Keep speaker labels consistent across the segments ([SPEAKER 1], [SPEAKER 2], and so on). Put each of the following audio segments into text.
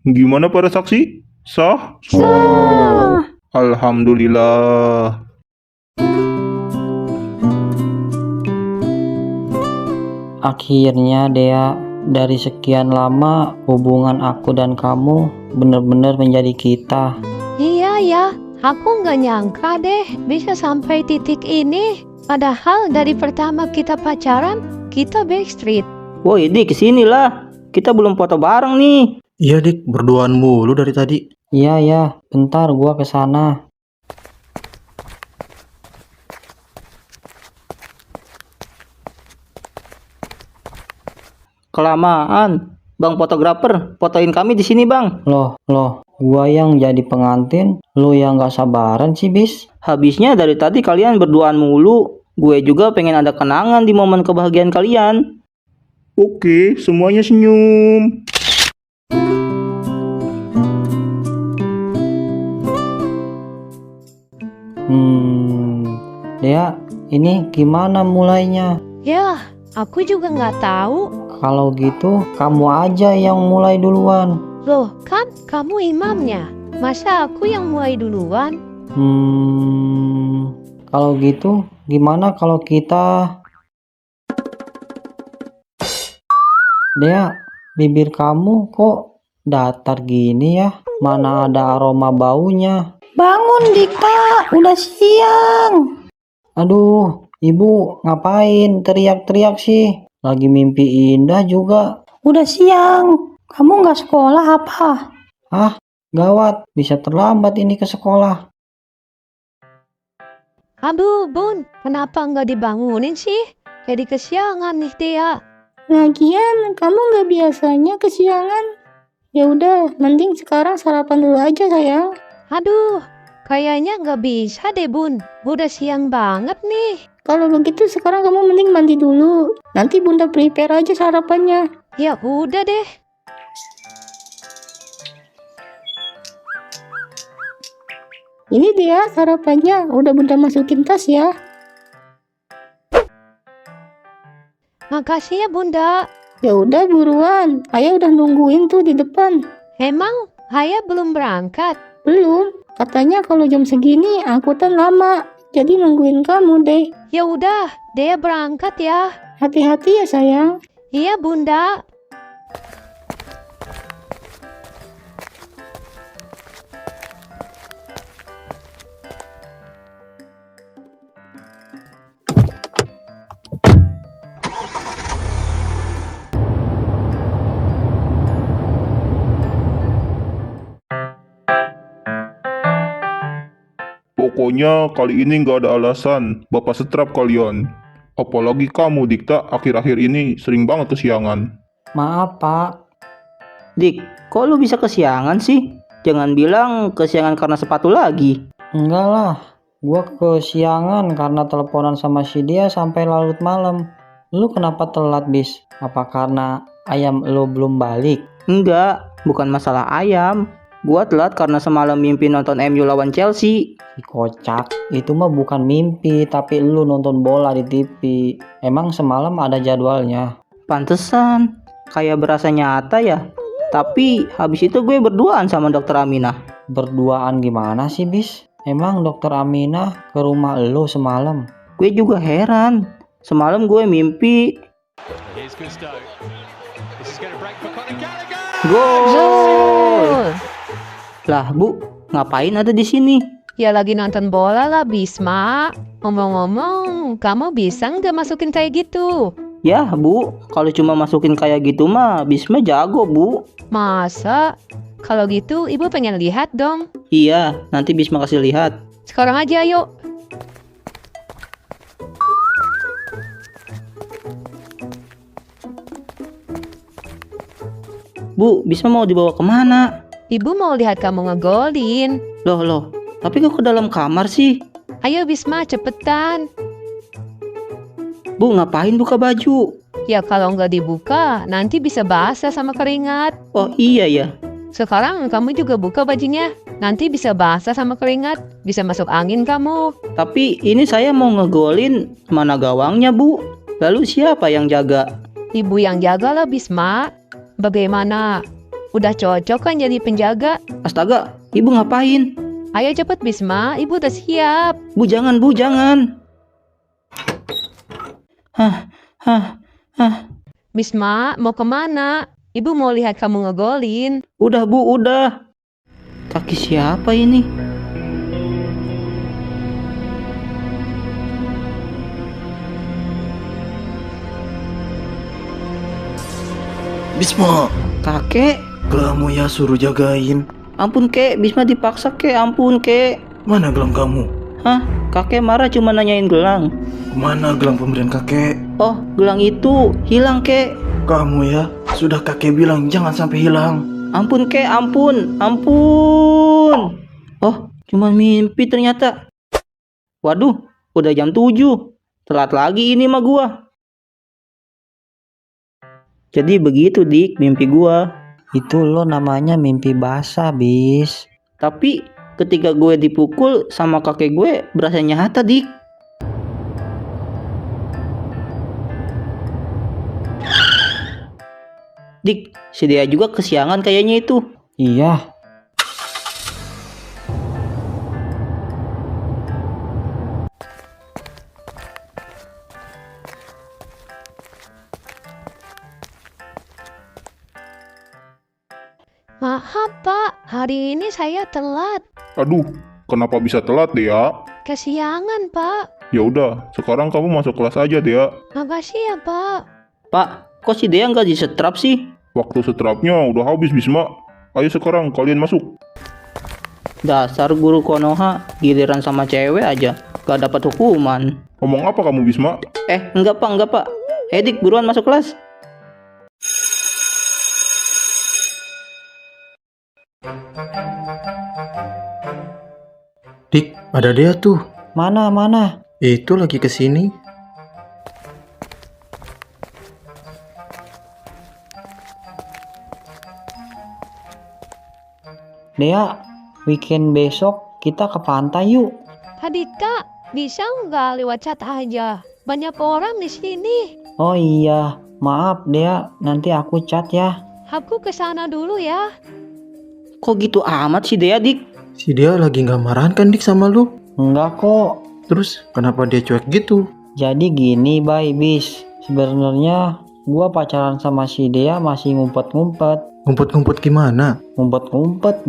[SPEAKER 1] Gimana para saksi? Sah?
[SPEAKER 2] Sah.
[SPEAKER 1] Alhamdulillah.
[SPEAKER 3] Akhirnya Dea, dari sekian lama hubungan aku dan kamu benar-benar menjadi kita.
[SPEAKER 2] Iya ya, aku nggak nyangka deh bisa sampai titik ini. Padahal dari pertama kita pacaran, kita backstreet.
[SPEAKER 4] Woi Dik, kesinilah. Kita belum foto bareng nih.
[SPEAKER 5] Iya Dik, berduaan mulu dari tadi.
[SPEAKER 3] Iya ya, bentar gua kesana.
[SPEAKER 4] Kelamaan. Bang fotografer, fotoin kami di sini bang.
[SPEAKER 3] Loh, gua yang jadi pengantin, lu yang gak sabaran sih bis.
[SPEAKER 4] Habisnya dari tadi kalian berduaan mulu. Gue juga pengen ada kenangan di momen kebahagiaan kalian.
[SPEAKER 1] Oke, semuanya senyum.
[SPEAKER 3] Dea, ini gimana mulainya?
[SPEAKER 2] Ya, aku juga nggak tahu.
[SPEAKER 3] Kalau gitu, kamu aja yang mulai duluan.
[SPEAKER 2] Loh, kan kamu imamnya. Masa aku yang mulai duluan?
[SPEAKER 3] Kalau gitu, gimana kalau kita... Dea, bibir kamu kok datar gini ya? Mana ada aroma baunya?
[SPEAKER 6] Bangun Dika, udah siang.
[SPEAKER 3] Aduh, ibu ngapain teriak-teriak sih? Lagi mimpi indah juga.
[SPEAKER 6] Udah siang. Kamu nggak sekolah apa?
[SPEAKER 3] Ah, gawat, bisa terlambat ini ke sekolah.
[SPEAKER 2] Aduh, Bun, kenapa nggak dibangunin sih? Jadi kesiangan nih Tia.
[SPEAKER 6] Lagian kamu nggak biasanya kesiangan. Ya udah, mending sekarang sarapan dulu aja sayang.
[SPEAKER 2] Aduh, kayaknya nggak bisa deh Bun. Udah siang banget nih.
[SPEAKER 6] Kalau begitu sekarang kamu mending mandi dulu. Nanti bunda prepare aja sarapannya.
[SPEAKER 2] Ya udah deh.
[SPEAKER 6] Ini dia sarapannya, udah bunda masukin tas ya.
[SPEAKER 2] Makasih ya Bunda.
[SPEAKER 6] Ya udah buruan, ayah udah nungguin tuh di depan.
[SPEAKER 2] Emang Haya belum berangkat?
[SPEAKER 6] Belum, katanya kalau jam segini angkutan lama. Jadi nungguin kamu deh.
[SPEAKER 2] Ya udah, Dea berangkat ya.
[SPEAKER 6] Hati-hati ya sayang.
[SPEAKER 2] Iya Bunda.
[SPEAKER 1] Pokoknya kali ini nggak ada alasan. Bapak setrap kalian. Apalagi kamu, Dikta, akhir-akhir ini sering banget kesiangan.
[SPEAKER 3] Maaf, Pak.
[SPEAKER 4] Dik, kok lu bisa kesiangan sih? Jangan bilang kesiangan karena sepatu lagi.
[SPEAKER 3] Enggak lah, gua kesiangan karena teleponan sama si dia sampai larut malam. Lu kenapa telat, bis? Apa karena ayam lu belum balik?
[SPEAKER 4] Enggak, bukan masalah ayam. Gua telat karena semalam mimpi nonton MU lawan Chelsea.
[SPEAKER 3] Si kocak, itu mah bukan mimpi, tapi lu nonton bola di TV. Emang semalam ada jadwalnya?
[SPEAKER 4] Pantesan, kayak berasa nyata ya. Tapi habis itu gue berduaan sama dokter Aminah.
[SPEAKER 3] Berduaan gimana sih, bis? Emang dokter Aminah ke rumah lu semalam?
[SPEAKER 4] Gue juga heran. Semalam gue mimpi. Gol! Lah Bu, ngapain ada di sini?
[SPEAKER 2] Ya lagi nonton bola lah Bisma. Ngomong-ngomong, kamu bisa nggak masukin kayak gitu?
[SPEAKER 4] Ya Bu, kalau cuma masukin kayak gitu mah Bisma jago Bu.
[SPEAKER 2] Masa? Kalau gitu ibu pengen lihat dong.
[SPEAKER 4] Iya, nanti Bisma kasih lihat.
[SPEAKER 2] Sekarang aja yuk.
[SPEAKER 4] Bu, Bisma mau dibawa kemana?
[SPEAKER 2] Ibu mau lihat kamu ngegolin.
[SPEAKER 4] Loh, tapi kok ke dalam kamar sih?
[SPEAKER 2] Ayo Bisma, cepetan.
[SPEAKER 4] Bu, ngapain buka baju?
[SPEAKER 2] Ya kalau nggak dibuka, nanti bisa basah sama keringat.
[SPEAKER 4] Oh iya ya.
[SPEAKER 2] Sekarang kamu juga buka bajunya. Nanti bisa basah sama keringat. Bisa masuk angin kamu.
[SPEAKER 4] Tapi ini saya mau ngegolin, mana gawangnya Bu? Lalu siapa yang jaga?
[SPEAKER 2] Ibu yang jaga lah Bisma. Bagaimana? Udah cocok kan jadi penjaga.
[SPEAKER 4] Astaga, ibu ngapain?
[SPEAKER 2] Ayo cepet Bisma, ibu udah siap.
[SPEAKER 4] Bu jangan, bu jangan. Hah, hah, hah.
[SPEAKER 2] Bisma, mau kemana? Ibu mau lihat kamu ngegolin.
[SPEAKER 4] Udah bu, udah. Kaki siapa ini?
[SPEAKER 5] Bisma,
[SPEAKER 4] Kakek?
[SPEAKER 5] kamu ya suruh jagain.
[SPEAKER 4] Ampun kek, Bisma dipaksa kek, ampun kek.
[SPEAKER 5] Mana gelang kamu?
[SPEAKER 4] Hah? Kakek marah cuma nanyain gelang.
[SPEAKER 5] Mana gelang pemberian kakek?
[SPEAKER 4] Oh, gelang itu hilang kek.
[SPEAKER 5] Kamu ya, sudah kakek bilang jangan sampai hilang.
[SPEAKER 4] Ampun kek, ampun, ampun. Oh, cuma mimpi ternyata. Waduh, udah jam 7. Telat lagi ini mah gua. Jadi begitu Dik, mimpi gua.
[SPEAKER 3] Itu lo namanya mimpi basah, Bis.
[SPEAKER 4] Tapi ketika gue dipukul sama kakek gue berasa nyata Dik. Dik, si Dea juga kesiangan kayaknya itu.
[SPEAKER 3] Iya,
[SPEAKER 2] Maaf Pak, hari ini saya telat.
[SPEAKER 1] Aduh, kenapa bisa telat Dea?
[SPEAKER 2] Kesiangan Pak.
[SPEAKER 1] Ya udah, sekarang kamu masuk kelas aja Dea.
[SPEAKER 2] Makasih ya Pak.
[SPEAKER 4] Pak, kok si Dea nggak disetrap sih?
[SPEAKER 1] Waktu setrapnya udah habis Bisma. Ayo sekarang kalian masuk.
[SPEAKER 4] Dasar guru Konoha, giliran sama cewek aja, gak dapat hukuman.
[SPEAKER 1] Ngomong apa kamu Bisma?
[SPEAKER 4] Enggak pak. Dik, buruan masuk kelas.
[SPEAKER 5] Dik, ada dia tuh.
[SPEAKER 3] mana?
[SPEAKER 5] Itu lagi kesini.
[SPEAKER 3] Dea, weekend besok kita ke pantai yuk.
[SPEAKER 2] Hadika, bisa nggak lewat chat aja? Banyak orang di sini.
[SPEAKER 3] Oh iya, maaf Dea, nanti aku chat ya.
[SPEAKER 2] Aku kesana dulu ya.
[SPEAKER 4] Kok gitu amat sih Dea, Dik?
[SPEAKER 5] Si dia lagi nggak marahan kan Dik sama lu?
[SPEAKER 3] Enggak kok.
[SPEAKER 5] Terus kenapa dia cuek gitu?
[SPEAKER 3] Jadi gini, Bis. Sebenarnya gua pacaran sama si Dea masih ngumpet-ngumpet.
[SPEAKER 5] Ngumpet-ngumpet gimana?
[SPEAKER 3] Ngumpet-ngumpet,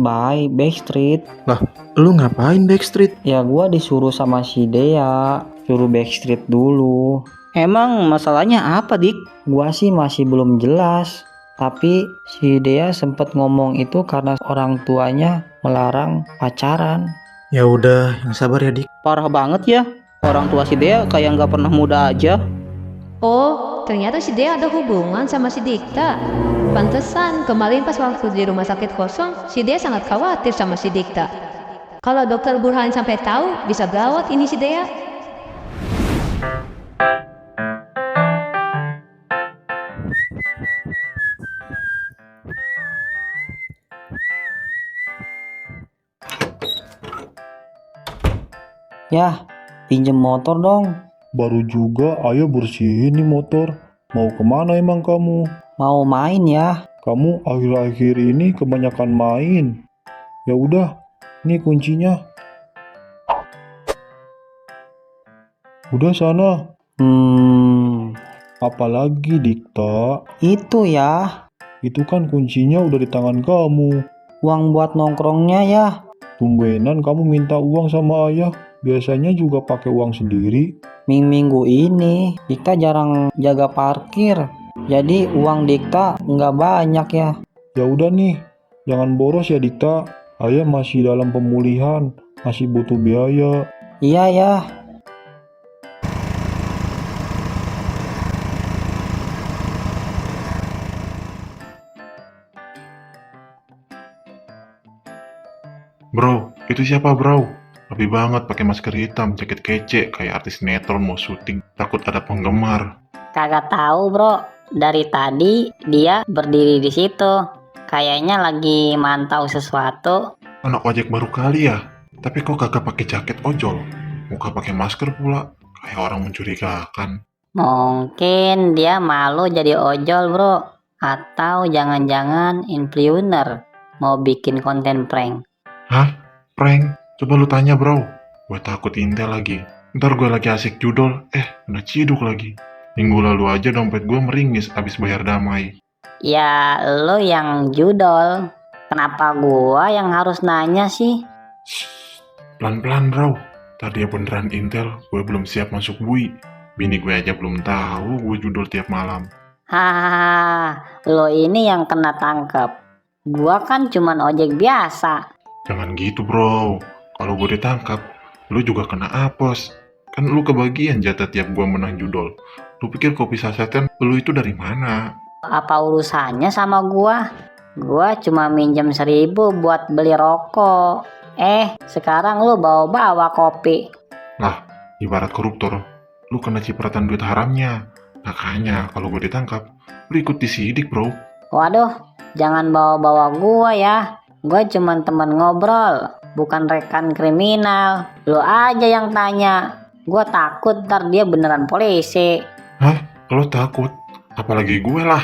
[SPEAKER 3] Backstreet.
[SPEAKER 5] Lah, lu ngapain Backstreet?
[SPEAKER 3] Ya gua disuruh sama si Dea, suruh Backstreet dulu.
[SPEAKER 4] Emang masalahnya apa, Dik?
[SPEAKER 3] Gua sih masih belum jelas. Tapi si Dea sempet ngomong itu karena orang tuanya melarang pacaran.
[SPEAKER 5] Ya udah, yang sabar ya Dik.
[SPEAKER 4] Parah banget ya. Orang tua si Dea kayak nggak pernah muda aja.
[SPEAKER 2] Oh, ternyata si Dea ada hubungan sama si Dikta. Pantesan kemarin pas waktu di rumah sakit kosong, si Dea sangat khawatir sama si Dikta. Kalau dokter Burhan sampai tahu, bisa gawat ini si Dea.
[SPEAKER 3] Yah, pinjem motor dong.
[SPEAKER 1] Baru juga ayah bersihin nih motor. Mau kemana emang kamu?
[SPEAKER 3] Mau main ya?
[SPEAKER 1] Kamu akhir-akhir ini kebanyakan main. Ya udah, ini kuncinya. Udah sana. Apalagi Dikta?
[SPEAKER 3] Itu ya.
[SPEAKER 1] Itu kan kuncinya udah di tangan kamu.
[SPEAKER 3] Uang buat nongkrongnya ya.
[SPEAKER 1] Tumbenan kamu minta uang sama ayah. Biasanya juga pakai uang sendiri.
[SPEAKER 3] Minggu ini Dikta jarang jaga parkir. Jadi uang Dikta nggak banyak ya.
[SPEAKER 1] Ya udah nih, jangan boros ya Dikta. Ayah masih dalam pemulihan, masih butuh biaya.
[SPEAKER 3] Iya ya.
[SPEAKER 7] Bro, itu siapa bro? Lebih banget pakai masker hitam, jaket kece, kayak artis sinetron mau syuting. Takut ada penggemar.
[SPEAKER 8] Kagak tahu bro, dari tadi dia berdiri di situ. Kayaknya lagi mantau sesuatu.
[SPEAKER 7] Anak ojek baru kali ya? Tapi kok kagak pakai jaket ojol? Muka pakai masker pula, kayak orang mencurigakan.
[SPEAKER 8] Mungkin dia malu jadi ojol bro. Atau jangan-jangan influencer mau bikin konten prank?
[SPEAKER 7] Hah? Prank? Coba lu tanya bro. Gue takut intel lagi. Ntar gue lagi asik judol, kena ciduk lagi. Minggu lalu aja dompet gue meringis abis bayar damai.
[SPEAKER 8] Ya lo yang judol. Kenapa gua yang harus nanya sih?
[SPEAKER 7] Pelan-pelan bro. Tadi ya beneran intel, gue belum siap masuk bui. Bini gue aja belum tahu gue judol tiap malam.
[SPEAKER 8] Hahaha, lo ini yang kena tangkep. Gua kan cuman ojek biasa.
[SPEAKER 7] Jangan gitu bro. Kalau gue ditangkap, lu juga kena apos. Kan lu kebagian jatah tiap gue menang judol. Lu pikir kopi sasetan lu itu dari mana?
[SPEAKER 8] Apa urusannya sama gua? Gua cuma minjem 1.000 buat beli rokok. Sekarang lu bawa-bawa kopi.
[SPEAKER 7] Lah, ibarat koruptor, lu kena cipratan duit haramnya. Makanya kalau gue ditangkap, lu ikut disidik bro.
[SPEAKER 8] Waduh, jangan bawa-bawa gua ya. Gua cuma teman ngobrol, bukan rekan kriminal. Lu aja yang tanya. Gua takut ntar dia beneran polisi.
[SPEAKER 7] Hah? Lo takut? Apalagi gue lah.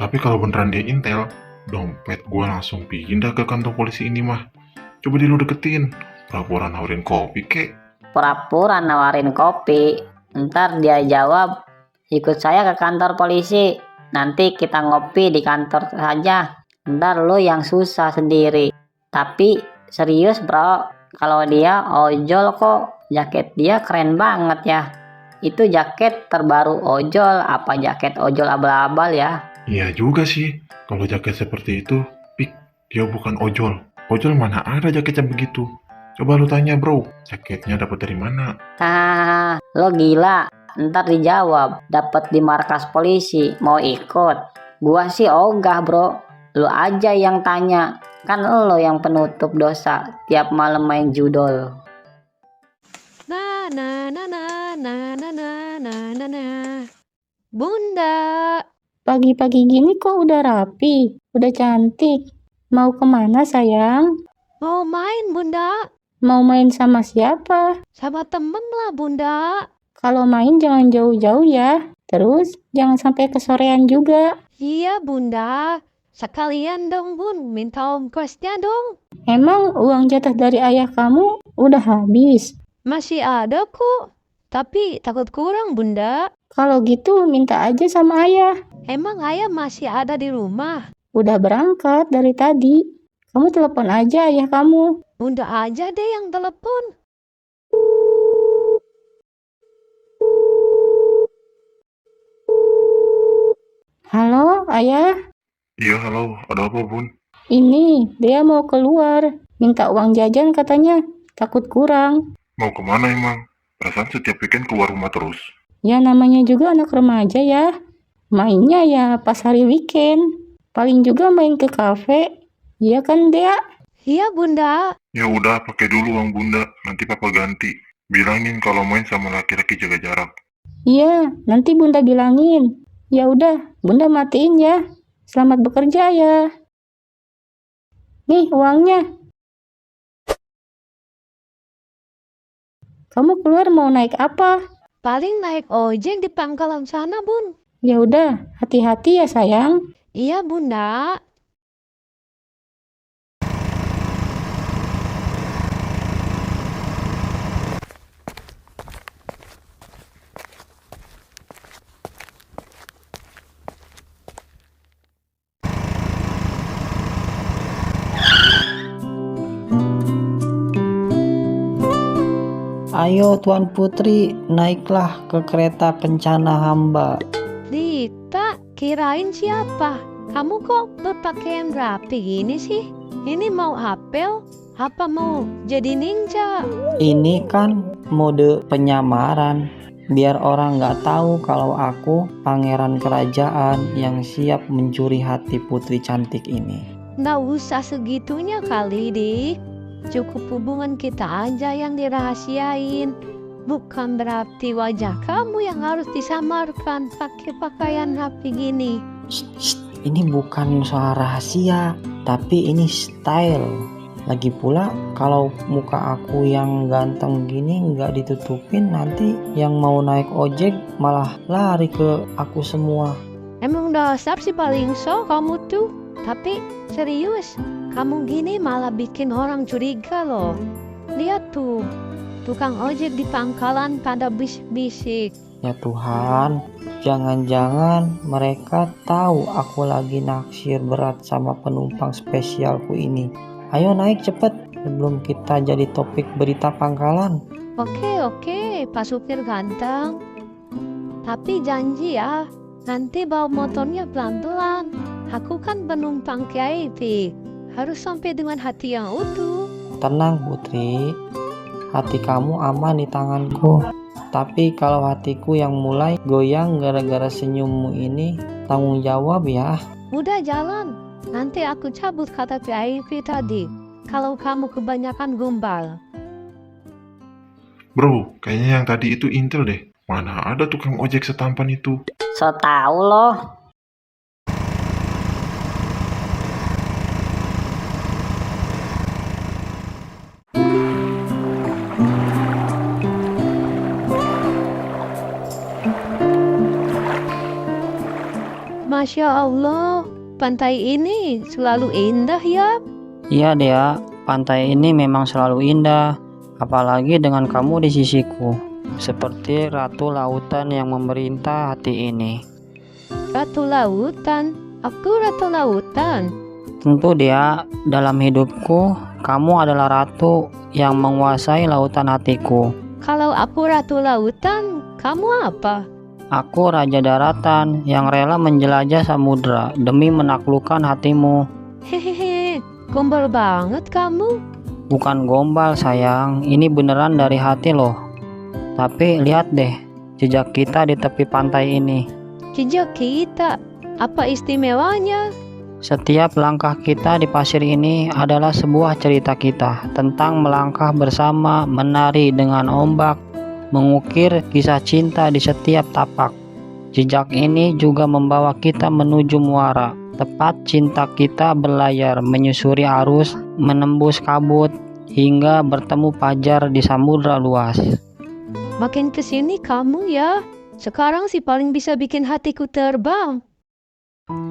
[SPEAKER 7] Tapi kalau beneran dia intel, dompet gue langsung pindah ke kantong polisi ini mah. Coba lu deketin, pura-pura nawarin kopi kek.
[SPEAKER 8] Pura-pura nawarin kopi. Ntar dia jawab, ikut saya ke kantor polisi. Nanti kita ngopi di kantor saja. Ntar lo yang susah sendiri. Tapi serius bro, kalau dia ojol kok. Jaket dia keren banget ya. Itu jaket terbaru ojol, apa jaket ojol abal-abal ya?
[SPEAKER 7] Iya juga sih, kalau jaket seperti itu, pik, dia bukan ojol. Ojol mana ada jaketnya begitu? Coba lu tanya bro, jaketnya dapat dari mana?
[SPEAKER 8] Hahaha, lo gila. Ntar dijawab, dapat di markas polisi, mau ikut. Gua sih ogah bro, lo aja yang tanya. Kan lo yang penutup dosa, tiap malam main judol.
[SPEAKER 2] Na na na na na na na na na na. Bunda,
[SPEAKER 6] Pagi-pagi gini kok udah rapi, udah cantik. Mau kemana sayang?
[SPEAKER 2] mau main Bunda?
[SPEAKER 6] Mau main sama siapa?
[SPEAKER 2] Sama temen lah Bunda.
[SPEAKER 6] Kalau main jangan jauh-jauh ya. Terus jangan sampai kesorean juga.
[SPEAKER 2] Iya Bunda, sekalian dong Bun, minta ongkosnya dong.
[SPEAKER 6] Emang uang jatah dari ayah kamu udah habis?
[SPEAKER 2] Masih ada kok, tapi takut kurang Bunda.
[SPEAKER 6] Kalau gitu minta aja sama ayah.
[SPEAKER 2] Emang ayah masih ada di rumah?
[SPEAKER 6] Udah berangkat dari tadi. Kamu telepon aja ayah kamu.
[SPEAKER 2] Bunda aja deh yang telepon.
[SPEAKER 6] Halo ayah,
[SPEAKER 7] Iya halo, ada apa bun?
[SPEAKER 6] ini dia mau keluar. Minta uang jajan katanya, takut kurang.
[SPEAKER 7] Mau kemana emang? Perasaan setiap weekend keluar rumah terus.
[SPEAKER 6] Ya namanya juga anak remaja ya. Mainnya ya pas hari weekend. Paling juga main ke kafe. Iya kan Dea?
[SPEAKER 2] Iya Bunda.
[SPEAKER 7] Ya udah, pakai dulu uang bunda, nanti papa ganti. Bilangin kalau main sama laki-laki jaga jarak.
[SPEAKER 6] Iya, nanti Bunda bilangin. Ya udah, Bunda matiin ya. Selamat bekerja ya. Nih uangnya. Kamu keluar mau naik apa?
[SPEAKER 2] Paling naik ojek di pangkalan sana Bun.
[SPEAKER 6] Ya udah, hati-hati ya sayang.
[SPEAKER 2] Iya Bunda.
[SPEAKER 3] Ayo Tuan Putri, naiklah ke kereta kencana hamba.
[SPEAKER 2] Dita, kirain siapa? Kamu kok berpakaian rapi gini sih? Ini mau apel? Apa mau jadi ninja?
[SPEAKER 3] Ini kan mode penyamaran, biar orang nggak tahu kalau aku pangeran kerajaan yang siap mencuri hati putri cantik ini.
[SPEAKER 2] Nggak usah segitunya kali, Dik. Cukup hubungan kita aja yang dirahasiain. Bukan berarti wajah kamu yang harus disamarkan pakai pakaian rapi gini.
[SPEAKER 3] Ini bukan soal rahasia, tapi ini style. Lagi pula kalau muka aku yang ganteng gini nggak ditutupin, nanti yang mau naik ojek malah lari ke aku semua.
[SPEAKER 2] Emang dasar sih paling so kamu tuh. Tapi serius, kamu gini malah bikin orang curiga loh. Lihat tuh, tukang ojek di pangkalan pada bisik-bisik.
[SPEAKER 3] Ya Tuhan, jangan-jangan mereka tahu aku lagi naksir berat sama penumpang spesialku ini. Ayo naik cepet sebelum kita jadi topik berita pangkalan.
[SPEAKER 2] Oke, Pak Supir ganteng. Tapi janji ya, nanti bawa motornya pelan-pelan. Aku kan penumpang VIP, harus sampai dengan hati yang utuh.
[SPEAKER 3] Tenang Putri, hati kamu aman di tanganku. Tapi kalau hatiku yang mulai goyang gara-gara senyummu ini, tanggung jawab ya.
[SPEAKER 2] Udah jalan, nanti aku cabut kata VIP tadi. Kalau kamu kebanyakan gombal.
[SPEAKER 7] Bro, kayaknya yang tadi itu intel deh. Mana ada tukang ojek setampan itu?
[SPEAKER 8] So tau loh.
[SPEAKER 2] Masya Allah, pantai ini selalu indah ya.
[SPEAKER 3] Iya Dea, pantai ini memang selalu indah. Apalagi dengan kamu di sisiku. Seperti ratu lautan yang memerintah hati ini.
[SPEAKER 2] Ratu lautan, aku ratu lautan.
[SPEAKER 3] Tentu Dea, dalam hidupku, kamu adalah ratu yang menguasai lautan hatiku.
[SPEAKER 2] Kalau aku ratu lautan, kamu apa?
[SPEAKER 3] Aku raja daratan yang rela menjelajah samudra demi menaklukkan hatimu.
[SPEAKER 2] Hehehe, gombal banget kamu.
[SPEAKER 3] Bukan gombal sayang, ini beneran dari hati loh. Tapi lihat deh, jejak kita di tepi pantai ini.
[SPEAKER 2] Jejak kita, apa istimewanya?
[SPEAKER 3] Setiap langkah kita di pasir ini adalah sebuah cerita kita tentang melangkah bersama, menari dengan ombak, mengukir kisah cinta di setiap tapak. Jejak ini juga membawa kita menuju muara, tepat cinta kita berlayar menyusuri arus, menembus kabut, hingga bertemu fajar di samudra luas.
[SPEAKER 2] Makin kesini kamu ya, sekarang sih paling bisa bikin hatiku terbang.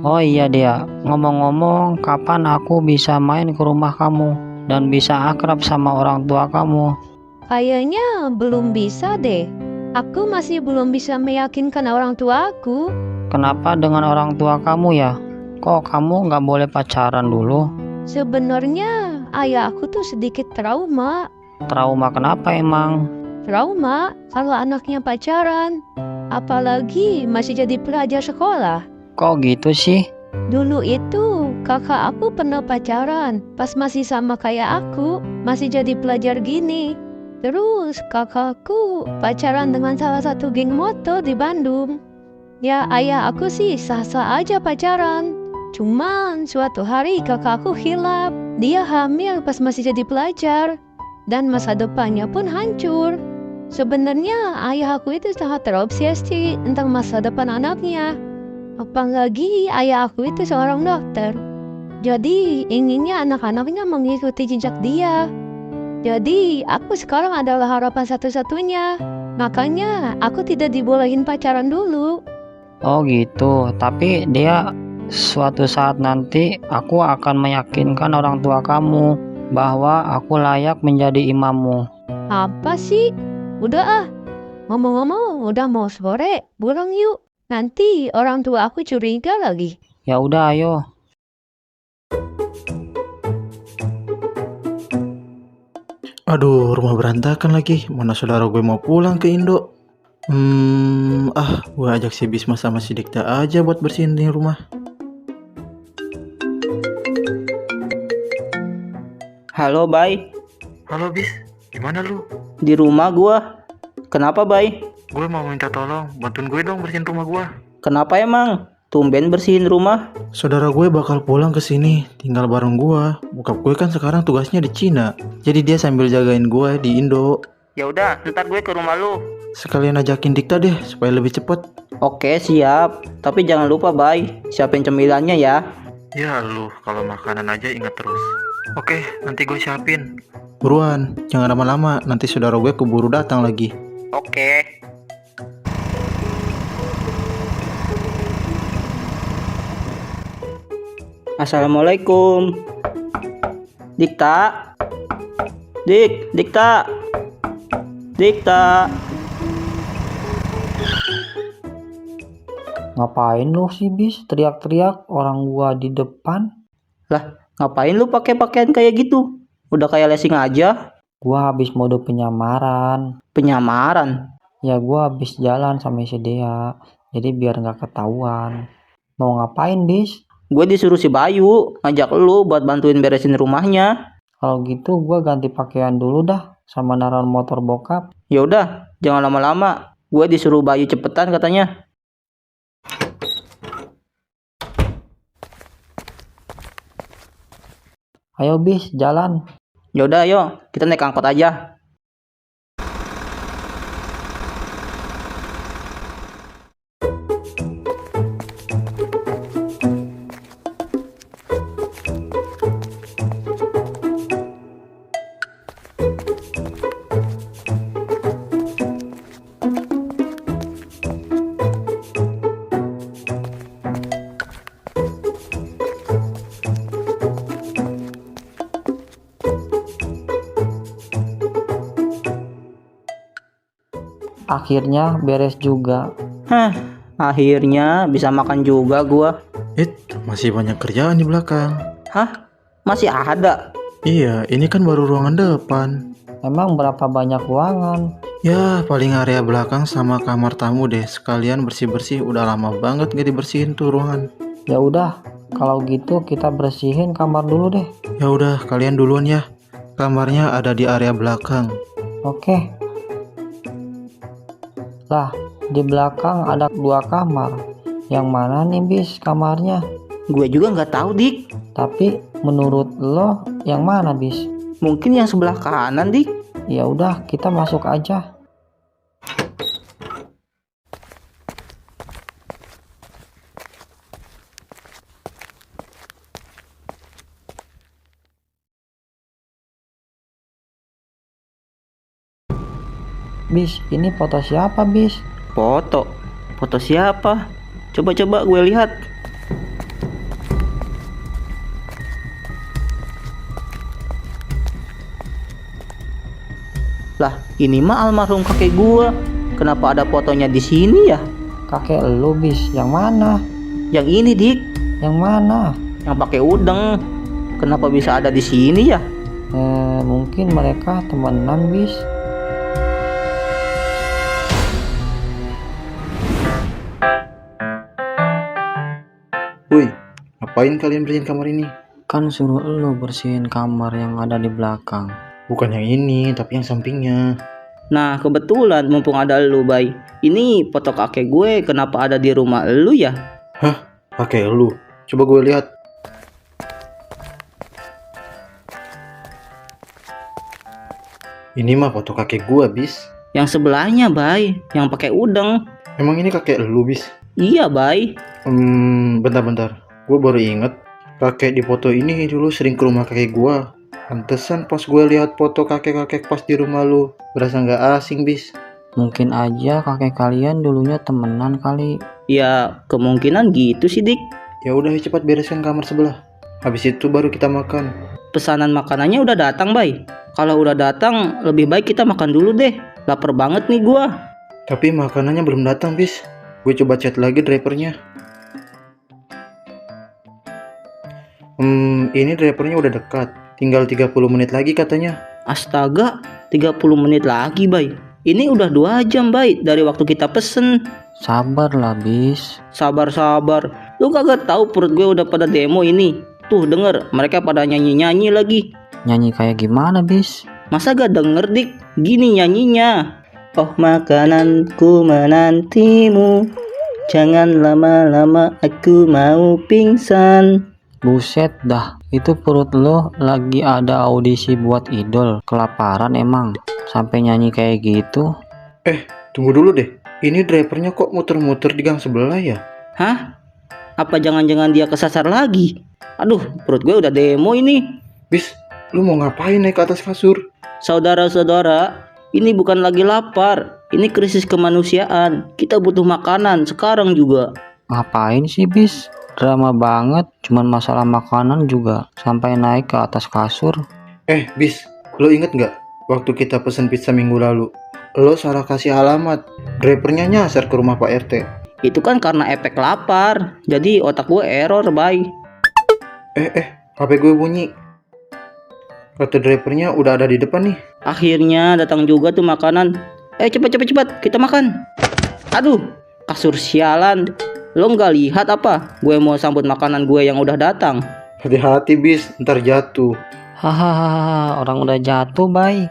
[SPEAKER 3] Oh iya Dea, ngomong-ngomong kapan aku bisa main ke rumah kamu dan bisa akrab sama orang tua kamu?
[SPEAKER 2] Kayaknya belum bisa deh. Aku masih belum bisa meyakinkan orang tua aku.
[SPEAKER 3] Kenapa dengan orang tua kamu ya? Kok kamu nggak boleh pacaran dulu?
[SPEAKER 2] Sebenarnya ayah aku tuh sedikit trauma.
[SPEAKER 3] Trauma kenapa emang?
[SPEAKER 2] Trauma kalau anaknya pacaran. Apalagi masih jadi pelajar sekolah.
[SPEAKER 3] Kok gitu sih?
[SPEAKER 2] Dulu itu kakak aku pernah pacaran pas masih sama kayak aku, masih jadi pelajar gini. Terus kakakku pacaran dengan salah satu geng motor di Bandung. Ya ayah aku sih sah-sah aja pacaran. Cuman suatu hari kakakku hilap. Dia hamil pas masih jadi pelajar. Dan masa depannya pun hancur. Sebenarnya ayah aku itu sangat terobsesi tentang masa depan anaknya. Apalagi ayah aku itu seorang dokter. Jadi inginnya anak-anaknya mengikuti jejak dia. Jadi aku sekarang adalah harapan satu-satunya. Makanya aku tidak dibolehin pacaran dulu.
[SPEAKER 3] Oh gitu, tapi dia suatu saat nanti aku akan meyakinkan orang tua kamu bahwa aku layak menjadi imammu.
[SPEAKER 2] Apa sih? Udah ah. Ngomong-ngomong udah mau sore, pulang yuk. Nanti orang tua aku curiga lagi.
[SPEAKER 3] Ya udah ayo.
[SPEAKER 5] Aduh, rumah berantakan lagi. Mana saudara gue mau pulang ke Indo? Gue ajak si Bisma sama si Dikta aja buat bersihin di rumah.
[SPEAKER 4] Halo, Bay.
[SPEAKER 5] Halo Bis, gimana lu?
[SPEAKER 4] Di rumah gua. Kenapa, Bay?
[SPEAKER 5] Gue mau minta tolong, bantuin gue dong bersihin rumah gue.
[SPEAKER 4] Kenapa emang? Tumben bersihin rumah.
[SPEAKER 5] Saudara gue bakal pulang ke sini, tinggal bareng gue. Bokap gue kan sekarang tugasnya di Cina, jadi dia sambil jagain gue di Indo.
[SPEAKER 4] Ya udah, ntar gue ke rumah lu.
[SPEAKER 5] Sekalian ajakin Dikta deh, supaya lebih cepet.
[SPEAKER 4] Oke, siap. Tapi jangan lupa, Bay, siapin cemilannya ya.
[SPEAKER 5] Ya lu, kalau makanan aja ingat terus. Oke, nanti gue siapin. Buruan, jangan lama-lama, nanti saudara gue keburu datang lagi.
[SPEAKER 4] Oke. Assalamualaikum. Dikta. Dikta. Dikta.
[SPEAKER 3] Ngapain lu sih bis teriak-teriak orang gua di depan?
[SPEAKER 4] Lah, ngapain lu pakai pakaian kayak gitu? Udah kayak lesing aja.
[SPEAKER 3] Gua habis mode penyamaran.
[SPEAKER 4] Penyamaran.
[SPEAKER 3] Ya gua habis jalan sama si Dea. Jadi biar nggak ketahuan. Mau ngapain bis?
[SPEAKER 4] Gue disuruh si Bayu ngajak lu buat bantuin beresin rumahnya.
[SPEAKER 3] Kalau gitu gua ganti pakaian dulu dah sama naruh motor bokap.
[SPEAKER 4] Ya udah, jangan lama-lama. Gue disuruh Bayu cepetan katanya.
[SPEAKER 3] Ayo bis jalan.
[SPEAKER 4] Ya udah, ayo kita naik angkot aja.
[SPEAKER 3] Akhirnya beres juga.
[SPEAKER 4] Hah, akhirnya bisa makan juga gua.
[SPEAKER 5] Masih banyak kerjaan di belakang.
[SPEAKER 4] Hah? Masih ada?
[SPEAKER 5] Iya, ini kan baru ruangan depan.
[SPEAKER 3] Emang berapa banyak ruangan?
[SPEAKER 5] Ya, paling area belakang sama kamar tamu deh. Sekalian bersih-bersih, udah lama banget gak dibersihin tuh ruangan.
[SPEAKER 3] Ya udah, kalau gitu kita bersihin kamar dulu deh.
[SPEAKER 5] Ya udah, kalian duluan ya. Kamarnya ada di area belakang.
[SPEAKER 3] Oke. Lah, di belakang ada 2 kamar. Yang mana nih bis kamarnya?
[SPEAKER 4] Gue juga nggak tahu, Dik.
[SPEAKER 3] Tapi menurut lo yang mana bis?
[SPEAKER 4] Mungkin yang sebelah kanan, Dik.
[SPEAKER 3] Ya udah, kita masuk aja. Bis, ini foto siapa bis?
[SPEAKER 4] Foto? Foto siapa? Coba-coba gue lihat. Lah, ini mah almarhum kakek gua. Kenapa ada fotonya di sini ya?
[SPEAKER 3] Kakek lu bis, yang mana?
[SPEAKER 4] Yang ini, Dik.
[SPEAKER 3] Yang mana?
[SPEAKER 4] Yang pakai udeng. Kenapa bisa ada di sini ya?
[SPEAKER 3] Mungkin mereka temenan bis.
[SPEAKER 5] Woi, ngapain kalian bersihin kamar ini?
[SPEAKER 3] Kan suruh lu bersihin kamar yang ada di belakang.
[SPEAKER 5] Bukan yang ini, tapi yang sampingnya.
[SPEAKER 4] Nah, kebetulan mumpung ada lu, Bay. Ini foto kakek gue kenapa ada di rumah lu ya?
[SPEAKER 5] Kakek lu. Coba gue lihat. Ini mah foto kakek gua, bis.
[SPEAKER 4] Yang sebelahnya, Bay. Yang pakai udeng.
[SPEAKER 5] Emang ini kakek lu, bis?
[SPEAKER 4] Iya, Bay.
[SPEAKER 5] Bentar. Gue baru inget. Kakek di foto ini dulu sering ke rumah kakek gua. Pantesan pas gue lihat foto kakek-kakek pas di rumah lu, berasa nggak asing, bis.
[SPEAKER 3] Mungkin aja kakek kalian dulunya temenan kali.
[SPEAKER 4] Ya, kemungkinan gitu sih, Dik.
[SPEAKER 5] Ya udah, cepat bereskan kamar sebelah. Habis itu baru kita makan.
[SPEAKER 4] Pesanan makanannya udah datang, Bay. Kalau udah datang, lebih baik kita makan dulu deh. Lapar banget nih gua.
[SPEAKER 5] Tapi makanannya belum datang, bis. Gue coba chat lagi drivernya. Ini drivernya udah dekat. Tinggal 30 menit lagi katanya.
[SPEAKER 4] Astaga, 30 menit lagi, Bay. Ini udah 2 jam, Bay, dari waktu kita pesen.
[SPEAKER 3] Sabar lah bis.
[SPEAKER 4] Sabar. Lu kagak tahu perut gue udah pada demo ini. Tuh denger, mereka pada nyanyi-nyanyi lagi.
[SPEAKER 3] Nyanyi kayak gimana bis?
[SPEAKER 4] Masa gak denger, Dik? Gini nyanyinya. Oh makananku menantimu, jangan lama-lama aku mau pingsan.
[SPEAKER 3] Buset dah, itu perut lo lagi ada audisi buat idol. Kelaparan emang, sampai nyanyi kayak gitu.
[SPEAKER 5] Tunggu dulu deh. Ini drivernya kok muter-muter di gang sebelah ya?
[SPEAKER 4] Hah? Apa jangan-jangan dia kesasar lagi? Aduh, perut gue udah demo ini.
[SPEAKER 5] Bis, lu mau ngapain naik ke atas kasur?
[SPEAKER 4] Saudara-saudara, ini bukan lagi lapar. Ini krisis kemanusiaan. Kita butuh makanan sekarang juga.
[SPEAKER 3] Ngapain sih bis? Drama banget, cuman masalah makanan juga sampai naik ke atas kasur.
[SPEAKER 5] Bis, lo inget nggak waktu kita pesen pizza minggu lalu? Lo salah kasih alamat, drivernya nyasar ke rumah Pak RT.
[SPEAKER 4] Itu kan karena efek lapar. Jadi otak gue error, Bay.
[SPEAKER 5] HP gue bunyi. Kata drivernya udah ada di depan nih.
[SPEAKER 4] Akhirnya datang juga tuh makanan. Cepet, kita makan. Aduh, kasur sialan. Lo nggak lihat apa? Gue mau sambut makanan gue yang udah datang.
[SPEAKER 5] Hati-hati bis, ntar jatuh.
[SPEAKER 3] Hahaha, orang udah jatuh, Bay.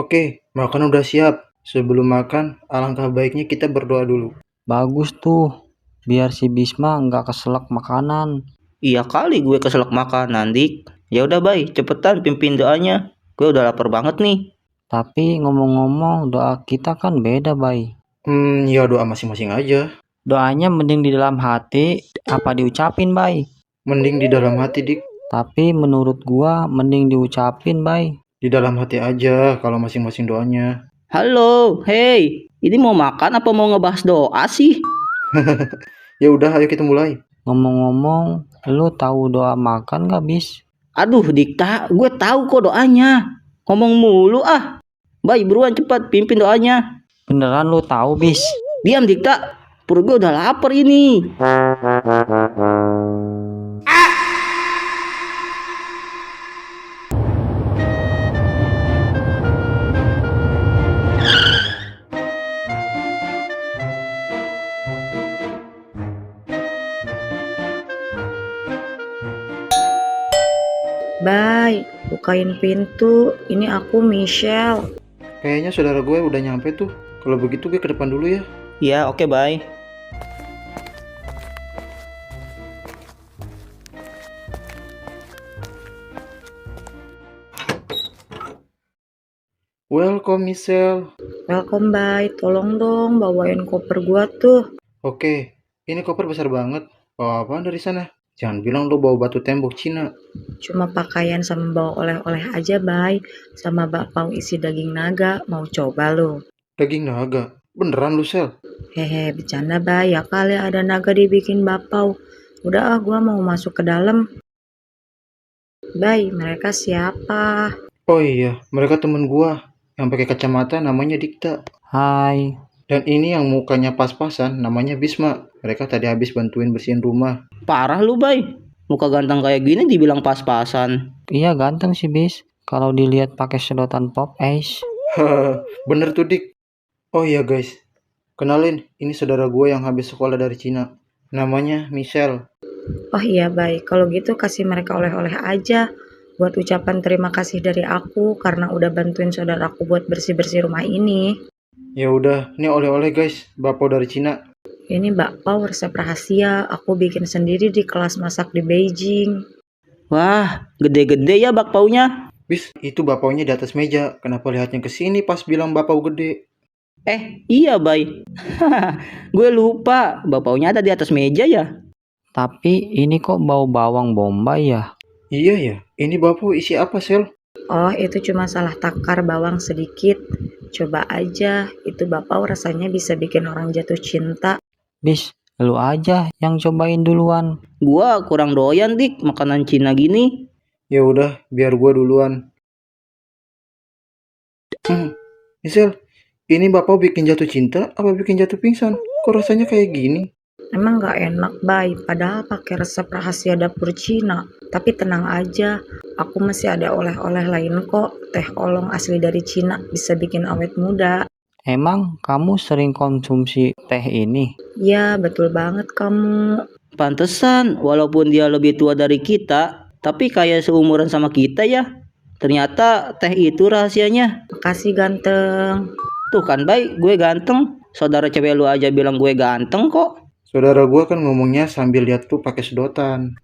[SPEAKER 5] Oke, makan udah siap. Sebelum makan, alangkah baiknya kita berdoa dulu.
[SPEAKER 3] Bagus tuh, biar si Bisma nggak keselak makanan.
[SPEAKER 4] Iya kali gue keselak makanan, Dik. Ya udah, Bay, cepetan pimpin doanya. Gue udah lapar banget nih.
[SPEAKER 3] Tapi ngomong-ngomong, doa kita kan beda, Bay.
[SPEAKER 5] Ya doa masing-masing aja.
[SPEAKER 3] Doanya mending di dalam hati, apa diucapin, Bay?
[SPEAKER 5] Mending di dalam hati, Dik.
[SPEAKER 3] Tapi menurut gua mending diucapin, Bay.
[SPEAKER 5] Di dalam hati aja kalau masing-masing doanya.
[SPEAKER 4] Halo, hey. Ini mau makan apa mau ngebahas doa sih?
[SPEAKER 5] Ya udah, ayo kita mulai.
[SPEAKER 3] Ngomong-ngomong, lu tahu doa makan gak, Bis?
[SPEAKER 4] Aduh, Dikta, gue tahu kok doanya. Ngomong mulu ah. Bay, buruan cepat pimpin doanya.
[SPEAKER 3] Beneran lu tahu, Bis?
[SPEAKER 4] Diam, Dikta. Perut gue udah lapar ini.
[SPEAKER 6] Bay, bukain pintu. Ini aku Michelle.
[SPEAKER 5] Kayaknya saudara gue udah nyampe tuh. Kalau begitu gue ke depan dulu ya.
[SPEAKER 4] Ya, oke, Bay.
[SPEAKER 5] Welcome, Michelle.
[SPEAKER 6] Welcome, Bay. Tolong dong bawain koper gua tuh.
[SPEAKER 5] Oke, ini koper besar banget. Bawa apaan dari sana? Jangan bilang lo bawa batu tembok Cina.
[SPEAKER 6] Cuma pakaian sama bawa oleh-oleh aja, Bay. Sama bakpao isi daging naga. Mau coba lo?
[SPEAKER 5] Daging naga. Beneran lu, Sel?
[SPEAKER 6] Hehe, bercanda, Bay. Ya kali ada naga dibikin bakpao. Udah ah, gua mau masuk ke dalam. Bay, mereka siapa?
[SPEAKER 5] Oh iya, mereka temen gua. Yang pakai kacamata namanya Dikta.
[SPEAKER 3] Hai.
[SPEAKER 5] Dan ini yang mukanya pas-pasan namanya Bisma. Mereka tadi habis bantuin bersihin rumah.
[SPEAKER 4] Parah lu, Bay. Muka ganteng kayak gini dibilang pas-pasan.
[SPEAKER 3] Iya ganteng sih, Bis. Kalau dilihat pakai sedotan pop ice.
[SPEAKER 5] Bener tuh, Dik. Oh iya guys, kenalin, ini saudara gue yang habis sekolah dari Cina. Namanya Michelle.
[SPEAKER 6] Oh iya, Bay. Kalau gitu kasih mereka oleh-oleh aja. Buat ucapan terima kasih dari aku karena udah bantuin saudaraku buat bersih-bersih rumah ini.
[SPEAKER 5] Ya udah, ini oleh-oleh guys, bakpao dari Cina.
[SPEAKER 6] Ini bakpao resep rahasia. Aku bikin sendiri di kelas masak di Beijing.
[SPEAKER 4] Wah, gede-gede ya bakpaunya.
[SPEAKER 5] Bis, itu bakpaonya di atas meja. Kenapa lihatnya ke sini pas bilang bakpao gede?
[SPEAKER 4] Iya, Bay. Gue lupa, bakpaunya ada di atas meja ya.
[SPEAKER 3] Tapi ini kok bau bawang bombay ya?
[SPEAKER 5] Iya ya, ini bakpao isi apa, Sel?
[SPEAKER 6] Oh, itu cuma salah takar bawang sedikit. Coba aja, itu bakpao rasanya bisa bikin orang jatuh cinta.
[SPEAKER 3] Bis, lu aja yang cobain duluan.
[SPEAKER 4] Gua kurang doyan, Dik, makanan Cina gini.
[SPEAKER 5] Ya udah, biar gue duluan. Michelle, ini bakpao bikin jatuh cinta apa bikin jatuh pingsan? Kok rasanya kayak gini?
[SPEAKER 6] Emang gak enak, Bay. Padahal pakai resep rahasia dapur Cina. Tapi tenang aja, aku masih ada oleh-oleh lain kok. Teh olong asli dari Cina bisa bikin awet muda.
[SPEAKER 3] Emang kamu sering konsumsi teh ini?
[SPEAKER 6] Ya, betul banget kamu.
[SPEAKER 4] Pantesan, walaupun dia lebih tua dari kita, tapi kayak seumuran sama kita ya. Ternyata teh itu rahasianya.
[SPEAKER 6] Makasih, ganteng.
[SPEAKER 4] Tuh kan, Bay, gue ganteng. Saudara cewek lu aja bilang gue ganteng kok.
[SPEAKER 5] Saudara gue kan ngomongnya sambil lihat tuh pakai sedotan.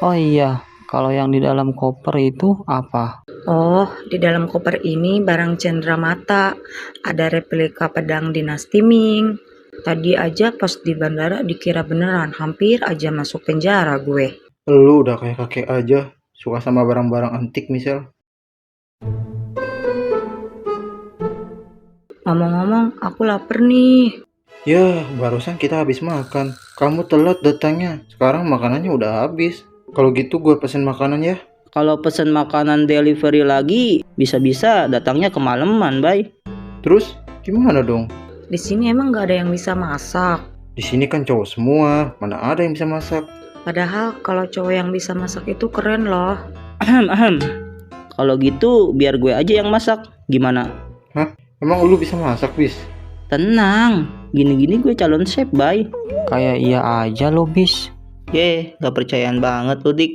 [SPEAKER 3] Oh iya, kalau yang di dalam koper itu apa?
[SPEAKER 6] Oh, di dalam koper ini barang Cendramata. Ada replika pedang dinasti Ming. Tadi aja pas di bandara dikira beneran, hampir aja masuk penjara gue.
[SPEAKER 5] Lu udah kayak kakek aja, suka sama barang-barang antik misal.
[SPEAKER 6] Ngomong-ngomong, aku lapar nih.
[SPEAKER 5] Ya, barusan kita habis makan. Kamu telat datangnya. Sekarang makanannya udah habis. Kalau gitu gue pesen makanan ya.
[SPEAKER 4] Kalau pesen makanan delivery lagi, bisa-bisa datangnya kemalaman, Bay.
[SPEAKER 5] Terus gimana dong?
[SPEAKER 6] Di sini emang gak ada yang bisa masak.
[SPEAKER 5] Di sini kan cowok semua, mana ada yang bisa masak.
[SPEAKER 6] Padahal kalau cowok yang bisa masak itu keren loh.
[SPEAKER 4] Ahem. Kalau gitu biar gue aja yang masak. Gimana?
[SPEAKER 5] Hah? Emang lu bisa masak, Bis?
[SPEAKER 4] Tenang, gini-gini gue calon chef, Bay.
[SPEAKER 3] Kayak iya aja lo bis.
[SPEAKER 4] Gak percayaan banget lu, Dik.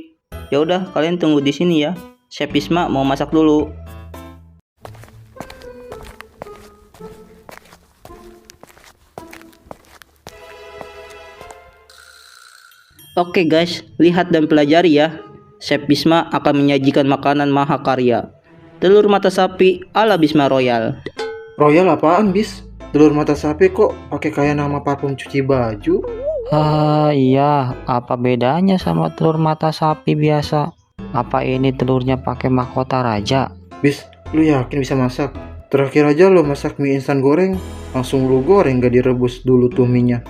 [SPEAKER 4] Ya udah, kalian tunggu di sini ya. Chef Bisma mau masak dulu. Oke guys, lihat dan pelajari ya. Chef Bisma akan menyajikan makanan mahakarya. Telur mata sapi ala Bisma Royal.
[SPEAKER 5] Royal apaan, Bis? Telur mata sapi kok pakai kayak nama parfum cuci baju?
[SPEAKER 3] Iya, apa bedanya sama telur mata sapi biasa? Apa ini telurnya pakai mahkota raja?
[SPEAKER 5] Bis, lu yakin bisa masak? Terakhir aja lu masak mie instan goreng, langsung lu goreng gak direbus dulu tuh minyak.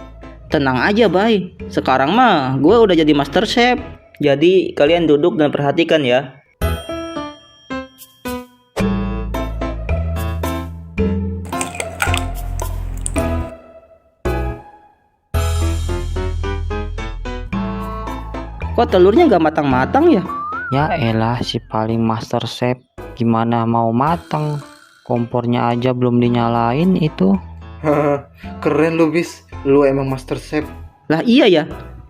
[SPEAKER 4] Tenang aja, Bay. Sekarang mah gue udah jadi master chef. Jadi kalian duduk dan perhatikan ya. Kok telurnya gak matang-matang ya?
[SPEAKER 3] Ya elah si paling master chef, gimana mau matang? Kompornya aja belum dinyalain itu.
[SPEAKER 5] Haha, keren lu, Bis. Lu emang master chef.
[SPEAKER 4] Lah iya ya.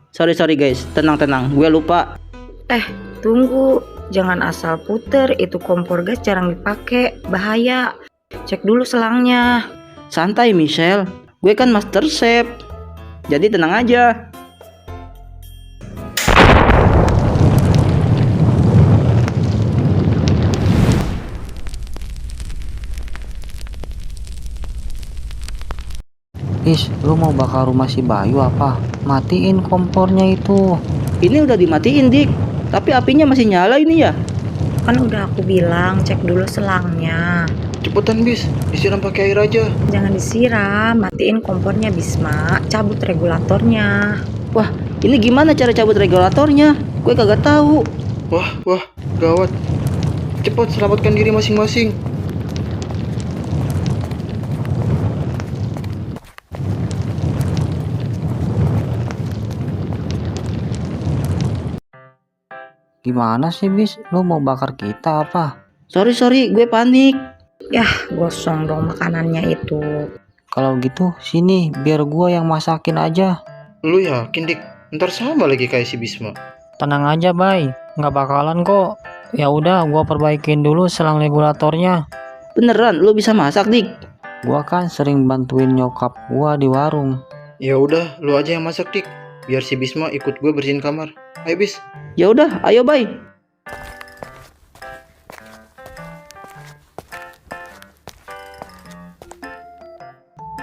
[SPEAKER 4] Sorry guys, tenang, gue lupa.
[SPEAKER 6] Tunggu, jangan asal puter, itu kompor gas jarang dipakai, bahaya. Cek dulu selangnya.
[SPEAKER 4] Santai Michelle, gue kan master chef. Jadi tenang aja.
[SPEAKER 3] Is, lu mau bakar rumah si Bayu apa? Matiin kompornya itu.
[SPEAKER 4] Ini udah dimatiin, Dik. Tapi apinya masih nyala ini ya.
[SPEAKER 6] Kan udah aku bilang, cek dulu selangnya.
[SPEAKER 5] Cepetan, Bis. Disiram pakai air aja.
[SPEAKER 6] Jangan disiram, matiin kompornya Bisma, cabut regulatornya.
[SPEAKER 4] Wah, ini gimana cara cabut regulatornya? Gue kagak tahu.
[SPEAKER 5] Wah, gawat. Cepat selamatkan diri masing-masing.
[SPEAKER 3] Gimana sih bis? Lu mau bakar kita apa?
[SPEAKER 4] Sorry, gue panik.
[SPEAKER 6] Yah, gosong dong makanannya itu.
[SPEAKER 3] Kalau gitu sini biar gua yang masakin aja.
[SPEAKER 5] Lu yakin, Dik? Ntar sama lagi kayak si Bisma.
[SPEAKER 3] Tenang aja bay, nggak bakalan kok. Ya udah gua perbaikin dulu selang regulatornya.
[SPEAKER 4] Beneran, lu bisa masak, Dik?
[SPEAKER 3] Gua kan sering bantuin nyokap gua di warung.
[SPEAKER 5] Ya udah, lu aja yang masak, Dik. Biar si Bisma ikut gue bersihin kamar. Ayo, Bis.
[SPEAKER 4] Ya udah, ayo, Bay.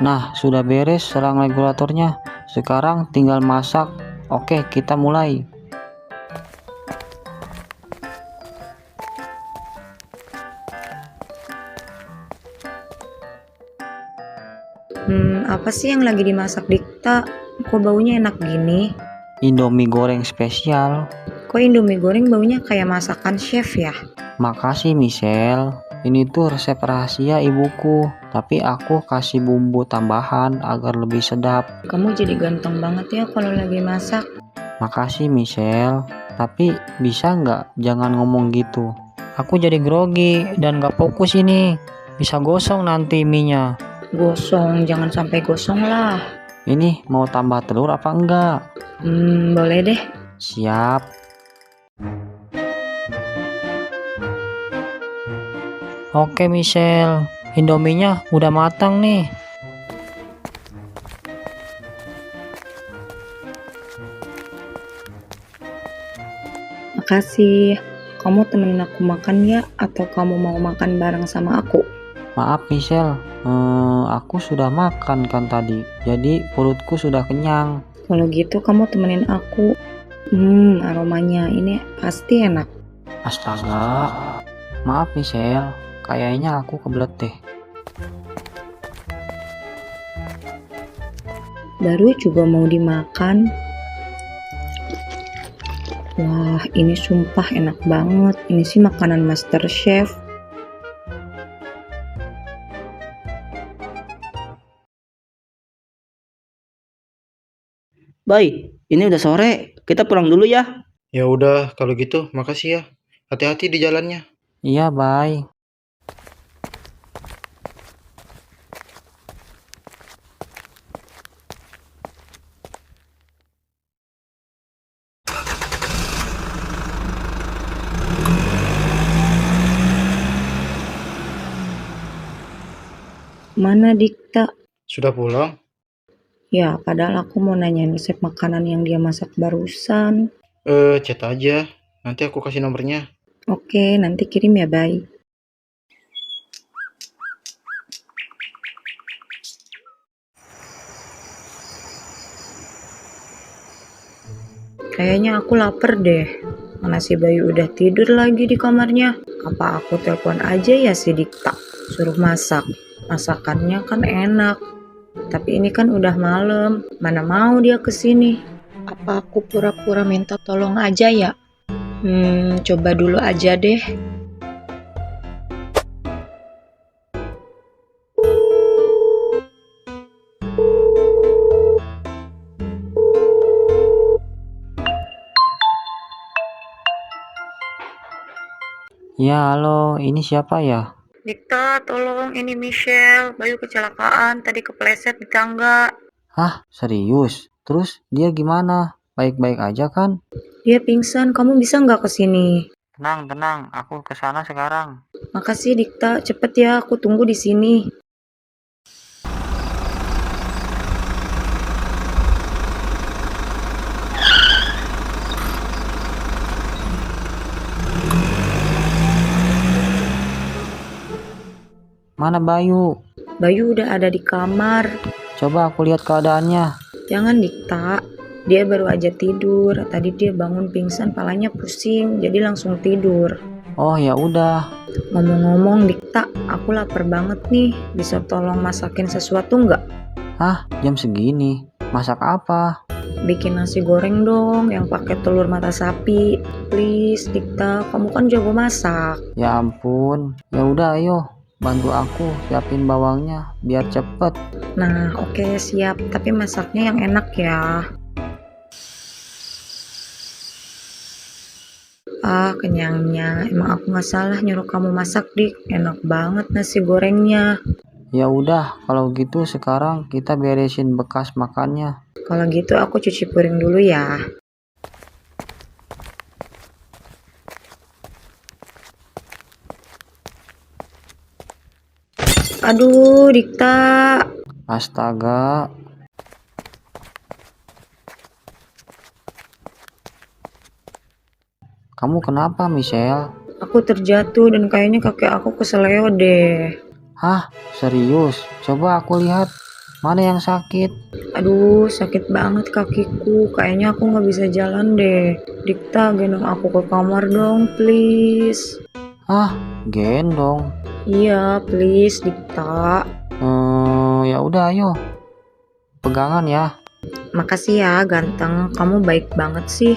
[SPEAKER 3] Nah, sudah beres selang regulatornya. Sekarang tinggal masak. Oke, kita mulai.
[SPEAKER 6] Apa sih yang lagi dimasak Dikta? Kok baunya enak gini?
[SPEAKER 3] Indomie goreng spesial.
[SPEAKER 6] Kok Indomie goreng baunya kayak masakan chef ya?
[SPEAKER 3] Makasih Michelle. Ini tuh resep rahasia ibuku. Tapi aku kasih bumbu tambahan agar lebih sedap.
[SPEAKER 6] Kamu jadi ganteng banget ya kalau lagi masak.
[SPEAKER 3] Makasih Michelle. Tapi bisa nggak jangan ngomong gitu. Aku jadi grogi dan nggak fokus ini. Bisa gosong nanti mie-nya.
[SPEAKER 6] Gosong, jangan sampai gosong lah.
[SPEAKER 3] Ini mau tambah telur apa enggak?
[SPEAKER 6] Boleh deh.
[SPEAKER 3] Siap. Oke Michelle, Indominya udah matang nih.
[SPEAKER 6] Makasih. Kamu temenin aku makan ya, atau kamu mau makan bareng sama aku?
[SPEAKER 3] Maaf Michelle, aku sudah makan kan tadi, jadi perutku sudah kenyang.
[SPEAKER 6] Kalau gitu kamu temenin aku. Aromanya ini pasti enak.
[SPEAKER 3] Astaga, maaf Michelle, kayaknya aku kebelet deh.
[SPEAKER 6] Baru juga mau dimakan. Wah, ini sumpah enak banget. Ini sih makanan Master Chef.
[SPEAKER 4] Bay, ini udah sore. Kita pulang dulu ya.
[SPEAKER 5] Ya udah, kalau gitu makasih ya. Hati-hati di jalannya.
[SPEAKER 3] Iya, bye.
[SPEAKER 6] Mana Dikta?
[SPEAKER 5] Sudah pulang?
[SPEAKER 6] Ya, padahal aku mau nanyain resep makanan yang dia masak barusan.
[SPEAKER 5] Chat aja. Nanti aku kasih nomornya.
[SPEAKER 6] Oke, nanti kirim ya, bye. Kayaknya aku lapar deh. Mana si Bayu udah tidur lagi di kamarnya. Apa aku telepon aja ya si Dikta, suruh masak. Masakannya kan enak. Tapi ini kan udah malam. Mana mau dia kesini? Apa aku pura-pura minta tolong aja ya? Coba dulu aja deh.
[SPEAKER 3] Ya, halo, ini siapa ya?
[SPEAKER 6] Dikta, tolong, ini Michelle. Bayu kecelakaan, tadi kepleset di tangga.
[SPEAKER 3] Hah, serius? Terus dia gimana? Baik-baik aja kan?
[SPEAKER 6] Dia pingsan, kamu bisa nggak kesini?
[SPEAKER 3] Tenang, aku kesana sekarang.
[SPEAKER 6] Makasih Dikta, cepet ya, aku tunggu di sini.
[SPEAKER 3] Mana Bayu?
[SPEAKER 6] Bayu udah ada di kamar.
[SPEAKER 3] Coba aku lihat keadaannya.
[SPEAKER 6] Jangan Dikta, dia baru aja tidur. Tadi dia bangun pingsan, palanya pusing, jadi langsung tidur.
[SPEAKER 3] Oh ya udah.
[SPEAKER 6] Ngomong-ngomong Dikta, aku lapar banget nih. Bisa tolong masakin sesuatu nggak?
[SPEAKER 3] Hah, jam segini? Masak apa?
[SPEAKER 6] Bikin nasi goreng dong, yang pakai telur mata sapi. Please Dikta, kamu kan jago masak.
[SPEAKER 3] Ya ampun. Ya udah ayo, bantu aku siapin bawangnya biar cepet.
[SPEAKER 6] Nah, oke, siap. Tapi masaknya yang enak ya. Ah, kenyangnya. Emang aku nggak salah nyuruh kamu masak, Dik. Enak banget nasi gorengnya.
[SPEAKER 3] Ya udah, kalau gitu sekarang kita beresin bekas makannya.
[SPEAKER 6] Kalau gitu aku cuci piring dulu ya. Aduh, Dikta.
[SPEAKER 3] Astaga. Kamu kenapa, Michelle?
[SPEAKER 6] Aku terjatuh dan kayaknya kaki aku keseleo deh.
[SPEAKER 3] Hah, serius? Coba aku lihat. Mana yang sakit?
[SPEAKER 6] Aduh, sakit banget kakiku. Kayaknya aku nggak bisa jalan deh. Dikta, gendong aku ke kamar dong, please.
[SPEAKER 3] Hah, gendong.
[SPEAKER 6] Iya, please, Dikta.
[SPEAKER 3] Ya udah ayo. Pegangan ya.
[SPEAKER 6] Makasih ya, ganteng. Kamu baik banget sih.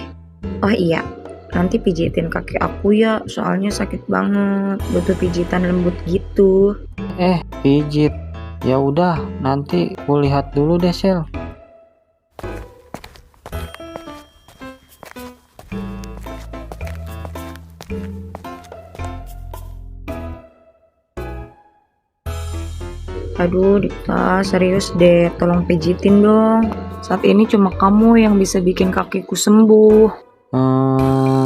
[SPEAKER 6] Oh iya, nanti pijitin kaki aku ya. Soalnya sakit banget. Butuh pijitan lembut gitu.
[SPEAKER 3] Pijit. Ya udah, nanti aku lihat dulu deh, Sel.
[SPEAKER 6] Aduh, Dikta, serius deh. Tolong pijitin dong. Saat ini cuma kamu yang bisa bikin kakiku sembuh.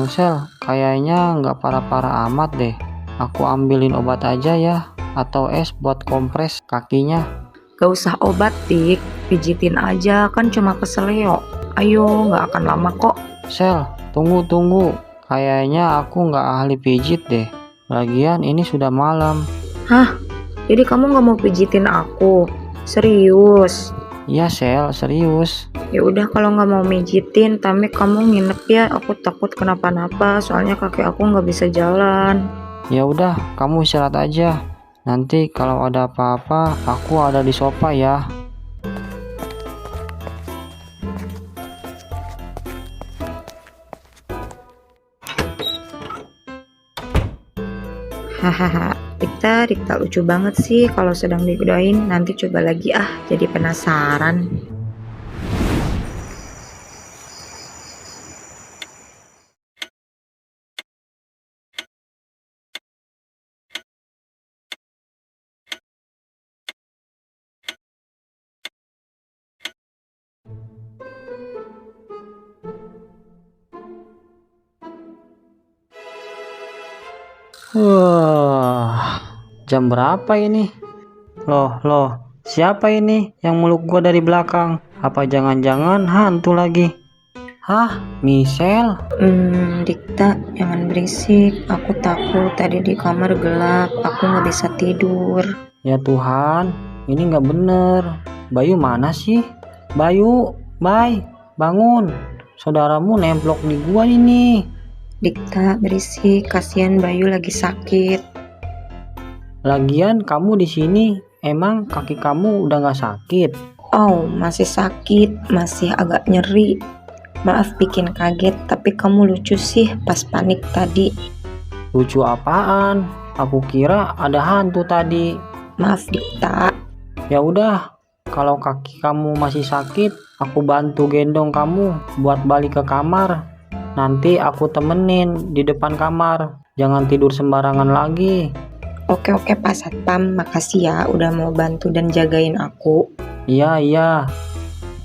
[SPEAKER 3] Sel, kayaknya nggak parah-parah amat deh. Aku ambilin obat aja ya, atau es buat kompres kakinya.
[SPEAKER 6] Gak usah obat, Dik. Pijitin aja, kan cuma keseleo. Ayo, gak akan lama kok.
[SPEAKER 3] Sel, tunggu. Kayaknya aku nggak ahli pijit deh. Lagian ini sudah malam.
[SPEAKER 6] Hah? Jadi kamu nggak mau pijitin aku? Serius?
[SPEAKER 3] Iya Sel, serius.
[SPEAKER 6] Ya udah kalau nggak mau mijitin, tapi kamu nginep ya. Aku takut kenapa-napa, soalnya kaki aku nggak bisa jalan.
[SPEAKER 3] Ya udah, kamu istirahat aja. Nanti kalau ada apa-apa, aku ada di sofa ya.
[SPEAKER 6] Hahaha, Dikta lucu banget sih kalau sedang digodain. Nanti coba lagi ah, jadi penasaran.
[SPEAKER 3] Jam berapa ini? Loh, siapa ini yang meluk gua dari belakang? Apa jangan-jangan hantu lagi? Hah, Michelle?
[SPEAKER 6] Dikta, jangan berisik. Aku takut, tadi di kamar gelap. Aku nggak bisa tidur.
[SPEAKER 3] Ya Tuhan, ini nggak bener. Bayu mana sih? Bayu, Bay, bangun. Saudaramu nemplok di gua ini.
[SPEAKER 6] Dikta, berisik. Kasihan Bayu lagi sakit.
[SPEAKER 3] Lagian kamu di sini, emang kaki kamu udah nggak sakit?
[SPEAKER 6] Oh, masih sakit. Masih agak nyeri. Maaf bikin kaget, tapi kamu lucu sih pas panik tadi.
[SPEAKER 3] Lucu apaan? Aku kira ada hantu tadi.
[SPEAKER 6] Maaf Dikta.
[SPEAKER 3] Ya udah, kalau kaki kamu masih sakit, aku bantu gendong kamu buat balik ke kamar. Nanti aku temenin di depan kamar. Jangan tidur sembarangan lagi.
[SPEAKER 6] Oke Pak Satpam, makasih ya udah mau bantu dan jagain aku.
[SPEAKER 3] Iya.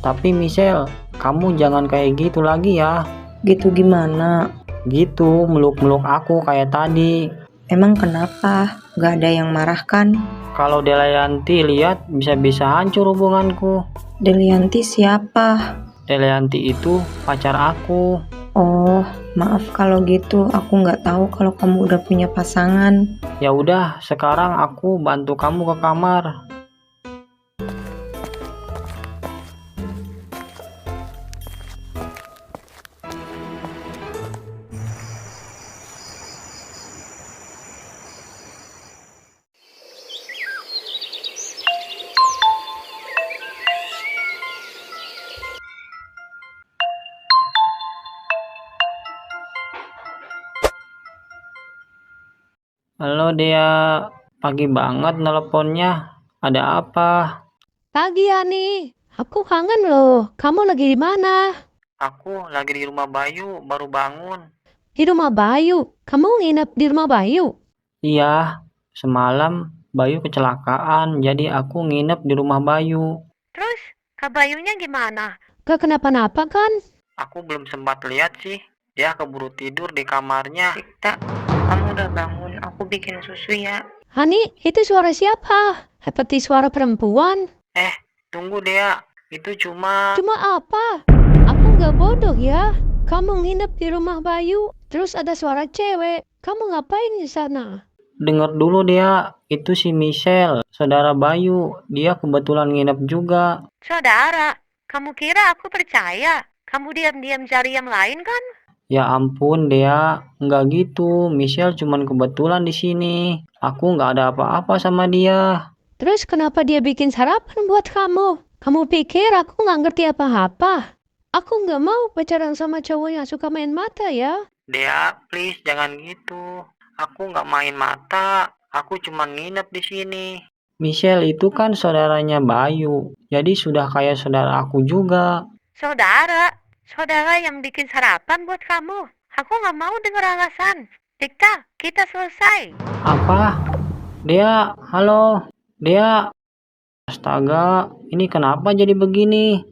[SPEAKER 3] Tapi Michelle, kamu jangan kayak gitu lagi ya.
[SPEAKER 6] Gitu gimana?
[SPEAKER 3] Gitu, meluk-meluk aku kayak tadi.
[SPEAKER 6] Emang kenapa? Gak ada yang marah kan?
[SPEAKER 3] Kalau Delayanti lihat, bisa-bisa hancur hubunganku.
[SPEAKER 6] Delianti siapa?
[SPEAKER 3] Delayanti itu pacar aku.
[SPEAKER 6] Oh, maaf kalau gitu. Aku nggak tahu kalau kamu udah punya pasangan.
[SPEAKER 3] Ya udah, sekarang aku bantu kamu ke kamar. Halo Dea, pagi banget nelponnya. Ada apa?
[SPEAKER 2] Pagi Ani, aku kangen loh. Kamu lagi di mana?
[SPEAKER 3] Aku lagi di rumah Bayu, baru bangun.
[SPEAKER 2] Di rumah Bayu. Kamu nginep di rumah Bayu?
[SPEAKER 3] Iya, semalam Bayu kecelakaan, jadi aku nginep di rumah Bayu.
[SPEAKER 2] Terus, Kak Bayunya gimana? Gak kenapa-napa kan?
[SPEAKER 3] Aku belum sempat lihat sih, dia keburu tidur di kamarnya.
[SPEAKER 6] Dikta, kamu udah bangun. Aku bikin susu ya.
[SPEAKER 2] Hani, itu suara siapa? Seperti suara perempuan.
[SPEAKER 3] Tunggu Dea, itu cuma...
[SPEAKER 2] Cuma apa? Aku gak bodoh ya. Kamu nginep di rumah Bayu, terus ada suara cewek. Kamu ngapain di sana?
[SPEAKER 3] Dengar dulu Dea, itu si Michelle, saudara Bayu. Dia kebetulan nginep juga.
[SPEAKER 2] Saudara, kamu kira aku percaya? Kamu diam-diam cari yang lain kan?
[SPEAKER 3] Ya ampun Dea, nggak gitu. Michelle cuman kebetulan di sini. Aku nggak ada apa-apa sama dia.
[SPEAKER 2] Terus kenapa dia bikin sarapan buat kamu? Kamu pikir aku nggak ngerti apa-apa? Aku nggak mau pacaran sama cowok yang suka main mata ya.
[SPEAKER 3] Dea, please jangan gitu. Aku nggak main mata. Aku cuma nginep di sini. Michelle itu kan saudaranya Bayu. Jadi sudah kayak saudara aku juga.
[SPEAKER 2] Saudara yang bikin sarapan buat kamu. Aku nggak mau dengar alasan. Dikta, kita selesai.
[SPEAKER 3] Apa? Dea, halo. Dea. Astaga, ini kenapa jadi begini?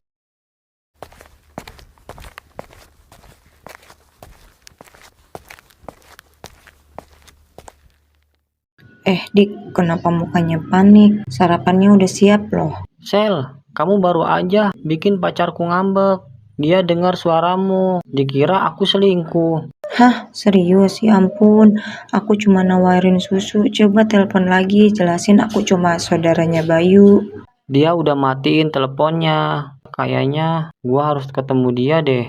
[SPEAKER 6] Dik, kenapa mukanya panik? Sarapannya udah siap loh.
[SPEAKER 3] Sel, kamu baru aja bikin pacarku ngambek. Dia dengar suaramu, dikira aku selingkuh.
[SPEAKER 6] Hah, serius? Ya ampun, aku cuma nawarin susu. Coba telepon lagi, jelasin aku cuma saudaranya Bayu.
[SPEAKER 3] Dia udah matiin teleponnya. Kayaknya gua harus ketemu dia deh.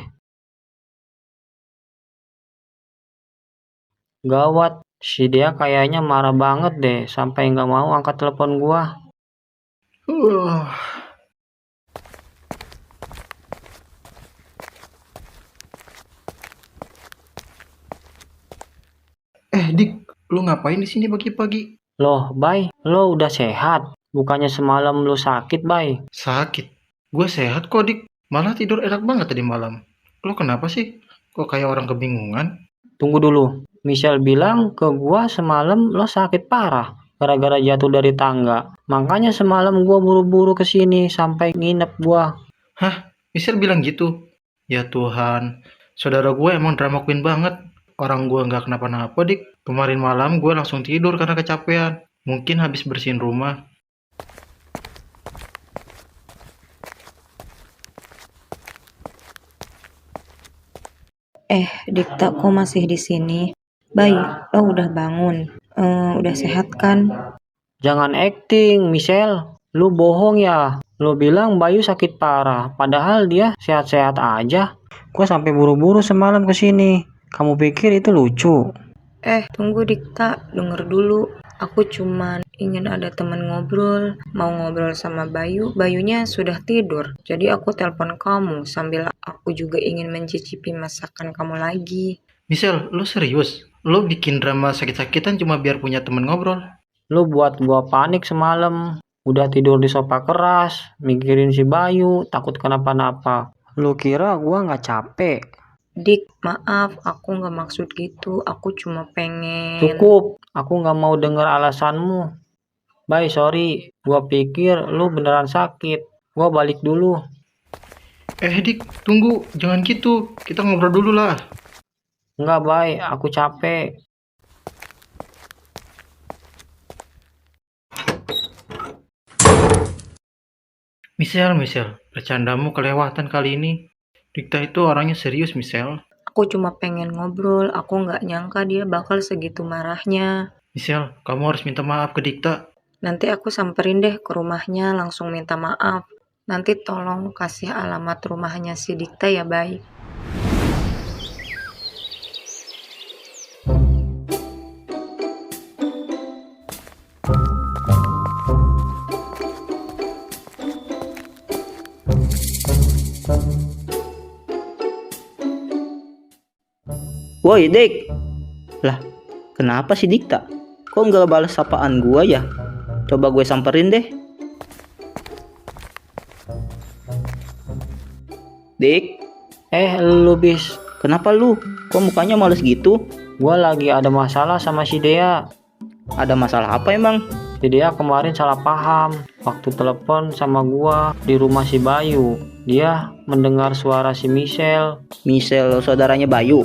[SPEAKER 3] Gawat, si dia kayaknya marah banget deh sampai nggak mau angkat telepon gua.
[SPEAKER 5] Uh. Dik, lu ngapain di sini pagi-pagi?
[SPEAKER 3] Loh, Bay, lo udah sehat? Bukannya semalam lu sakit, Bay?
[SPEAKER 5] Sakit. Gue sehat kok, Dik. Malah tidur enak banget tadi malam. Lu kenapa sih? Kok kayak orang kebingungan?
[SPEAKER 3] Tunggu dulu. Michelle bilang ke gua semalam lo sakit parah gara-gara jatuh dari tangga. Makanya semalam gua buru-buru ke sini sampai nginep gua.
[SPEAKER 5] Hah? Michelle bilang gitu? Ya Tuhan, saudara gue emang drama queen banget. Orang gue nggak kenapa-napa, Dik. Kemarin malam gue langsung tidur karena kecapean. Mungkin habis bersihin rumah.
[SPEAKER 6] Dikta, kok masih di sini? Baik, lo udah bangun. Udah sehat kan?
[SPEAKER 3] Jangan acting, Michelle. Lu bohong ya. Lu bilang Bayu sakit parah, padahal dia sehat-sehat aja. Gua sampai buru-buru semalam ke sini. Kamu pikir itu lucu?
[SPEAKER 6] Tunggu Dikta, denger dulu. Aku cuman ingin ada temen ngobrol. Mau ngobrol sama Bayu, Bayunya sudah tidur. Jadi aku telepon kamu sambil aku juga ingin mencicipi masakan kamu lagi.
[SPEAKER 5] Michelle, lu serius? Lu bikin drama sakit-sakitan cuma biar punya temen ngobrol?
[SPEAKER 3] Lu buat gua panik semalam. Udah tidur di sofa keras, mikirin si Bayu, takut kenapa-napa. Lu kira gua nggak capek?
[SPEAKER 6] Dik, maaf, aku nggak maksud gitu. Aku cuma pengen...
[SPEAKER 3] Cukup, aku nggak mau denger alasanmu. Bay, sorry. Gua pikir lu beneran sakit. Gua balik dulu.
[SPEAKER 5] Dik, tunggu. Jangan gitu. Kita ngobrol dulu lah.
[SPEAKER 3] Enggak, Bay. Aku capek.
[SPEAKER 5] Michelle, bercandamu kelewatan kali ini. Dikta itu orangnya serius, Michelle.
[SPEAKER 6] Aku cuma pengen ngobrol. Aku nggak nyangka dia bakal segitu marahnya.
[SPEAKER 5] Michelle, kamu harus minta maaf ke Dikta.
[SPEAKER 6] Nanti aku samperin deh ke rumahnya, langsung minta maaf. Nanti tolong kasih alamat rumahnya si Dikta ya, Bay.
[SPEAKER 4] Woi, Dik. Lah, kenapa sih Dikta? Kok nggak balas sapaan gua ya? Coba gue samperin deh. Dik,
[SPEAKER 3] Lu bis.
[SPEAKER 4] kenapa lu? Kok mukanya males gitu?
[SPEAKER 3] Gua lagi ada masalah sama si Dea.
[SPEAKER 4] Ada masalah apa emang?
[SPEAKER 3] Si Dea kemarin salah paham. Waktu telepon sama gua di rumah si Bayu. Dia mendengar suara si Michelle.
[SPEAKER 4] Michelle saudaranya Bayu.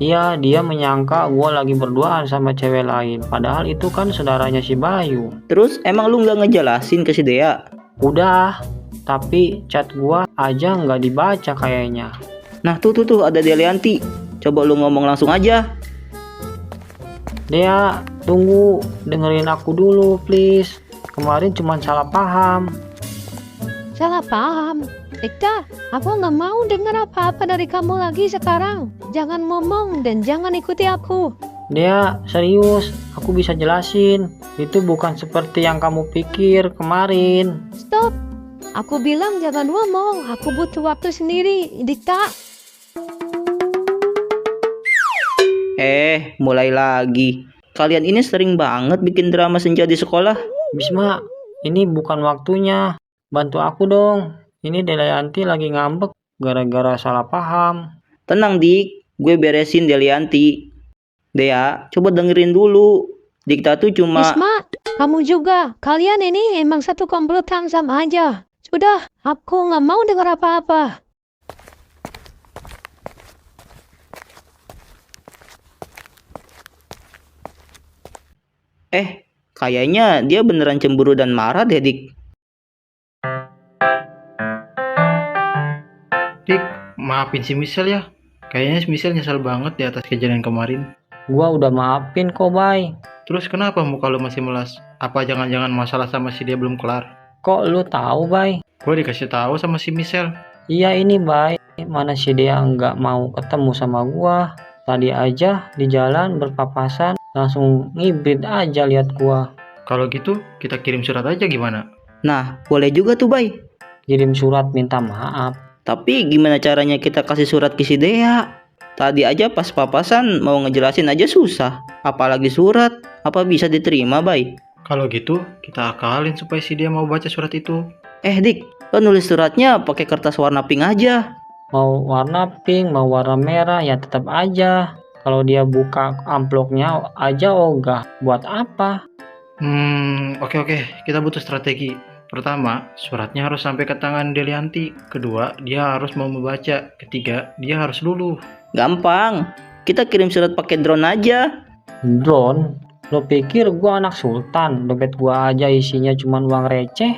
[SPEAKER 3] Iya, dia menyangka gua lagi berduaan sama cewek lain. Padahal itu kan saudaranya si Bayu.
[SPEAKER 4] Terus emang lu nggak ngejelasin ke si Dea?
[SPEAKER 3] Udah, tapi chat gua aja nggak dibaca kayaknya.
[SPEAKER 4] Nah tuh ada Delianti. Coba lu ngomong langsung aja.
[SPEAKER 3] Dea, tunggu, dengerin aku dulu please. Kemarin cuma salah paham.
[SPEAKER 2] Salah paham. Dikta, aku nggak mau dengar apa-apa dari kamu lagi sekarang. Jangan ngomong dan jangan ikuti aku.
[SPEAKER 3] Dea, serius, aku bisa jelasin. Itu bukan seperti yang kamu pikir kemarin.
[SPEAKER 2] Stop. Aku bilang jangan ngomong. Aku butuh waktu sendiri, Dikta.
[SPEAKER 4] Mulai lagi. Kalian ini sering banget bikin drama senja di sekolah.
[SPEAKER 3] Bisma, ini bukan waktunya. Bantu aku dong. Ini Delianti lagi ngambek gara-gara salah paham.
[SPEAKER 4] Tenang Dik, gue beresin Delianti. Dea, coba dengerin dulu. Dikta tuh cuma...
[SPEAKER 2] Isma, kamu juga. Kalian ini emang satu komplotan sama aja. Sudah, aku nggak mau dengar apa-apa.
[SPEAKER 4] Kayaknya dia beneran cemburu dan marah deh Dik.
[SPEAKER 5] Dik, maafin si Michelle ya. Kayaknya Michelle nyesel banget di atas kejadian kemarin.
[SPEAKER 3] Gua udah maafin kok, Bay.
[SPEAKER 5] Terus kenapa muka lu masih melas? Apa jangan-jangan masalah sama si dia belum kelar?
[SPEAKER 3] Kok lu tahu, Bay?
[SPEAKER 5] Gue dikasih tahu sama si Michelle.
[SPEAKER 3] Iya ini, Bay. Mana si dia nggak mau ketemu sama gua. Tadi aja di jalan berpapasan langsung ngibrit aja lihat gua.
[SPEAKER 5] Kalau gitu, kita kirim surat aja gimana?
[SPEAKER 4] Nah, boleh juga tuh, Bay.
[SPEAKER 3] Kirim surat minta maaf.
[SPEAKER 4] Tapi gimana caranya kita kasih surat ke si Dea? Tadi aja pas papasan mau ngejelasin aja susah. Apalagi surat, apa bisa diterima, Bay?
[SPEAKER 5] Kalau gitu, kita akalin supaya si dia mau baca surat itu.
[SPEAKER 4] Dik, lo nulis suratnya pakai kertas warna pink aja.
[SPEAKER 3] Mau warna pink, mau warna merah, ya tetap aja. Kalau dia buka amplopnya aja ogah. Buat apa?
[SPEAKER 5] Oke. Kita butuh strategi. Pertama, suratnya harus sampai ke tangan Delianti. Kedua, dia harus mau membaca. Ketiga, dia harus luluh.
[SPEAKER 4] Gampang. Kita kirim surat pakai drone aja.
[SPEAKER 3] Drone? Lo pikir gua anak sultan? Dompet gua aja isinya cuma uang receh?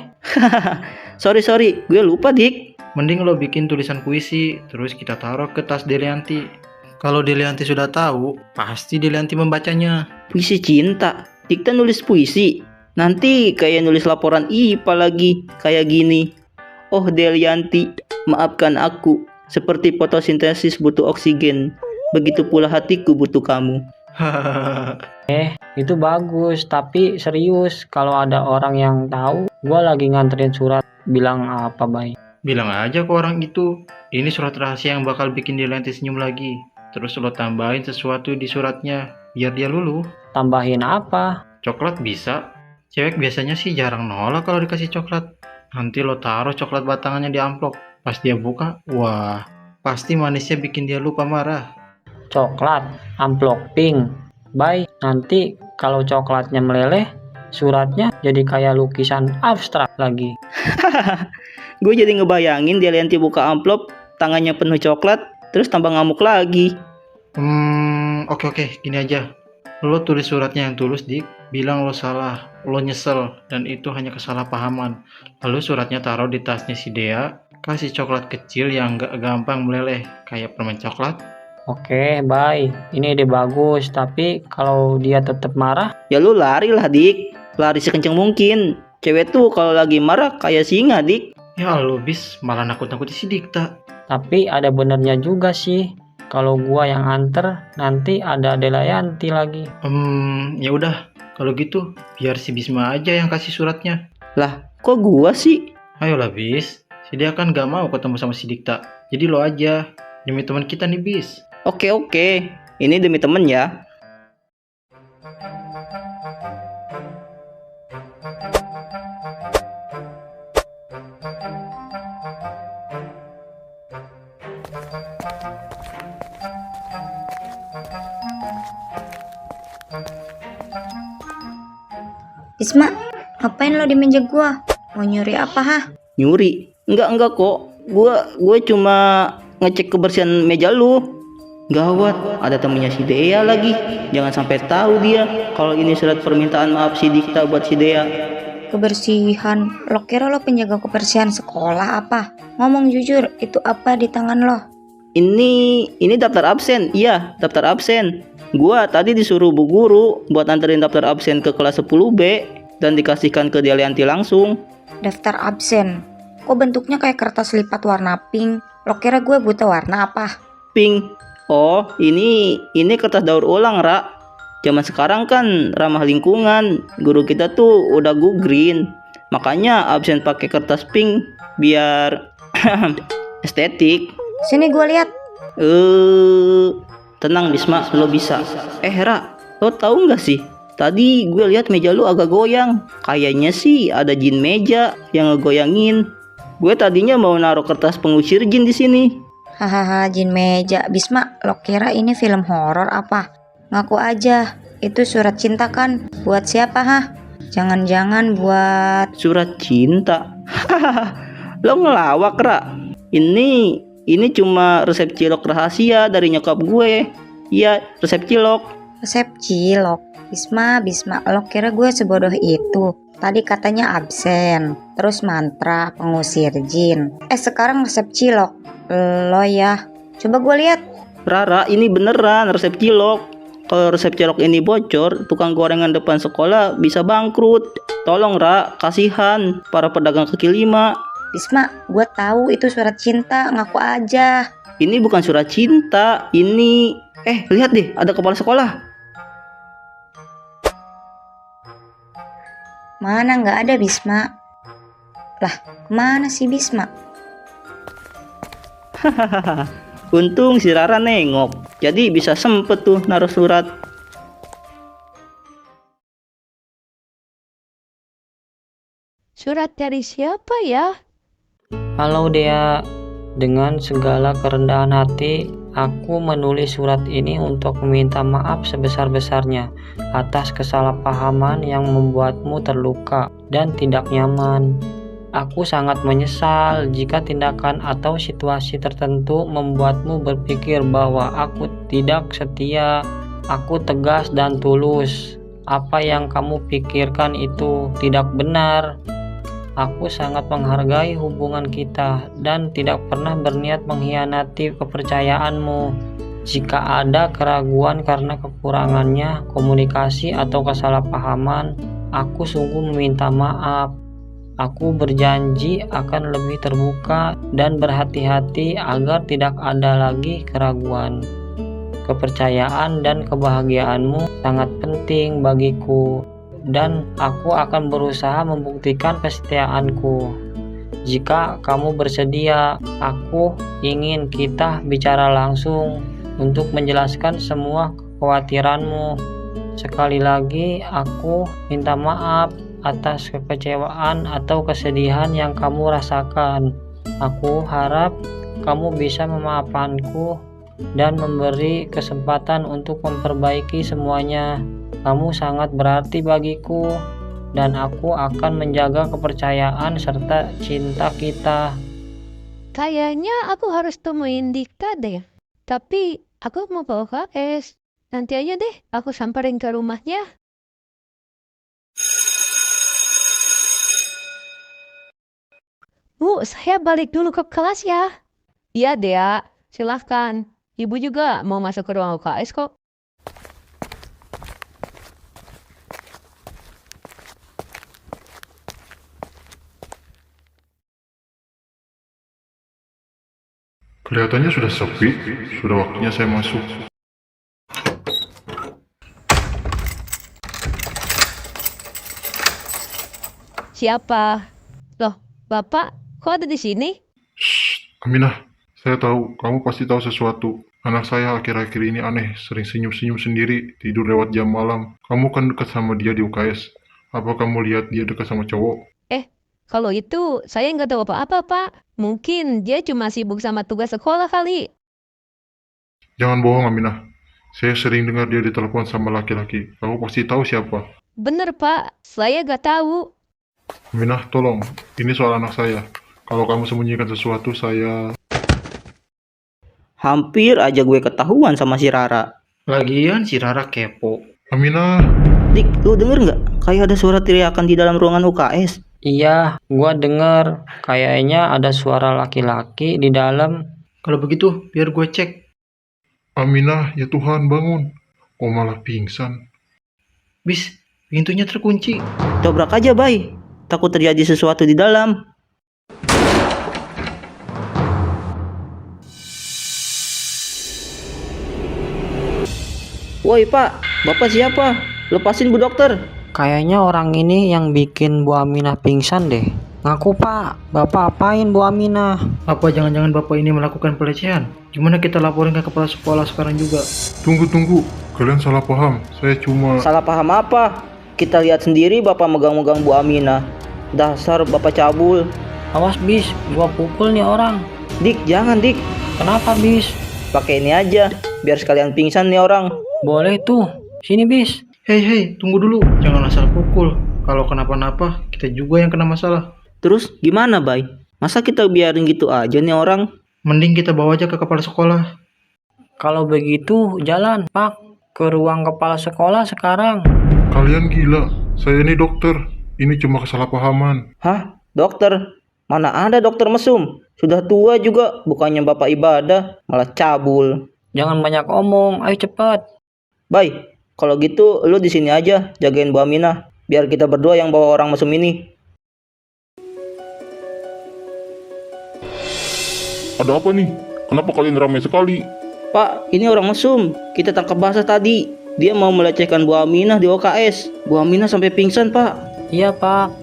[SPEAKER 4] Sorry, gue lupa, Dik.
[SPEAKER 5] Mending lo bikin tulisan puisi, terus kita taruh ke tas Delianti. Kalau Delianti sudah tahu, pasti Delianti membacanya.
[SPEAKER 4] Puisi cinta. Dikta nulis puisi. Nanti kayak nulis laporan IPA lagi. Kayak gini. Oh Delianti, maafkan aku. Seperti fotosintesis butuh oksigen. Begitu pula hatiku butuh kamu.
[SPEAKER 3] Itu bagus, tapi serius. Kalau ada orang yang tahu, gua lagi nganterin surat. Bilang apa, Bay?
[SPEAKER 5] Bilang aja ke orang itu, ini surat rahasia yang bakal bikin Delianti senyum lagi. Terus lo tambahin sesuatu di suratnya, biar dia luluh.
[SPEAKER 3] Tambahin apa?
[SPEAKER 5] Coklat bisa. Cewek biasanya sih jarang nolak kalau dikasih coklat. Nanti lo taruh coklat batangannya di amplop. Pas dia buka, wah, pasti manisnya bikin dia lupa marah.
[SPEAKER 3] Coklat, amplop pink. Bay, nanti kalau coklatnya meleleh, suratnya jadi kayak lukisan abstrak lagi.
[SPEAKER 4] Gue jadi ngebayangin Delianti buka amplop, tangannya penuh coklat, terus tambah ngamuk lagi.
[SPEAKER 5] Oke, gini aja. Lo tulis suratnya yang tulus, Dik. Bilang lo salah, lo nyesel, dan itu hanya kesalahpahaman. Lalu suratnya taruh di tasnya si Dea. Kasih coklat kecil yang gak gampang meleleh, kayak permen coklat.
[SPEAKER 3] Oke, Bay. Ini ide bagus, tapi kalau dia tetap marah,
[SPEAKER 4] Ya lu lari lah, Dik. Lari sekenceng mungkin. Cewek tuh kalau lagi marah kayak singa, Dik.
[SPEAKER 5] Ya lo bis, malah nakut-nakuti si Dikta.
[SPEAKER 3] tapi ada benernya juga sih. Kalau gua yang anter, nanti ada Delianti lagi.
[SPEAKER 5] Ya udah, kalau gitu biar si Bisma aja yang kasih suratnya.
[SPEAKER 4] Lah, kok gua sih?
[SPEAKER 5] Ayolah Bis, si dia kan gak mau ketemu sama si Dikta. Jadi lo aja, demi teman kita nih Bis.
[SPEAKER 4] Oke. Ini demi temen ya.
[SPEAKER 6] Bisma, ngapain lo di meja gua? Mau nyuri apa, hah?
[SPEAKER 4] Nyuri? Enggak kok. Gua cuma ngecek kebersihan meja lu. Gawat, ada temennya si Dea lagi. Jangan sampai tahu dia kalau ini surat permintaan maaf si Dikta buat si Dea.
[SPEAKER 6] Kebersihan? Lo kira lo penjaga kebersihan sekolah apa? Ngomong jujur, itu apa di tangan lo?
[SPEAKER 4] Ini daftar absen. Iya, daftar absen. Gua tadi disuruh bu guru buat anterin daftar absen ke kelas 10B dan dikasihkan ke Delianti langsung.
[SPEAKER 6] Daftar absen? Kok bentuknya kayak kertas lipat warna pink? Lo kira gue buta warna apa?
[SPEAKER 4] Pink. Oh, ini kertas daur ulang, Ra. Zaman sekarang kan ramah lingkungan. Guru kita tuh udah go green. Makanya absen pakai kertas pink biar estetik.
[SPEAKER 6] Sini gue lihat.
[SPEAKER 4] Tenang Bisma, lo bisa. Ra, lo tahu nggak sih? Tadi gue lihat meja lo agak goyang. Kayaknya sih ada jin meja yang ngegoyangin. Gue tadinya mau naruh kertas pengusir jin di sini.
[SPEAKER 6] Hahaha, jin meja. Bisma, lo kira ini film horor apa? Ngaku aja, itu surat cinta kan? Buat siapa, hah? Jangan-jangan buat...
[SPEAKER 4] Surat cinta? Lo ngelawak, Ra. Ini cuma resep cilok rahasia dari nyokap gue. Iya, resep cilok.
[SPEAKER 6] Resep cilok? Bisma, lo kira gue sebodoh itu? Tadi katanya absen, terus mantra, pengusir jin. Sekarang resep cilok. Lo ya, coba gue lihat.
[SPEAKER 4] Rara, ini beneran resep cilok. Kalau resep cilok ini bocor, tukang gorengan depan sekolah bisa bangkrut. Tolong Ra, kasihan para pedagang kaki lima.
[SPEAKER 6] Bisma, gue tahu itu surat cinta, ngaku aja.
[SPEAKER 4] Ini bukan surat cinta, ini... lihat deh, ada kepala sekolah.
[SPEAKER 6] Mana nggak ada Bisma? Lah, kemana sih Bisma?
[SPEAKER 4] Untung si Rara nengok, jadi bisa sempet tuh naruh surat.
[SPEAKER 2] Surat dari siapa ya?
[SPEAKER 3] Halo Dea, dengan segala kerendahan hati, aku menulis surat ini untuk meminta maaf sebesar-besarnya atas kesalahpahaman yang membuatmu terluka dan tidak nyaman. Aku sangat menyesal jika tindakan atau situasi tertentu membuatmu berpikir bahwa aku tidak setia. Aku tegas dan tulus. Apa yang kamu pikirkan itu tidak benar. Aku sangat menghargai hubungan kita dan tidak pernah berniat mengkhianati kepercayaanmu. Jika ada keraguan karena kekurangannya komunikasi atau kesalahpahaman, aku sungguh meminta maaf. Aku berjanji akan lebih terbuka dan berhati-hati agar tidak ada lagi keraguan. Kepercayaan dan kebahagiaanmu sangat penting bagiku, dan aku akan berusaha membuktikan kesetiaanku. Jika kamu bersedia, aku ingin kita bicara langsung untuk menjelaskan semua kekhawatiranmu. Sekali lagi, aku minta maaf atas kekecewaan atau kesedihan yang kamu rasakan. Aku harap kamu bisa memaafkanku dan memberi kesempatan untuk memperbaiki semuanya. Kamu sangat berarti bagiku, dan aku akan menjaga kepercayaan serta cinta kita.
[SPEAKER 2] Kayaknya aku harus temuin Dikta deh. Tapi aku mau bawa KS. Nanti aja deh aku samperin ke rumahnya. Bu, saya balik dulu ke kelas ya. Iya, Dea. Silahkan. Ibu juga mau masuk ke ruang UKS kok.
[SPEAKER 7] Kelihatannya sudah sepi, sudah waktunya saya masuk.
[SPEAKER 2] Siapa? Loh, Bapak kok ada di sini?
[SPEAKER 7] Aminah, saya tahu, kamu pasti tahu sesuatu. Anak saya akhir-akhir ini aneh, sering senyum-senyum sendiri, tidur lewat jam malam. Kamu kan dekat sama dia di UKS. Apa kamu lihat dia dekat sama cowok?
[SPEAKER 2] Kalau itu, saya nggak tahu apa-apa, Pak. Mungkin dia cuma sibuk sama tugas sekolah kali.
[SPEAKER 7] Jangan bohong, Aminah. Saya sering dengar dia ditelepon sama laki-laki. Kamu pasti tahu siapa.
[SPEAKER 2] Bener, Pak. Saya nggak tahu.
[SPEAKER 7] Aminah, tolong. Ini soal anak saya. Kalau kamu sembunyikan sesuatu, saya...
[SPEAKER 4] Hampir aja gue ketahuan sama si Rara.
[SPEAKER 5] Lagian si Rara kepo.
[SPEAKER 7] Aminah,
[SPEAKER 4] Dik, lu denger nggak? Kayak ada suara teriakan di dalam ruangan UKS.
[SPEAKER 3] Iya, gua denger. Kayaknya ada suara laki-laki di dalam.
[SPEAKER 5] Kalau begitu, biar gue cek.
[SPEAKER 7] Aminah, ya Tuhan, bangun. Kok malah pingsan?
[SPEAKER 5] Bis, pintunya terkunci.
[SPEAKER 4] Dobrak aja, Bay. Takut terjadi sesuatu di dalam. Woi, Pak. Bapak siapa? Lepasin Bu Dokter.
[SPEAKER 3] Kayaknya orang ini yang bikin Bu Aminah pingsan deh. Ngaku Pak, Bapak apain Bu Aminah?
[SPEAKER 5] Apa jangan-jangan bapak ini melakukan pelecehan? Gimana kita laporin ke kepala sekolah sekarang juga?
[SPEAKER 7] Tunggu. Kalian salah paham. Saya cuma...
[SPEAKER 4] Salah paham apa? Kita lihat sendiri Bapak megang-megang Bu Aminah. Dasar Bapak cabul.
[SPEAKER 3] Awas bis, gua pukul nih orang.
[SPEAKER 4] Dik, jangan Dik.
[SPEAKER 3] Kenapa bis?
[SPEAKER 4] Pakai ini aja, biar sekalian pingsan nih orang.
[SPEAKER 3] Boleh tuh, sini bis.
[SPEAKER 5] Hei, tunggu dulu. Jangan asal pukul. Kalau kenapa-napa, kita juga yang kena masalah.
[SPEAKER 4] Terus gimana, Bay? Masa kita biarin gitu aja nih orang?
[SPEAKER 5] Mending kita bawa aja ke kepala sekolah.
[SPEAKER 3] Kalau begitu jalan Pak ke ruang kepala sekolah sekarang.
[SPEAKER 7] Kalian gila. Saya ini dokter. Ini cuma kesalahpahaman.
[SPEAKER 4] Hah? Dokter? Mana ada dokter mesum? Sudah tua juga, bukannya Bapak ibadah, malah cabul.
[SPEAKER 3] Jangan banyak omong, ayo cepet.
[SPEAKER 4] Baik, kalau gitu lu di sini aja jagain Bu Aminah, biar kita berdua yang bawa orang mesum ini.
[SPEAKER 1] Ada apa nih? Kenapa kalian ramai sekali?
[SPEAKER 4] Pak, ini orang mesum. Kita tangkap basah tadi. Dia mau melecehkan Bu Aminah di OKS. Bu Aminah sampai pingsan, Pak.
[SPEAKER 3] Iya Pak,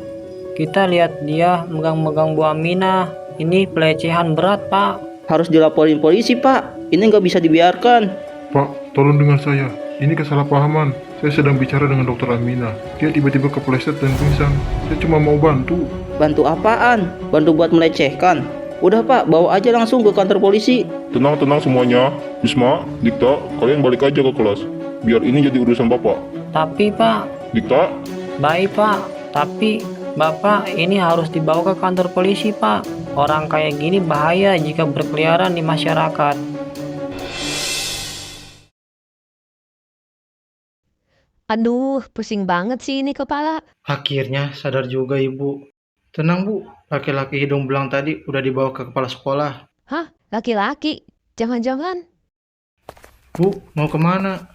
[SPEAKER 3] kita lihat dia megang-megang Bu Aminah. Ini pelecehan berat Pak.
[SPEAKER 4] Harus dilaporin polisi, Pak. Ini nggak bisa dibiarkan.
[SPEAKER 7] Pak, tolong dengar saya. Ini kesalahpahaman. Saya sedang bicara dengan dokter Aminah. Dia tiba-tiba kepleset dan pingsan. Saya cuma mau bantu.
[SPEAKER 4] Bantu apaan? Bantu buat melecehkan? Udah, Pak, bawa aja langsung ke kantor polisi.
[SPEAKER 1] Tenang semuanya. Bisma, Dikta, kalian balik aja ke kelas. Biar ini jadi urusan Bapak.
[SPEAKER 3] Tapi Pak,
[SPEAKER 1] Dikta,
[SPEAKER 3] baik Pak, tapi Bapak ini harus dibawa ke kantor polisi Pak. Orang kayak gini bahaya jika berkeliaran di masyarakat.
[SPEAKER 2] Aduh, pusing banget sih ini kepala.
[SPEAKER 5] Akhirnya sadar juga ibu. Tenang bu, laki-laki hidung belang tadi udah dibawa ke kepala sekolah.
[SPEAKER 2] Hah? Laki-laki? Jangan-jangan?
[SPEAKER 5] Bu, mau kemana?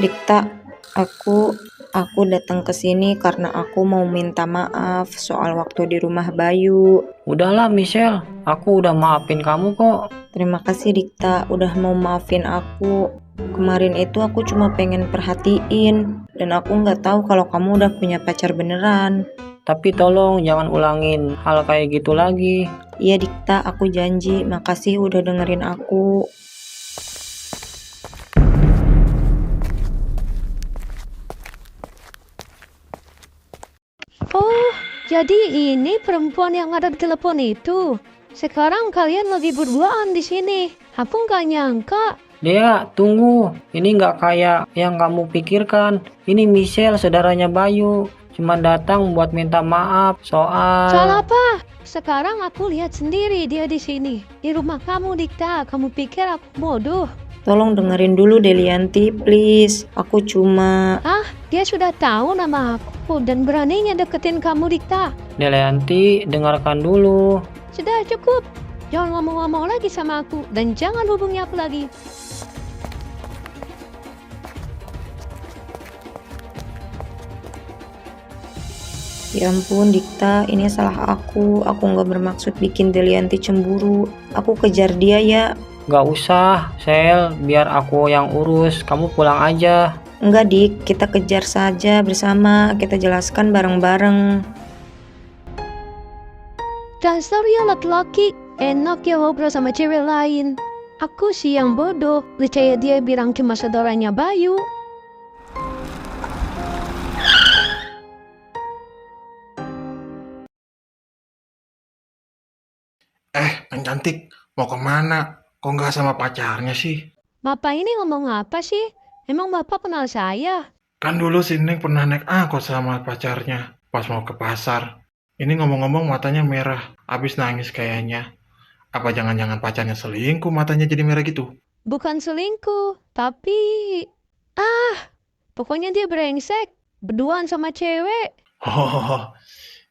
[SPEAKER 6] Dikta, aku datang ke sini karena aku mau minta maaf soal waktu di rumah Bayu.
[SPEAKER 3] Udahlah Michelle, aku udah maafin kamu kok.
[SPEAKER 6] Terima kasih Dikta, udah mau maafin aku. Kemarin itu aku cuma pengen perhatiin, dan aku nggak tahu kalau kamu udah punya pacar beneran.
[SPEAKER 3] Tapi tolong jangan ulangin hal kayak gitu lagi.
[SPEAKER 6] Iya Dikta, aku janji. Makasih udah dengerin aku.
[SPEAKER 2] Oh, jadi ini perempuan yang ada di telepon itu. Sekarang kalian lagi berduaan di sini. Aku nggak nyangka.
[SPEAKER 3] Dea, tunggu. Ini nggak kayak yang kamu pikirkan. Ini Michelle, saudaranya Bayu. Cuma datang buat minta maaf soal...
[SPEAKER 2] Soal apa? Sekarang aku lihat sendiri dia di sini. Di rumah kamu, Dikta. Kamu pikir aku bodoh?
[SPEAKER 6] Tolong dengerin dulu Delianti, please. Aku cuma...
[SPEAKER 2] Ah, dia sudah tahu nama aku dan beraninya deketin kamu, Dikta.
[SPEAKER 3] Delianti, dengarkan dulu.
[SPEAKER 2] Sudah cukup. Jangan ngomong-ngomong lagi sama aku dan jangan hubungi aku lagi.
[SPEAKER 6] Ya ampun Dikta, ini salah aku. Aku nggak bermaksud bikin Delianti cemburu. Aku kejar dia ya.
[SPEAKER 3] Gak usah, Sel, biar aku yang urus. Kamu pulang aja.
[SPEAKER 6] Enggak Dik, kita kejar saja bersama. Kita jelaskan bareng-bareng.
[SPEAKER 2] Dasar ya laki-laki. Enak ya ngobrol sama cewek lain. Aku sih yang bodoh. Percaya dia bilang cuma saudaranya Bayu.
[SPEAKER 5] Yang cantik, mau kemana? Kok nggak sama pacarnya sih?
[SPEAKER 2] Bapak ini ngomong apa sih? Emang Bapak kenal saya?
[SPEAKER 5] Kan dulu si Neng pernah naik angkot sama pacarnya pas mau ke pasar. Ini ngomong-ngomong matanya merah, abis nangis kayaknya. Apa jangan-jangan pacarnya selingkuh matanya jadi merah gitu?
[SPEAKER 2] Bukan selingkuh, tapi... pokoknya dia brengsek. Berduaan sama cewek.
[SPEAKER 5] Oh,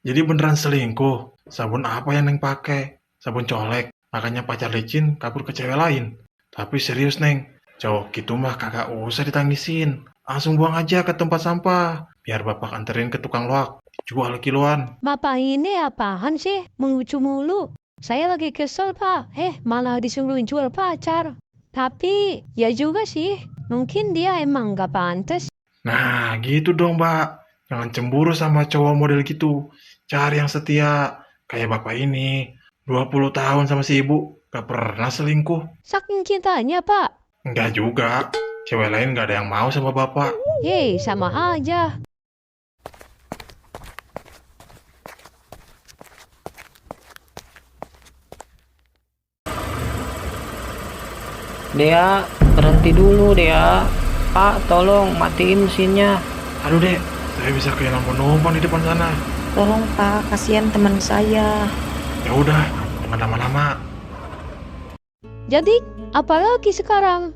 [SPEAKER 5] jadi beneran selingkuh. Sabun apa yang Neng pakai? Sabun colek. Makanya pacar licin kabur ke cewek lain. Tapi serius Neng, cowok gitu mah kagak usah ditangisin. Langsung buang aja ke tempat sampah. Biar bapak anterin ke tukang loak. Jual kiloan.
[SPEAKER 2] Bapak ini apaan sih? Mengucu mulu. Saya lagi kesel, Pak. Malah disuruh jual pacar. Tapi, ya juga sih. Mungkin dia emang gak pantas.
[SPEAKER 5] Nah, gitu dong, Mbak. Jangan cemburu sama cowok model gitu. Cari yang setia. Kayak bapak ini. 20 tahun sama si ibu. Gak pernah selingkuh.
[SPEAKER 2] Saking cintanya, Pak.
[SPEAKER 5] Enggak juga. Cewek lain gak ada yang mau sama bapak.
[SPEAKER 2] Yeay, sama aja.
[SPEAKER 3] Dea, berhenti dulu Dea. Pak, tolong matiin mesinnya.
[SPEAKER 5] Aduh, Dek. Saya bisa kehilangan penumpang di depan sana.
[SPEAKER 6] Tolong Pak, kasihan teman saya.
[SPEAKER 5] Ya udah, jangan lama-lama.
[SPEAKER 2] Jadi, apa lagi sekarang?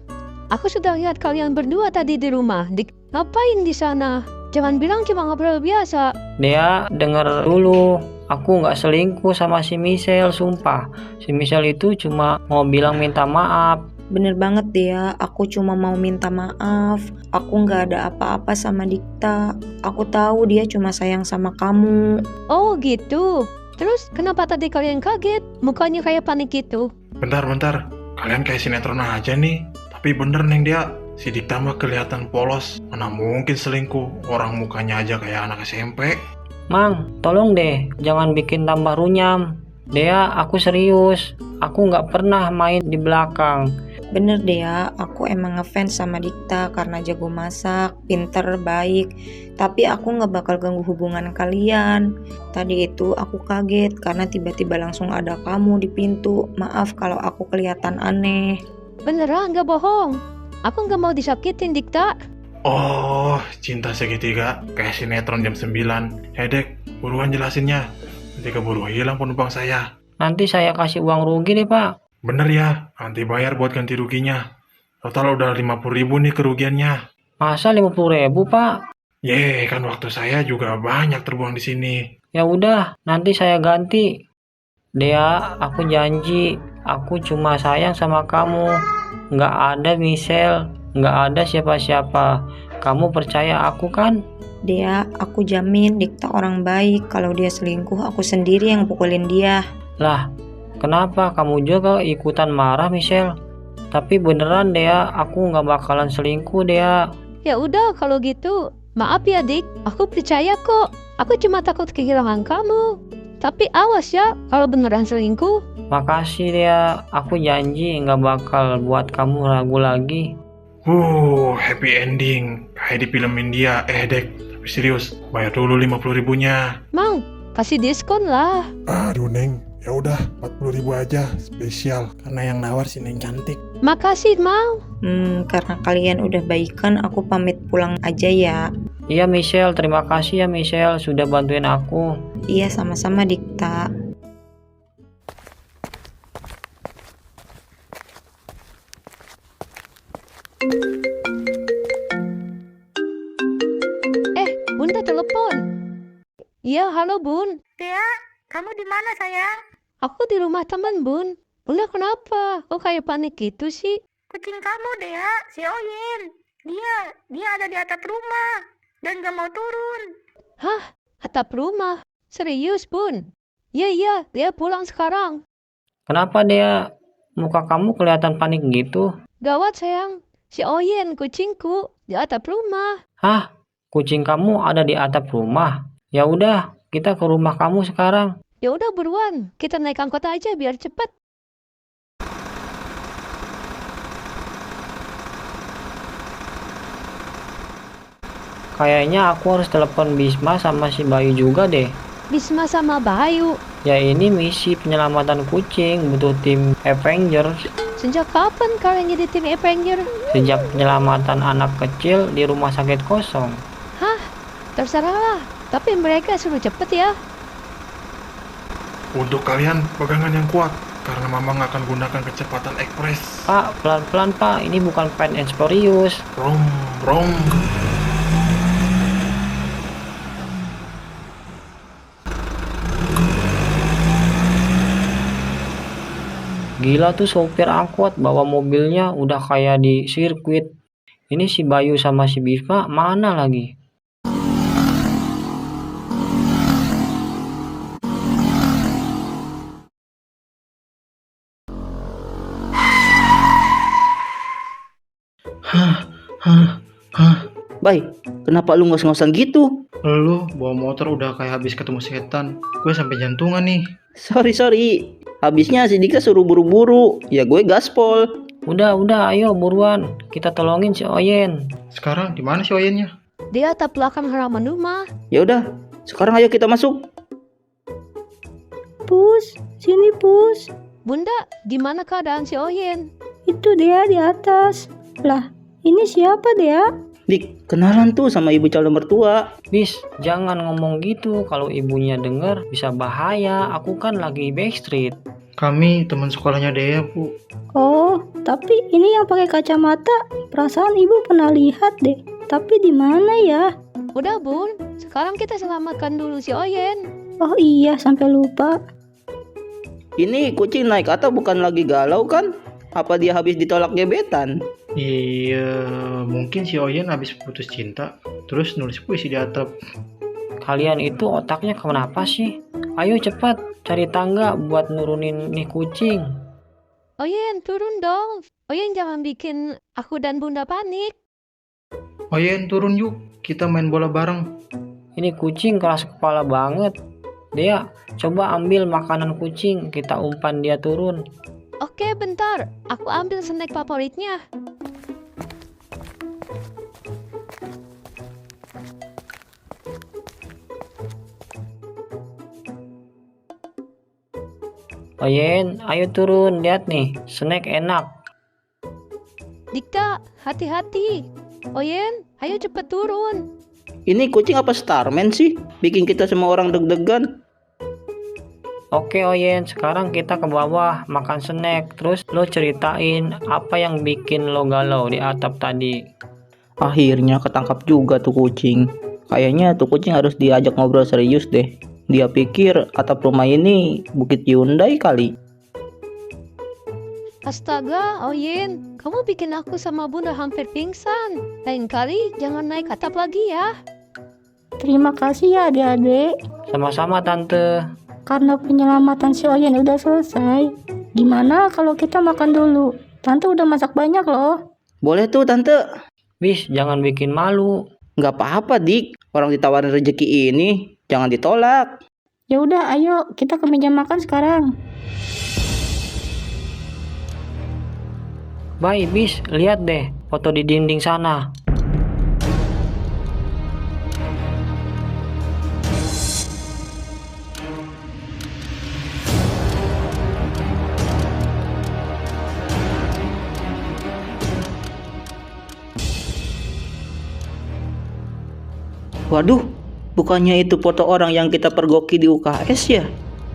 [SPEAKER 2] Aku sudah lihat kalian berdua tadi di rumah. Ngapain di sana? Jangan bilang cuma ngobrol biasa.
[SPEAKER 3] Dea, denger dulu. Aku nggak selingkuh sama si Michelle, sumpah. Si Michelle itu cuma mau bilang minta maaf.
[SPEAKER 6] Bener banget Dea, aku cuma mau minta maaf. Aku nggak ada apa-apa sama Dikta. Aku tahu dia cuma sayang sama kamu.
[SPEAKER 2] Oh gitu. Terus kenapa tadi kalian kaget? Mukanya kayak panik gitu.
[SPEAKER 7] Bentar, kalian kayak sinetron aja nih. Tapi bener Neng Dia, si Dikta mah kelihatan polos. Mana mungkin selingkuh, orang mukanya aja kayak anak SMP.
[SPEAKER 3] Mang, tolong deh, jangan bikin tambah runyam. Dea, aku serius. Aku nggak pernah main di belakang.
[SPEAKER 6] Bener Dea, aku emang ngefans sama Dikta karena jago masak, pinter, baik. Tapi aku gak bakal ganggu hubungan kalian. Tadi itu aku kaget karena tiba-tiba langsung ada kamu di pintu. Maaf kalau aku kelihatan aneh.
[SPEAKER 2] Beneran gak bohong. Aku gak mau disakitin Dikta.
[SPEAKER 7] Oh, cinta segitiga kayak sinetron jam 9. Dek, buruan jelasinnya. Nanti keburu hilang penumpang saya.
[SPEAKER 3] Nanti saya kasih uang rugi deh, Pak.
[SPEAKER 7] Bener ya, nanti bayar buat ganti ruginya. Total udah 50.000 nih kerugiannya.
[SPEAKER 3] Masa 50.000, Pak?
[SPEAKER 7] Ye, kan waktu saya juga banyak terbuang di sini.
[SPEAKER 3] Ya udah, nanti saya ganti. Dea, aku janji, aku cuma sayang sama kamu. Nggak ada Michelle, nggak ada siapa-siapa. Kamu percaya aku kan?
[SPEAKER 6] Dea, aku jamin Dikta orang baik. Kalau dia selingkuh, aku sendiri yang pukulin dia.
[SPEAKER 3] Lah, kenapa kamu juga ikutan marah, Michelle? Tapi beneran Dea, aku nggak bakalan selingkuh, Dea.
[SPEAKER 2] Ya udah kalau gitu. Maaf ya Dik, aku percaya kok. Aku cuma takut kehilangan kamu. Tapi awas ya, kalau beneran selingkuh.
[SPEAKER 3] Makasih Dea, aku janji nggak bakal buat kamu ragu lagi.
[SPEAKER 7] Happy ending. Kayak di film India. Dek, tapi serius, bayar dulu 50.000-nya.
[SPEAKER 2] Mau, kasih diskon lah.
[SPEAKER 9] Aduh Neng, ya udah 40.000 aja spesial karena yang nawar si Neng cantik.
[SPEAKER 2] Makasih Mau.
[SPEAKER 6] Karena kalian udah baikan, aku pamit pulang aja ya.
[SPEAKER 3] Iya Michelle, terima kasih ya Michelle sudah bantuin aku.
[SPEAKER 6] Iya sama-sama Dikta.
[SPEAKER 2] Bunda telepon. Iya, halo Bun.
[SPEAKER 10] Dea, kamu di mana sayang?
[SPEAKER 2] Aku di rumah teman Bun. Bunda kenapa? Kok kayak panik gitu sih?
[SPEAKER 10] Kucing kamu Dea, si Oyen. Dia ada di atap rumah dan gak mau turun.
[SPEAKER 2] Hah? Atap rumah? Serius Bun? Iya, dia pulang sekarang.
[SPEAKER 3] Kenapa Dea? Muka kamu kelihatan panik gitu.
[SPEAKER 2] Gawat sayang. Si Oyen, kucingku, di atap rumah.
[SPEAKER 3] Hah? Kucing kamu ada di atap rumah? Ya udah, kita ke rumah kamu sekarang.
[SPEAKER 2] Ya udah buruan, kita naik angkot aja biar cepet.
[SPEAKER 3] Kayaknya aku harus telepon Bisma sama si Bayu juga deh.
[SPEAKER 2] Bisma sama Bayu.
[SPEAKER 3] Ya ini misi penyelamatan kucing, butuh tim Avengers.
[SPEAKER 2] Sejak kapan kalian jadi tim Avenger?
[SPEAKER 3] Sejak penyelamatan anak kecil di rumah sakit kosong.
[SPEAKER 2] Hah? Terserah, tapi mereka suruh cepet ya.
[SPEAKER 7] Untuk kalian, pegangan yang kuat. Karena Mamang akan gunakan kecepatan ekspres.
[SPEAKER 3] Pak, pelan-pelan Pak, ini bukan Fast and Furious.
[SPEAKER 7] Brom.
[SPEAKER 3] Gila tuh sopir angkot, bawa mobilnya udah kayak di sirkuit. Ini si Bayu sama si Bisma mana lagi?
[SPEAKER 4] Bay, kenapa lu ngos-ngosan gitu?
[SPEAKER 5] Lu bawa motor udah kayak habis ketemu setan. Gue sampai jantungan nih.
[SPEAKER 4] Sorry. Habisnya si Dika suruh buru-buru. Ya gue gaspol.
[SPEAKER 3] Udah, ayo buruan. Kita tolongin si Oyen.
[SPEAKER 5] Sekarang di mana sih Oyennya?
[SPEAKER 2] Di atap belakang halaman rumah.
[SPEAKER 4] Ya udah, sekarang ayo kita masuk.
[SPEAKER 10] Pus, sini Pus.
[SPEAKER 2] Bunda, gimana keadaan si Oyen?
[SPEAKER 10] Itu Dea di atas. Lah, ini siapa Dea?
[SPEAKER 4] Dik, kenalan tuh sama ibu calon mertua.
[SPEAKER 3] Bis, jangan ngomong gitu. Kalau ibunya denger bisa bahaya. Aku kan lagi backstreet.
[SPEAKER 5] Kami teman sekolahnya Dea, Bu.
[SPEAKER 11] Oh, tapi ini yang pakai kacamata, perasaan ibu pernah lihat deh. Tapi di mana ya?
[SPEAKER 2] Udah Bun, sekarang kita selamatkan dulu si Oyen.
[SPEAKER 11] Oh iya, sampai lupa.
[SPEAKER 4] Ini kucing naik atau bukan lagi galau kan? Apa dia habis ditolak gebetan?
[SPEAKER 5] Iya, mungkin si Oyen habis putus cinta, terus nulis puisi di atap.
[SPEAKER 3] Kalian itu otaknya kenapa sih? Ayo cepat cari tangga buat nurunin nih kucing.
[SPEAKER 2] Oyen, turun dong. Oyen jangan bikin aku dan Bunda panik.
[SPEAKER 5] Oyen, turun yuk, kita main bola bareng.
[SPEAKER 3] Ini kucing keras kepala banget. Dea, coba ambil makanan kucing, kita umpan dia turun.
[SPEAKER 2] Oke, bentar. Aku ambil snack favoritnya.
[SPEAKER 3] Oyen, ayo turun, lihat nih, snack enak.
[SPEAKER 2] Dikta, hati-hati. Oyen, ayo cepet turun.
[SPEAKER 4] Ini kucing apa Starman sih? Bikin kita semua orang deg-degan.
[SPEAKER 3] Oke Oyen, sekarang kita ke bawah makan snack. Terus lo ceritain apa yang bikin lo galau di atap tadi.
[SPEAKER 4] Akhirnya ketangkap juga tuh kucing. Kayaknya tuh kucing harus diajak ngobrol serius deh. Dia pikir atap rumah ini Bukit Hyundai kali.
[SPEAKER 2] Astaga, Oyen, kamu bikin aku sama Bunda hampir pingsan. Lain kali jangan naik atap lagi ya.
[SPEAKER 11] Terima kasih ya adik-adik.
[SPEAKER 3] Sama-sama tante.
[SPEAKER 11] Karena penyelamatan si Oyen udah selesai. Gimana kalau kita makan dulu? Tante udah masak banyak loh.
[SPEAKER 4] Boleh tuh tante.
[SPEAKER 3] Bis, jangan bikin malu.
[SPEAKER 4] Nggak apa-apa Dik. Orang ditawarin rezeki ini jangan ditolak.
[SPEAKER 11] Ya udah, ayo kita ke meja makan sekarang.
[SPEAKER 3] Bye, Bis, lihat deh foto di dinding sana.
[SPEAKER 4] Waduh, bukannya itu foto orang yang kita pergoki di UKS ya?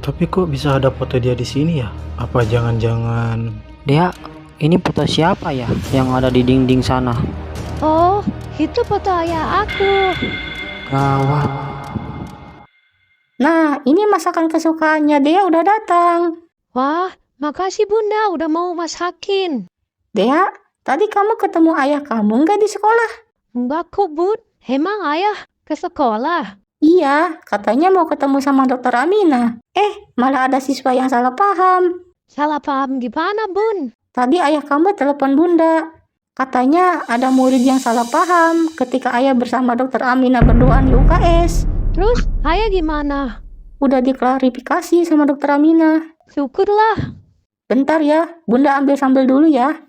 [SPEAKER 5] Tapi kok bisa ada foto dia di sini ya? Apa jangan-jangan...
[SPEAKER 3] Dea, ini foto siapa ya yang ada di dinding sana?
[SPEAKER 2] Oh, itu foto ayah aku.
[SPEAKER 3] Gawat.
[SPEAKER 11] Nah, ini masakan kesukaannya Dea udah datang.
[SPEAKER 2] Wah, makasih Bunda udah mau masakin.
[SPEAKER 11] Dea, tadi kamu ketemu ayah kamu nggak di sekolah?
[SPEAKER 2] Enggak kok Bun, emang ayah ke sekolah?
[SPEAKER 11] Iya, katanya mau ketemu sama dokter Amina. Malah ada siswa yang salah paham.
[SPEAKER 2] Salah paham gimana Bun?
[SPEAKER 11] Tadi ayah kamu telepon Bunda. Katanya ada murid yang salah paham ketika ayah bersama dokter Amina berdoa di UKS.
[SPEAKER 2] Terus ayah gimana?
[SPEAKER 11] Udah diklarifikasi sama dokter Amina.
[SPEAKER 2] Syukurlah.
[SPEAKER 11] Bentar ya, Bunda ambil sambal dulu ya.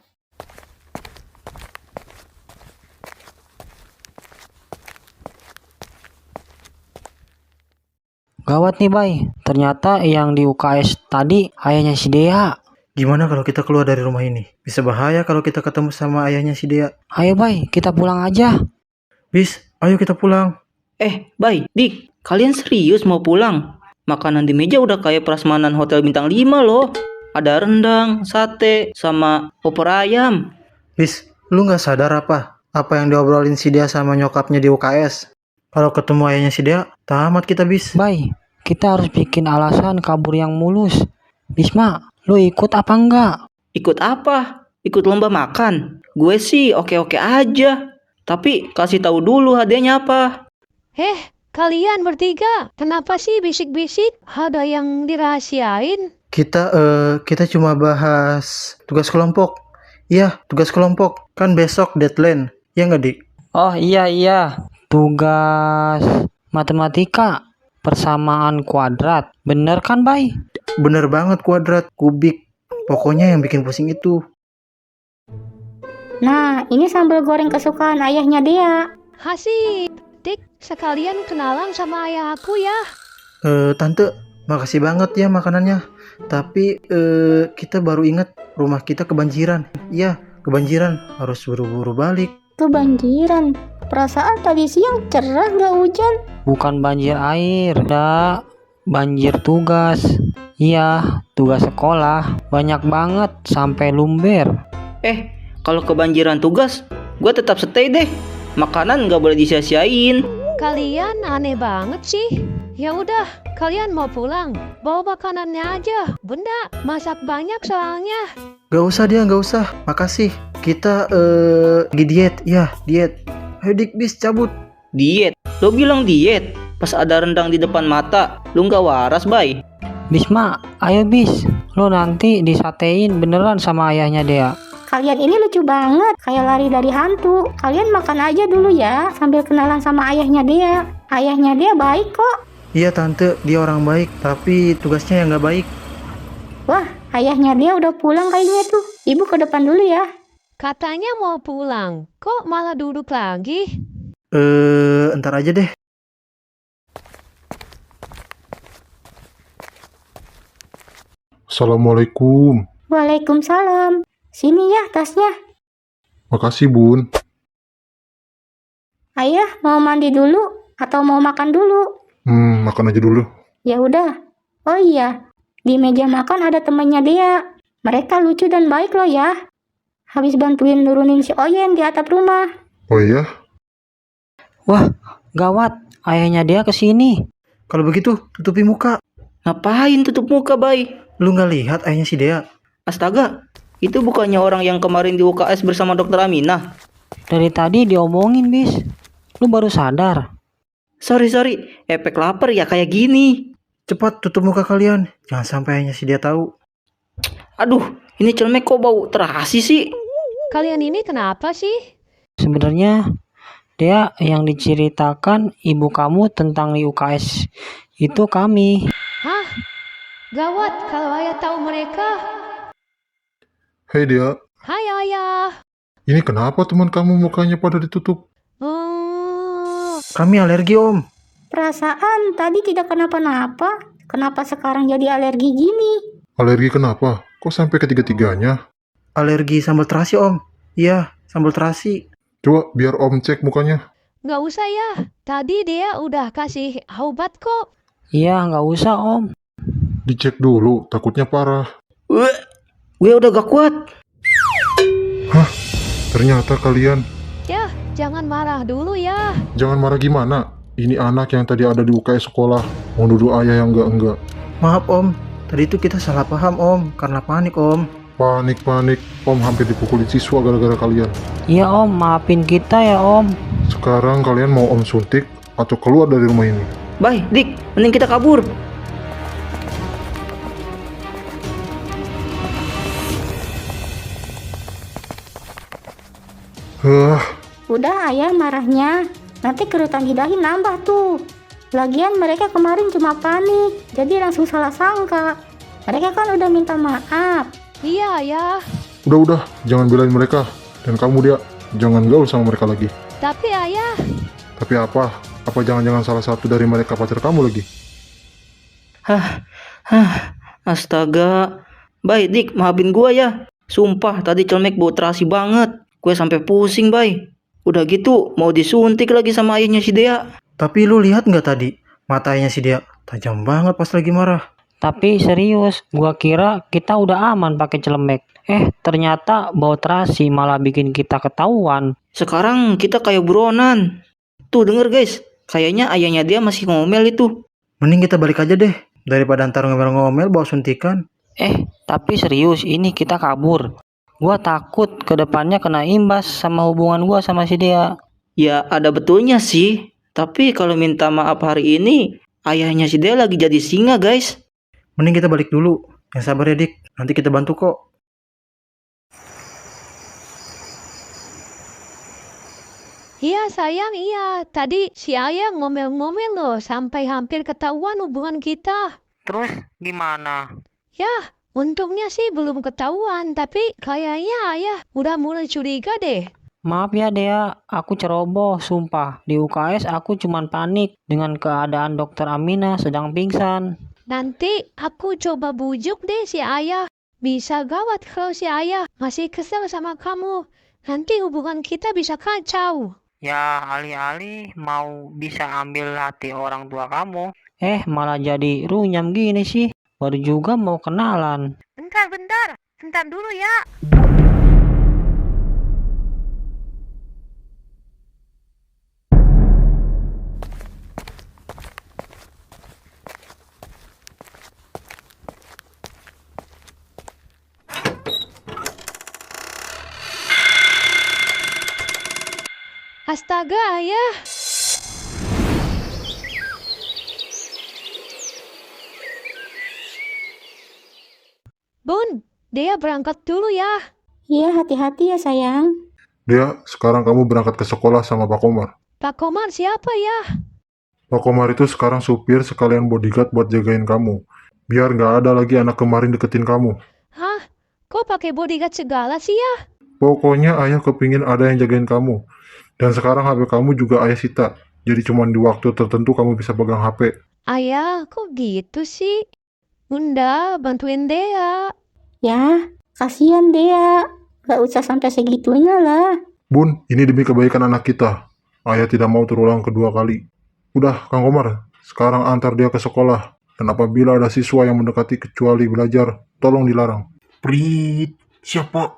[SPEAKER 3] Gawat nih, Bay. Ternyata yang di UKS tadi ayahnya si Dea.
[SPEAKER 5] Gimana kalau kita keluar dari rumah ini? Bisa bahaya kalau kita ketemu sama ayahnya si Dea.
[SPEAKER 3] Ayo, Bay, kita pulang aja.
[SPEAKER 5] Bis, ayo kita pulang.
[SPEAKER 4] Bay, Dik, kalian serius mau pulang? Makanan di meja udah kayak prasmanan hotel bintang 5 loh. Ada rendang, sate, sama opor ayam.
[SPEAKER 5] Bis, lu nggak sadar apa? Apa yang diobrolin si Dea sama nyokapnya di UKS? Kalau ketemu ayahnya si Dea, tamat kita Bis.
[SPEAKER 3] Bay, kita harus bikin alasan kabur yang mulus. Bisma, lu ikut apa enggak?
[SPEAKER 4] Ikut apa? Ikut lomba makan? Gue sih oke-oke aja. Tapi kasih tahu dulu hadiahnya apa.
[SPEAKER 2] Kalian bertiga, kenapa sih bisik-bisik? Ada yang dirahasiain?
[SPEAKER 5] Kita cuma bahas tugas kelompok. Iya, tugas kelompok. Kan besok deadline. Ya nggak, Dik?
[SPEAKER 3] Oh iya. Tugas matematika, persamaan kuadrat. Bener kan, Bay?
[SPEAKER 5] Bener banget, kuadrat, kubik. Pokoknya yang bikin pusing itu.
[SPEAKER 11] Nah, ini sambal goreng kesukaan ayahnya Dea.
[SPEAKER 2] Hasib, Dik, sekalian kenalan sama ayah aku ya.
[SPEAKER 5] Tante, makasih banget ya makanannya. Tapi kita baru ingat rumah kita kebanjiran. Iya, kebanjiran. Harus buru-buru balik.
[SPEAKER 11] Kebanjiran. Perasaan tadi siang cerah nggak hujan.
[SPEAKER 3] Bukan banjir air, Banjir tugas. Iya, tugas sekolah. Banyak banget sampai lumber.
[SPEAKER 4] Kalau kebanjiran tugas, gue tetap stay deh. Makanan nggak boleh disia-siain.
[SPEAKER 2] Kalian aneh banget sih. Ya udah, kalian mau pulang. Bawa makanannya aja. Bunda, masak banyak soalnya.
[SPEAKER 5] Gak usah dia, gak usah. Makasih. Kita lagi diet. Ya, diet. Ayo Dik, bis cabut.
[SPEAKER 4] Diet? Lo bilang diet? Pas ada rendang di depan mata, lo nggak waras, Bay.
[SPEAKER 3] Bisma, ayo bis. Lo nanti disatein beneran sama ayahnya Dea.
[SPEAKER 11] Kalian ini lucu banget, kayak lari dari hantu. Kalian makan aja dulu ya, sambil kenalan sama ayahnya Dea. Ayahnya Dea baik kok.
[SPEAKER 5] Iya tante, dia orang baik, tapi tugasnya yang nggak baik.
[SPEAKER 11] Wah, ayahnya Dea udah pulang kayaknya tuh. Ibu ke depan dulu ya.
[SPEAKER 2] Katanya mau pulang. Kok malah duduk lagi?
[SPEAKER 5] Entar aja deh.
[SPEAKER 7] Assalamualaikum.
[SPEAKER 11] Waalaikumsalam. Sini ya tasnya.
[SPEAKER 7] Makasih, Bun.
[SPEAKER 11] Ayah mau mandi dulu atau mau makan dulu?
[SPEAKER 7] Makan aja dulu.
[SPEAKER 11] Ya udah. Oh iya, di meja makan ada temannya Dea. Mereka lucu dan baik loh ya. Habis bantuin nurunin si Oyen di atap rumah.
[SPEAKER 7] Oh iya?
[SPEAKER 3] Wah, gawat. Ayahnya Dea kesini.
[SPEAKER 5] Kalau begitu, tutupi muka.
[SPEAKER 4] Ngapain tutup muka, Bay?
[SPEAKER 5] Lu nggak lihat ayahnya si Dea?
[SPEAKER 4] Astaga, itu bukannya orang yang kemarin di UKS bersama dokter Aminah?
[SPEAKER 3] Dari tadi diomongin, bis. Lu baru sadar.
[SPEAKER 4] Sorry, efek lapar ya kayak gini.
[SPEAKER 5] Cepat tutup muka kalian. Jangan sampai ayahnya si Dea tahu.
[SPEAKER 4] Aduh, ini celemek kok bau terasi sih?
[SPEAKER 2] Kalian ini kenapa sih?
[SPEAKER 3] Sebenarnya Dea yang diceritakan ibu kamu tentang di UKS itu kami.
[SPEAKER 2] Hah? Gawat kalau ayah tahu mereka.
[SPEAKER 7] Hei Dea,
[SPEAKER 2] Hai ayah.
[SPEAKER 7] ini kenapa teman kamu mukanya pada ditutup?
[SPEAKER 5] Kami alergi, Om.
[SPEAKER 11] Perasaan tadi tidak kenapa-napa. Kenapa sekarang jadi alergi gini?
[SPEAKER 7] Alergi kenapa? Kok sampai ketiga-tiganya?
[SPEAKER 5] Alergi sambal terasi, Om. Iya, sambal terasi.
[SPEAKER 7] Coba biar Om cek mukanya.
[SPEAKER 2] Nggak usah ya. Tadi dia udah kasih obat kok.
[SPEAKER 3] Iya, nggak usah Om.
[SPEAKER 7] Dicek dulu, takutnya parah.
[SPEAKER 4] Gue udah gak kuat.
[SPEAKER 7] Hah? Ternyata kalian.
[SPEAKER 2] Ya, jangan marah dulu ya.
[SPEAKER 7] Jangan marah gimana? Ini anak yang tadi ada di UKS sekolah. Mau nuduh ayah yang enggak.
[SPEAKER 5] Maaf, Om. Tadi itu kita salah paham, Om. Karena panik, Om.
[SPEAKER 7] Panik. Om hampir dipukulin siswa gara-gara kalian.
[SPEAKER 3] Iya Om, maafin kita ya Om.
[SPEAKER 7] Sekarang kalian mau Om suntik atau keluar dari rumah ini?
[SPEAKER 4] Bay, Dik, mending kita kabur.
[SPEAKER 11] Udah ayah marahnya. Nanti kerutan di dahi nambah tuh. Lagian mereka kemarin cuma panik. Jadi langsung salah sangka. Mereka kan udah minta maaf.
[SPEAKER 2] Iya ayah.
[SPEAKER 7] Udah, jangan belain mereka. Dan kamu dia, jangan gaul sama mereka lagi.
[SPEAKER 2] Tapi ayah.
[SPEAKER 7] Tapi apa? Apa jangan-jangan salah satu dari mereka pacar kamu lagi?
[SPEAKER 4] Astaga. Bay, Dik, maafin gua ya. Sumpah, tadi celemek bau terasi banget. Gue sampai pusing, Bay. Udah gitu, mau disuntik lagi sama ayahnya si Dea.
[SPEAKER 5] Tapi lu lihat nggak tadi? Mata ayahnya si Dea tajam banget pas lagi marah.
[SPEAKER 3] Tapi serius, gua kira kita udah aman pakai celemek. Ternyata bau terasi malah bikin kita ketahuan.
[SPEAKER 4] Sekarang kita kayak buronan. Tuh denger guys, kayaknya ayahnya dia masih ngomel itu.
[SPEAKER 5] Mending kita balik aja deh. Daripada ntar ngomel-ngomel bawa suntikan.
[SPEAKER 3] Tapi serius, ini kita kabur. Gua takut kedepannya kena imbas sama hubungan gua sama si Dea.
[SPEAKER 4] Ya ada betulnya sih. Tapi kalau minta maaf hari ini, ayahnya si Dea lagi jadi singa guys.
[SPEAKER 5] Mending kita balik dulu. Yang sabar ya Dik, nanti kita bantu kok.
[SPEAKER 2] Iya sayang, iya. Tadi si ayah ngomel-ngomel loh sampai hampir ketahuan hubungan kita.
[SPEAKER 3] Terus gimana?
[SPEAKER 2] Ya, untungnya sih belum ketahuan, tapi kayaknya ayah udah mulai curiga deh.
[SPEAKER 3] Maaf ya Dea, aku ceroboh, sumpah. Di UKS aku cuman panik dengan keadaan dokter Aminah sedang pingsan.
[SPEAKER 2] Nanti aku coba bujuk deh si ayah. Bisa gawat kalau si ayah masih kesel sama kamu. Nanti hubungan kita bisa kacau.
[SPEAKER 3] Ya, alih-alih mau bisa ambil hati orang tua kamu, Malah jadi runyam gini sih. Baru juga mau kenalan.
[SPEAKER 10] Bentar dulu ya.
[SPEAKER 2] Astaga, ayah. Bun, Dea berangkat dulu ya.
[SPEAKER 11] Iya, hati-hati ya sayang.
[SPEAKER 7] Dia, sekarang kamu berangkat ke sekolah sama Pak Komar.
[SPEAKER 2] Pak Komar siapa ya?
[SPEAKER 7] Pak Komar itu sekarang supir sekalian bodyguard buat jagain kamu. Biar nggak ada lagi anak kemarin deketin kamu.
[SPEAKER 2] Hah? Kok pakai bodyguard segala sih ya?
[SPEAKER 7] Pokoknya ayah kepingin ada yang jagain kamu. Dan sekarang HP kamu juga ayah sita. Jadi cuma di waktu tertentu kamu bisa pegang HP.
[SPEAKER 2] Ayah, kok gitu sih? Bunda, bantuin Dea.
[SPEAKER 11] Ya, kasihan Dea. Gak usah sampai segitunya lah.
[SPEAKER 7] Bun, ini demi kebaikan anak kita. Ayah tidak mau terulang kedua kali. Udah, Kang Komar, sekarang antar dia ke sekolah. Dan apabila ada siswa yang mendekati kecuali belajar, tolong dilarang.
[SPEAKER 9] Prit, siapa?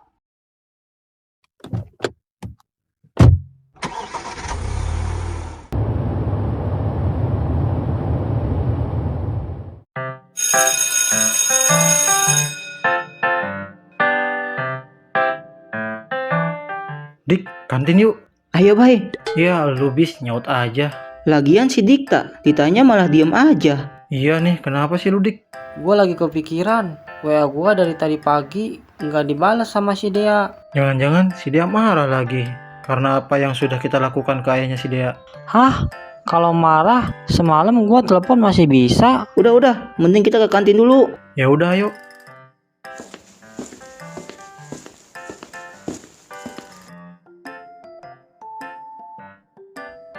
[SPEAKER 5] Dik, kantin yuk.
[SPEAKER 4] Ayo Bay.
[SPEAKER 5] Ya, lu bis nyaut aja.
[SPEAKER 4] Lagian si Dikta ditanya malah diem aja.
[SPEAKER 5] Iya nih, kenapa sih lu Dik?
[SPEAKER 3] Gue lagi kepikiran. WA gue dari tadi pagi nggak dibalas sama si Dea.
[SPEAKER 5] Jangan-jangan si Dea marah lagi. Karena apa yang sudah kita lakukan ke ayahnya si Dea.
[SPEAKER 3] Hah? Kalau marah, semalam gue telepon masih bisa.
[SPEAKER 4] Udah, mending kita ke kantin dulu.
[SPEAKER 5] Ya udah, ayo.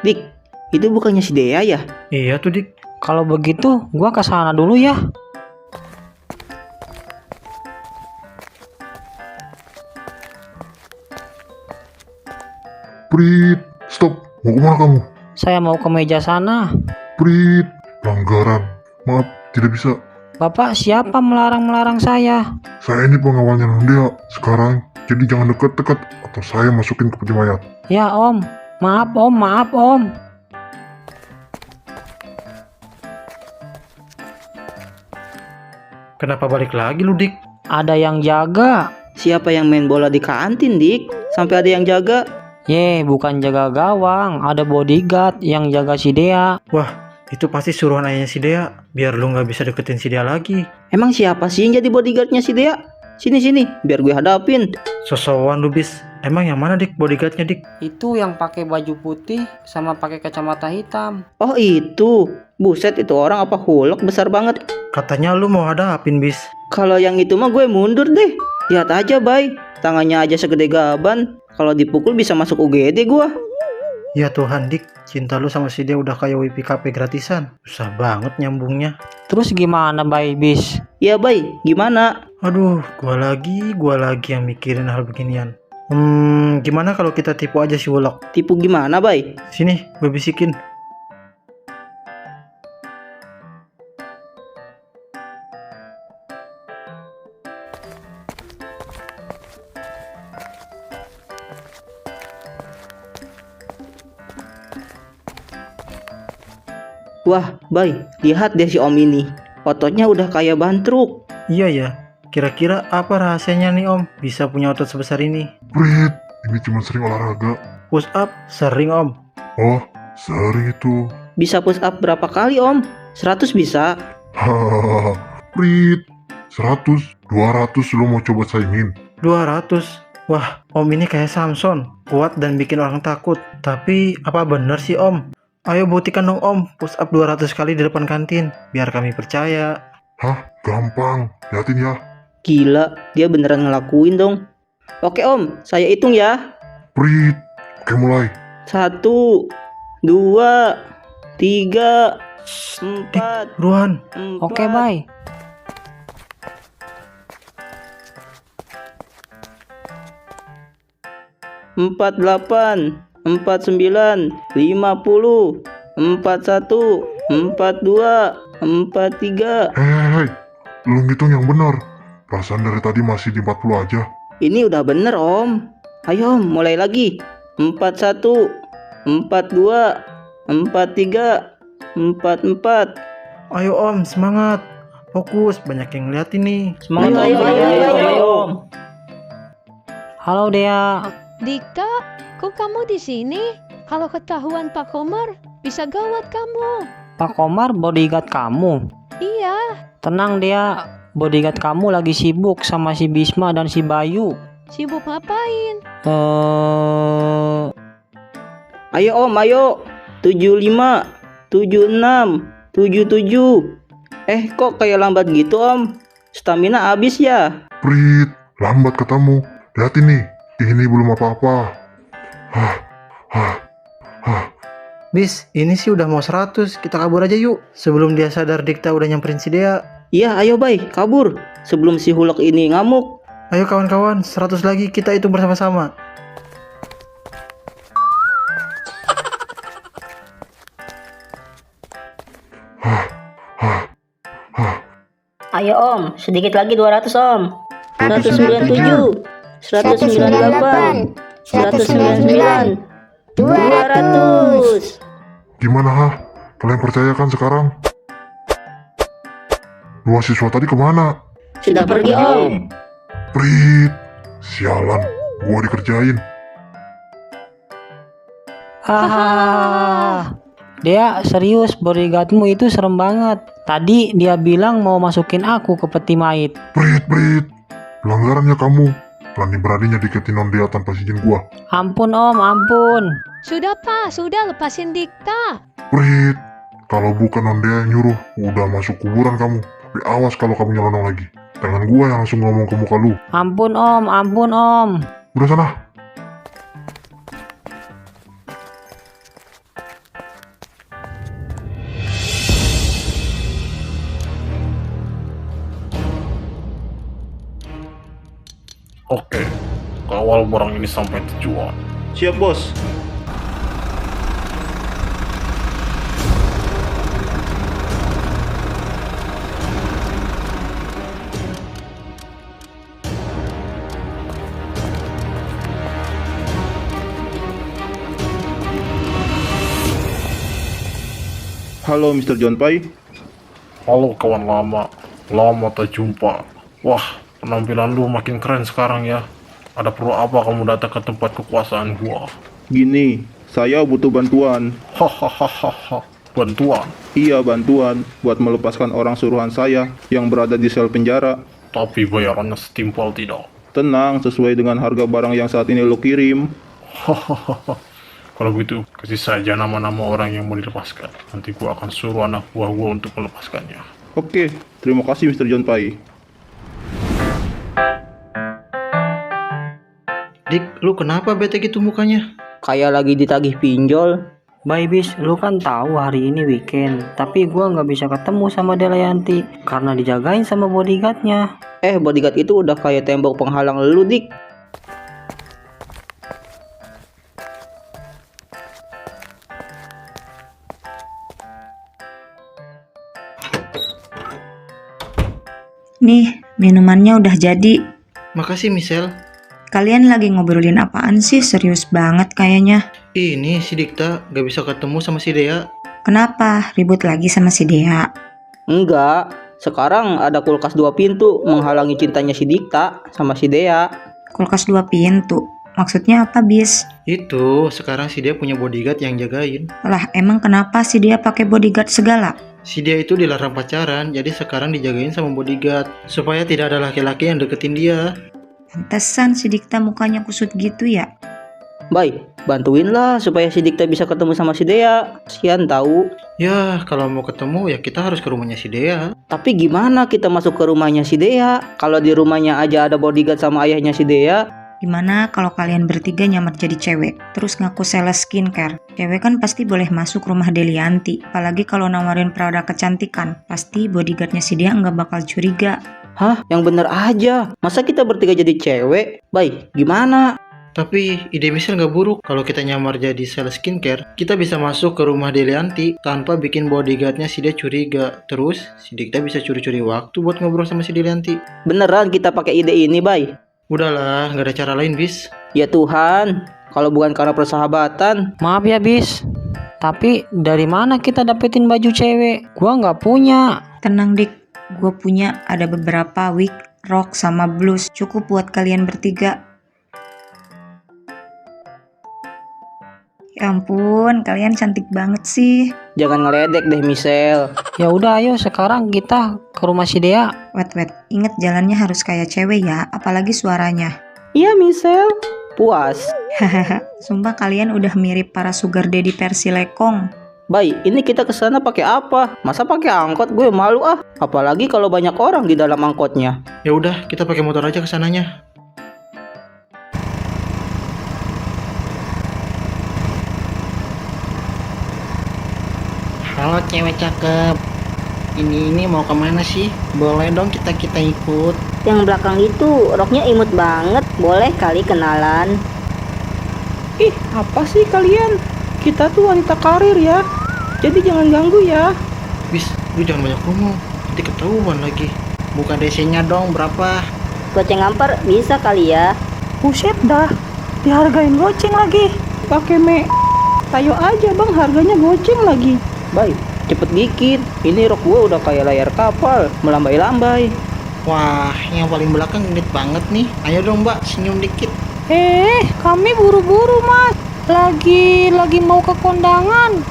[SPEAKER 4] Dik, itu bukannya si Dea ya?
[SPEAKER 5] Iya tuh Dik.
[SPEAKER 3] Kalau begitu, gue ke sana dulu ya.
[SPEAKER 7] Prit, stop. Mau kemana kamu?
[SPEAKER 3] Saya mau ke meja sana.
[SPEAKER 7] Prit, pelanggaran. Maaf, tidak bisa.
[SPEAKER 3] Bapak siapa melarang-melarang saya?
[SPEAKER 7] Saya ini pengawalnya Nandea. Sekarang, jadi jangan dekat-dekat atau saya masukin ke peti mayat.
[SPEAKER 3] Ya om, maaf om.
[SPEAKER 5] Kenapa balik lagi lu Dik?
[SPEAKER 3] Ada yang jaga.
[SPEAKER 4] Siapa yang main bola di kantin, Dik? Sampai ada yang jaga?
[SPEAKER 3] Bukan jaga gawang, ada bodyguard yang jaga si Dea.
[SPEAKER 5] Wah, itu pasti suruhan ayahnya si Dea. Biar lu gak bisa deketin si Dea lagi.
[SPEAKER 4] Emang siapa sih yang jadi bodyguardnya si Dea? Sini, biar gue hadapin.
[SPEAKER 5] Sosokan lu bis. Emang yang mana Dik bodyguardnya Dik?
[SPEAKER 3] Itu yang pakai baju putih sama pakai kacamata hitam.
[SPEAKER 4] Oh itu, buset itu orang apa hulk besar banget.
[SPEAKER 5] Katanya lu mau hadapin bis.
[SPEAKER 4] Kalau yang itu mah gue mundur deh. Lihat aja Bay, tangannya aja segede gaban. Kalau dipukul bisa masuk UGD gua.
[SPEAKER 5] Ya Tuhan Dik, cinta lu sama si Dea udah kayak WPKP gratisan. Susah banget nyambungnya.
[SPEAKER 3] Terus gimana Bay bis?
[SPEAKER 4] Ya Bay, gimana?
[SPEAKER 5] Aduh, gua lagi yang mikirin hal beginian. Gimana kalau kita tipu aja si Wulok?
[SPEAKER 4] Tipu gimana Bay?
[SPEAKER 5] Sini, gue bisikin.
[SPEAKER 4] Wah, Bay, lihat deh si Om ini. Ototnya udah kayak ban truk.
[SPEAKER 5] Iya ya, kira-kira apa rahasianya nih Om? Bisa punya otot sebesar ini?
[SPEAKER 7] Prit, ini cuma sering olahraga.
[SPEAKER 5] Push up sering Om.
[SPEAKER 7] Oh, sehari itu.
[SPEAKER 4] Bisa push up berapa kali Om? 100 bisa?
[SPEAKER 7] Hahaha, Prit, 100, 200 lu mau coba saingin?
[SPEAKER 5] 200? Wah, Om ini kayak Samson, kuat dan bikin orang takut. Tapi apa bener sih Om? Ayo buktikan dong Om, push up 200 kali di depan kantin, biar kami percaya.
[SPEAKER 7] Hah, gampang, liatin ya.
[SPEAKER 4] Gila, dia beneran ngelakuin dong. Oke Om, saya hitung ya.
[SPEAKER 7] Prit, oke mulai.
[SPEAKER 4] 1, 2, 3, 4.
[SPEAKER 5] Buruan.
[SPEAKER 3] Oke Bay.
[SPEAKER 4] 48, 49, 50, 41, 42, 43.
[SPEAKER 7] Hei, lu ngitung yang benar. Perasaan dari tadi masih di 40 aja.
[SPEAKER 4] Ini udah bener Om. Ayo Om, mulai lagi. 41, 42, 43, 44.
[SPEAKER 5] Ayo Om, semangat. Fokus, banyak yang lihat ini.
[SPEAKER 4] Semangat ayo Om.
[SPEAKER 3] Halo Dea.
[SPEAKER 2] Dikta, kok kamu di sini? Kalau ketahuan Pak Komar, bisa gawat kamu.
[SPEAKER 3] Pak Komar bodyguard kamu?
[SPEAKER 2] Iya,
[SPEAKER 3] Tenang Dea, bodyguard kamu lagi sibuk sama si Bisma dan si Bayu.
[SPEAKER 2] sibuk ngapain?
[SPEAKER 4] Ayo Om, ayo. 75, 76, 77. Kok kayak lambat gitu Om? Stamina habis ya?
[SPEAKER 7] Prit, lambat ketemu. Lihat ini belum apa-apa.
[SPEAKER 5] Bis, ini sih udah mau 100. Kita kabur aja yuk. Sebelum dia sadar Dikta udah nyamperin si Dea.
[SPEAKER 4] Iya, ayo Bay, kabur. Sebelum si Hulk ini ngamuk.
[SPEAKER 5] Ayo kawan-kawan, 100 lagi kita hitung bersama-sama.
[SPEAKER 8] Ayo Om, sedikit lagi 200 Om.
[SPEAKER 4] 197, 198, 199, 200.
[SPEAKER 7] Gimana Kalian percaya kan sekarang? Dua siswa tadi kemana?
[SPEAKER 4] Sudah pergi Om.
[SPEAKER 7] Prit, sialan, gua dikerjain.
[SPEAKER 3] Hahaha. Dea, serius bodyguardmu itu serem banget. Tadi dia bilang mau masukin aku ke peti mait.
[SPEAKER 7] Prit, pelanggarannya kamu. Berani-beraninya deketin non Dea tanpa izin gua.
[SPEAKER 3] Ampun Om, ampun.
[SPEAKER 2] Sudah Pak, sudah lepasin Dikta.
[SPEAKER 7] Prit, kalau bukan non Dea yang nyuruh, udah masuk kuburan kamu. Tapi awas kalau kamu nyelonong lagi. Tangan gua yang langsung ngomong ke muka lu.
[SPEAKER 3] Ampun Om, ampun Om.
[SPEAKER 7] Udah sana. Oke, kawal barang ini sampai tujuan.
[SPEAKER 1] Siap, Bos. Halo, Mr. John Pai.
[SPEAKER 7] Halo kawan lama tak jumpa. Wah, penampilan lu makin keren sekarang ya. Ada perlu apa kamu datang ke tempat kekuasaan gua?
[SPEAKER 1] Gini, saya butuh bantuan.
[SPEAKER 7] Hahaha, bantuan.
[SPEAKER 1] Iya, bantuan buat melepaskan orang suruhan saya yang berada di sel penjara.
[SPEAKER 7] Tapi bayarannya setimpal tidak?
[SPEAKER 1] Tenang, sesuai dengan harga barang yang saat ini lo kirim.
[SPEAKER 7] Hahaha. Kalau gitu, kasih saja nama-nama orang yang mau dilepaskan. Nanti gua akan suruh anak buah gua untuk melepaskannya.
[SPEAKER 1] Oke, terima kasih Mr. John Pai.
[SPEAKER 5] Dik, lu kenapa bete gitu mukanya?
[SPEAKER 4] Kayak lagi ditagih pinjol.
[SPEAKER 3] Bye Bis, lu kan tahu hari ini weekend. Tapi gua nggak bisa ketemu sama Delayanti karena dijagain sama bodyguardnya.
[SPEAKER 4] Bodyguard itu udah kayak tembok penghalang lu, Dik.
[SPEAKER 6] Nih, minumannya udah jadi.
[SPEAKER 5] Makasih Michelle.
[SPEAKER 6] Kalian lagi ngobrolin apaan sih? Serius banget kayaknya.
[SPEAKER 5] Ini si Dikta gak bisa ketemu sama si Dea.
[SPEAKER 6] Kenapa? Ribut lagi sama si Dea?
[SPEAKER 4] Enggak, sekarang ada kulkas 2 pintu menghalangi cintanya si Dikta sama si Dea.
[SPEAKER 6] Kulkas 2 pintu? Maksudnya apa, Bis?
[SPEAKER 5] Itu, sekarang si Dea punya bodyguard yang jagain.
[SPEAKER 6] Lah, emang kenapa si Dea pakai bodyguard segala?
[SPEAKER 5] Si Dea itu dilarang pacaran, jadi sekarang dijagain sama bodyguard supaya tidak ada laki-laki yang deketin dia.
[SPEAKER 6] Pantesan si Dikta mukanya kusut gitu ya.
[SPEAKER 4] Baik, bantuinlah supaya si Dikta bisa ketemu sama si Dea. Kasihan tahu.
[SPEAKER 5] Ya, kalau mau ketemu ya kita harus ke rumahnya si Dea.
[SPEAKER 4] Tapi gimana kita masuk ke rumahnya si Dea? Kalau di rumahnya aja ada bodyguard sama ayahnya si Dea.
[SPEAKER 6] Gimana kalau kalian bertiga nyamar jadi cewek, terus ngaku sales skincare? Cewek kan pasti boleh masuk rumah Delianti, apalagi kalau nawarin produk kecantikan. Pasti bodyguardnya si Dea nggak bakal curiga.
[SPEAKER 4] Hah? Yang bener aja. Masa kita bertiga jadi cewek? Baik, gimana?
[SPEAKER 5] Tapi ide Michelle nggak buruk. Kalau kita nyamar jadi sales skincare, kita bisa masuk ke rumah Delianti tanpa bikin bodyguardnya si dia curiga. Terus si Dikta bisa curi-curi waktu buat ngobrol sama si Delianti.
[SPEAKER 4] Beneran kita pakai ide ini, Bay?
[SPEAKER 5] Udahlah, nggak ada cara lain, Bis.
[SPEAKER 4] Ya Tuhan, kalau bukan karena persahabatan.
[SPEAKER 3] Maaf ya bis, tapi dari mana kita dapetin baju cewek? Gua nggak punya.
[SPEAKER 6] Tenang Dik, gue punya ada beberapa wig, rok, sama blus. Cukup buat kalian bertiga. Ya ampun, kalian cantik banget sih.
[SPEAKER 4] Jangan ngeledek deh, Michelle.
[SPEAKER 3] Ya udah ayo sekarang kita ke rumah si Dea.
[SPEAKER 6] Wait, inget jalannya harus kayak cewek ya, apalagi suaranya.
[SPEAKER 4] Iya, Michelle. Puas.
[SPEAKER 6] Sumpah kalian udah mirip para sugar daddy versi lekong.
[SPEAKER 4] Bay, ini kita kesana pakai apa? Masa pakai angkot? Gue malu ah. Apalagi kalau banyak orang di dalam angkotnya.
[SPEAKER 5] Ya udah, kita pakai motor aja ke sananya.
[SPEAKER 12] Halo cewek cakep, ini mau kemana sih? Boleh dong kita ikut.
[SPEAKER 11] Yang belakang itu roknya imut banget, boleh kali kenalan.
[SPEAKER 4] Ih, apa sih kalian? Kita tuh wanita karir ya. Jadi jangan ganggu ya.
[SPEAKER 5] Bis, lu jangan banyak ngomong, nanti ketahuan lagi.
[SPEAKER 12] Bukan DC-nya dong, berapa?
[SPEAKER 11] Goceng ngampar bisa kali ya.
[SPEAKER 4] Buset dah, dihargain goceng lagi. Pakai tayo aja bang, harganya goceng lagi. Bay, cepet dikit. Ini rok gue udah kayak layar kapal, melambai-lambai.
[SPEAKER 12] Wah, yang paling belakang genit banget nih. Ayo dong mbak, senyum dikit.
[SPEAKER 3] Kami buru-buru mas. Lagi mau ke kondangan.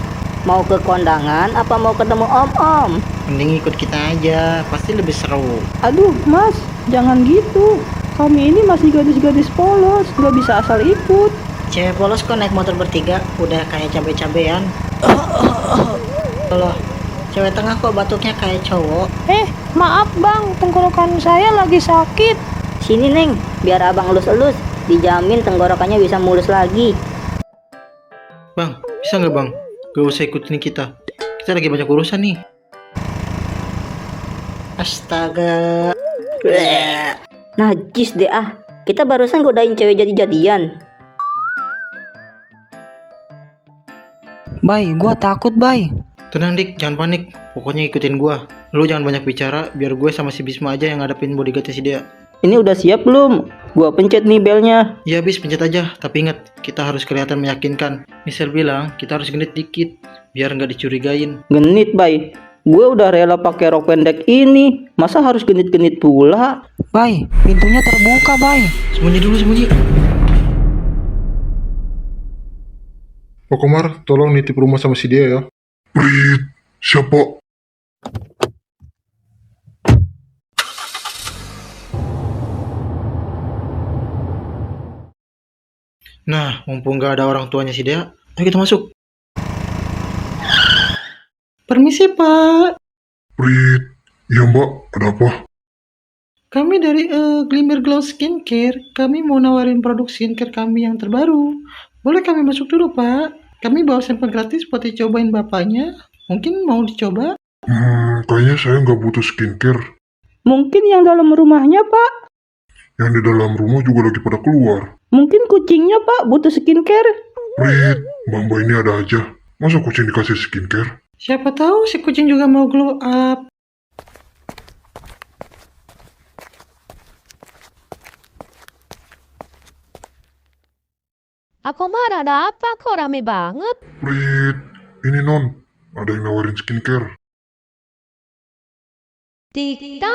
[SPEAKER 11] Mau ke kondangan apa mau ketemu om-om?
[SPEAKER 12] Mending ikut kita aja, pasti lebih seru.
[SPEAKER 4] Aduh mas, jangan gitu. Kami ini masih gadis-gadis polos, gak bisa asal ikut.
[SPEAKER 12] Cewek polos kok naik motor bertiga, udah kayak cabe-cabean. Loh, cewek tengah kok batuknya kayak cowok.
[SPEAKER 3] Maaf bang, tenggorokan saya lagi sakit.
[SPEAKER 11] Sini Neng, biar abang elus-elus. Dijamin tenggorokannya bisa mulus lagi.
[SPEAKER 5] Bang, bisa nggak bang? Gak usah ikutin kita. Kita lagi banyak urusan nih.
[SPEAKER 12] Astaga.
[SPEAKER 11] Najis deh ah. Kita barusan godain cewek jadi-jadian.
[SPEAKER 3] Bay, gua takut bay.
[SPEAKER 5] Tenang Dik, jangan panik. Pokoknya ikutin gua. Lu jangan banyak bicara, biar gue sama si Bisma aja yang ngadepin bodyguardnya si Dea.
[SPEAKER 4] Ini udah siap belum? Gua pencet nih belnya.
[SPEAKER 5] Ya Bis, pencet aja. Tapi ingat, kita harus kelihatan meyakinkan. Michelle bilang, kita harus genit dikit, biar nggak dicurigain.
[SPEAKER 4] Genit, Bay. Gue udah rela pakai rok pendek ini. Masa harus genit-genit pula?
[SPEAKER 3] Bay, pintunya terbuka bay.
[SPEAKER 5] Sembunyi dulu, sembunyi.
[SPEAKER 1] Pak Komar, tolong nitip rumah sama si Dea ya.
[SPEAKER 7] Prit, siapa?
[SPEAKER 5] Nah, mumpung nggak ada orang tuanya si Dea, ayo kita masuk. Permisi Pak.
[SPEAKER 7] Prit, iya mbak, ada apa?
[SPEAKER 5] Kami dari Glimmer Glow Skincare. Kami mau nawarin produk skincare kami yang terbaru. Boleh kami masuk dulu Pak? Kami bawa sampel gratis buat dicobain bapaknya. Mungkin mau dicoba?
[SPEAKER 7] Kayaknya saya nggak butuh skincare.
[SPEAKER 4] Mungkin yang dalam rumahnya, Pak.
[SPEAKER 7] Yang di dalam rumah juga lagi pada keluar.
[SPEAKER 4] Mungkin kucingnya, Pak, butuh skincare.
[SPEAKER 7] Prit, mbak ini ada aja. Masa kucing dikasih skincare?
[SPEAKER 5] Siapa tahu si kucing juga mau glow up.
[SPEAKER 2] Aku marah, ada apa kok rame banget?
[SPEAKER 7] Prit, ini non, ada yang nawarin skincare.
[SPEAKER 2] Dikta?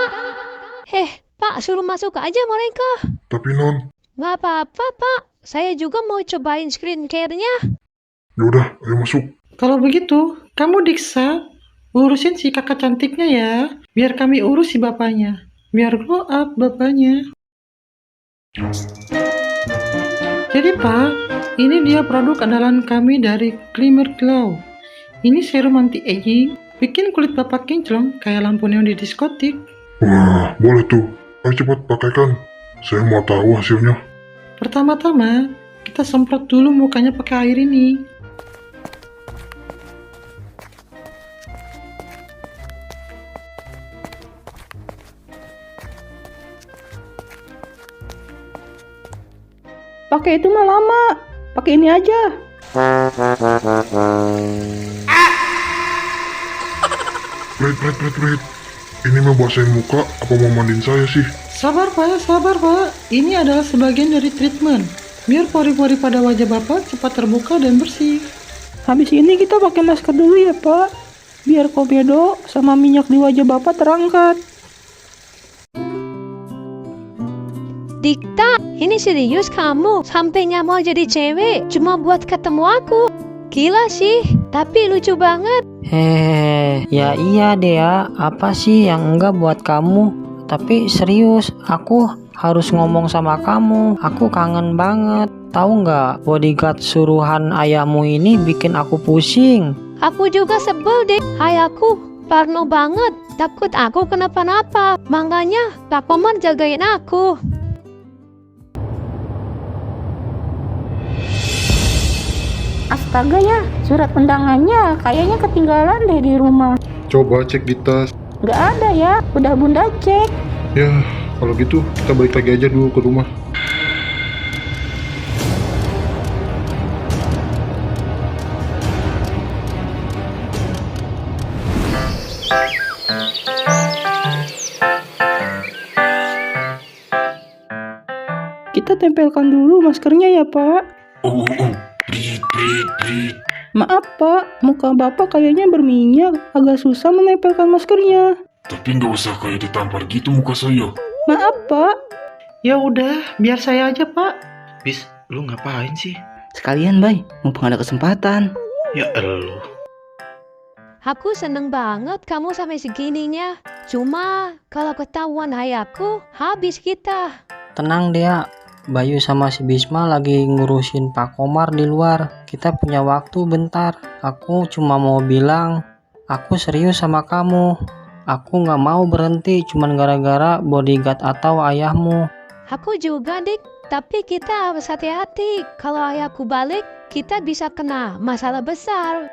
[SPEAKER 2] Pak, suruh masuk aja mereka.
[SPEAKER 7] Tapi non,
[SPEAKER 2] Nggak apa-apa, Pak. Saya juga mau cobain skincare-nya.
[SPEAKER 7] yaudah, ayo masuk.
[SPEAKER 5] Kalau begitu, kamu Diksa, urusin si kakak cantiknya ya. Biar kami urus si bapaknya. Biar glow up bapaknya. Jadi Pak, ini dia produk andalan kami dari Glimmer Glow. Ini serum anti-aging, bikin kulit bapak kinclong kayak lampu neon di diskotik.
[SPEAKER 7] Wah, boleh tuh. Ayo cepat pakaikan. Saya mau tahu hasilnya.
[SPEAKER 5] Pertama-tama, kita semprot dulu mukanya pakai air ini.
[SPEAKER 12] pakai itu mah lama. Pakai ini aja.
[SPEAKER 7] Prit. Ini mau basahin muka apa mau mandiin saya sih?
[SPEAKER 5] Sabar Pak. Ini adalah sebagian dari treatment. Biar pori-pori pada wajah Bapak cepat terbuka dan bersih.
[SPEAKER 12] Habis ini kita pakai masker dulu ya Pak. Biar komedo sama minyak di wajah Bapak terangkat.
[SPEAKER 2] Dikta, ini serius kamu? Sampai nggak mau jadi cewek cuma buat ketemu aku? Gila sih, tapi lucu banget.
[SPEAKER 3] Ya iya Dea, apa sih yang enggak buat kamu? Tapi serius, aku harus ngomong sama kamu. Aku kangen banget. Tahu nggak, bodyguard suruhan ayahmu ini bikin aku pusing.
[SPEAKER 2] Aku juga sebel deh, ayahku parno banget. Takut aku kenapa-napa. Makanya Pak Komar jagain aku.
[SPEAKER 11] Astaga ya, surat undangannya kayaknya ketinggalan deh di rumah.
[SPEAKER 7] Coba cek di tas.
[SPEAKER 11] Nggak ada ya, udah bunda cek.
[SPEAKER 7] Ya, kalau gitu kita balik lagi aja dulu ke rumah.
[SPEAKER 12] Kita tempelkan dulu maskernya ya Pak.
[SPEAKER 7] Prit.
[SPEAKER 12] Maaf Pak, muka Bapak kayaknya berminyak. Agak susah menempelkan maskernya.
[SPEAKER 7] Tapi nggak usah kayak ditampar gitu muka saya.
[SPEAKER 12] Maaf Pak.
[SPEAKER 5] Ya udah, biar saya aja Pak. Bis, lu ngapain sih?
[SPEAKER 4] Sekalian, Bay, mumpung ada kesempatan.
[SPEAKER 5] Ya eluh.
[SPEAKER 2] Aku seneng banget kamu sampai segininya. Cuma kalau ketahuan ayahku, habis kita.
[SPEAKER 3] Tenang Dea, Bayu sama si Bisma lagi ngurusin Pak Komar di luar. Kita punya waktu bentar. Aku cuma mau bilang, aku serius sama kamu. Aku gak mau berhenti cuman gara-gara bodyguard atau ayahmu.
[SPEAKER 2] Aku juga, Dik. Tapi kita harus hati-hati. Kalau ayahku balik, kita bisa kena masalah besar.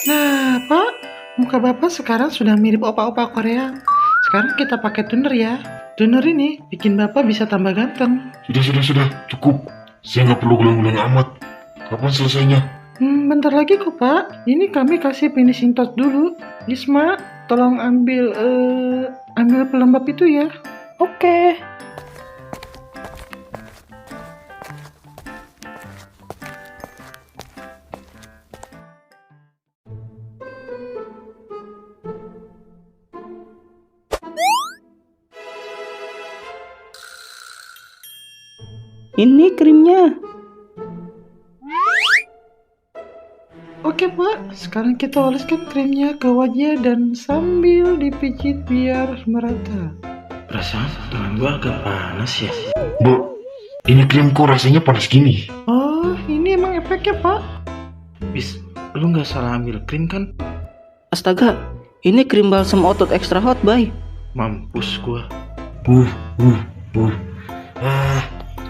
[SPEAKER 5] Nah, Pak, muka Bapak sekarang sudah mirip opa-opa Korea. Sekarang kita pakai toner ya. Toner ini bikin Bapak bisa tambah ganteng.
[SPEAKER 7] Sudah, cukup. Saya nggak perlu gulang-gulang amat. Kapan selesainya?
[SPEAKER 5] Bentar lagi kok, Pak. Ini kami kasih finishing touch dulu. Isma, tolong ambil pelembab itu ya.
[SPEAKER 12] Oke. Ini krimnya.
[SPEAKER 5] Oke, Pak. Sekarang kita oleskan krimnya ke wajah dan sambil dipijit biar merata. Perasaan tangan gua agak panas ya.
[SPEAKER 7] Mbak, ini krim kok rasanya panas gini?
[SPEAKER 5] Oh, ini emang efeknya, Pak. Bis, lu nggak salah ambil krim kan?
[SPEAKER 4] Astaga, ini krim balsam otot extra hot, Bay.
[SPEAKER 5] Mampus gua.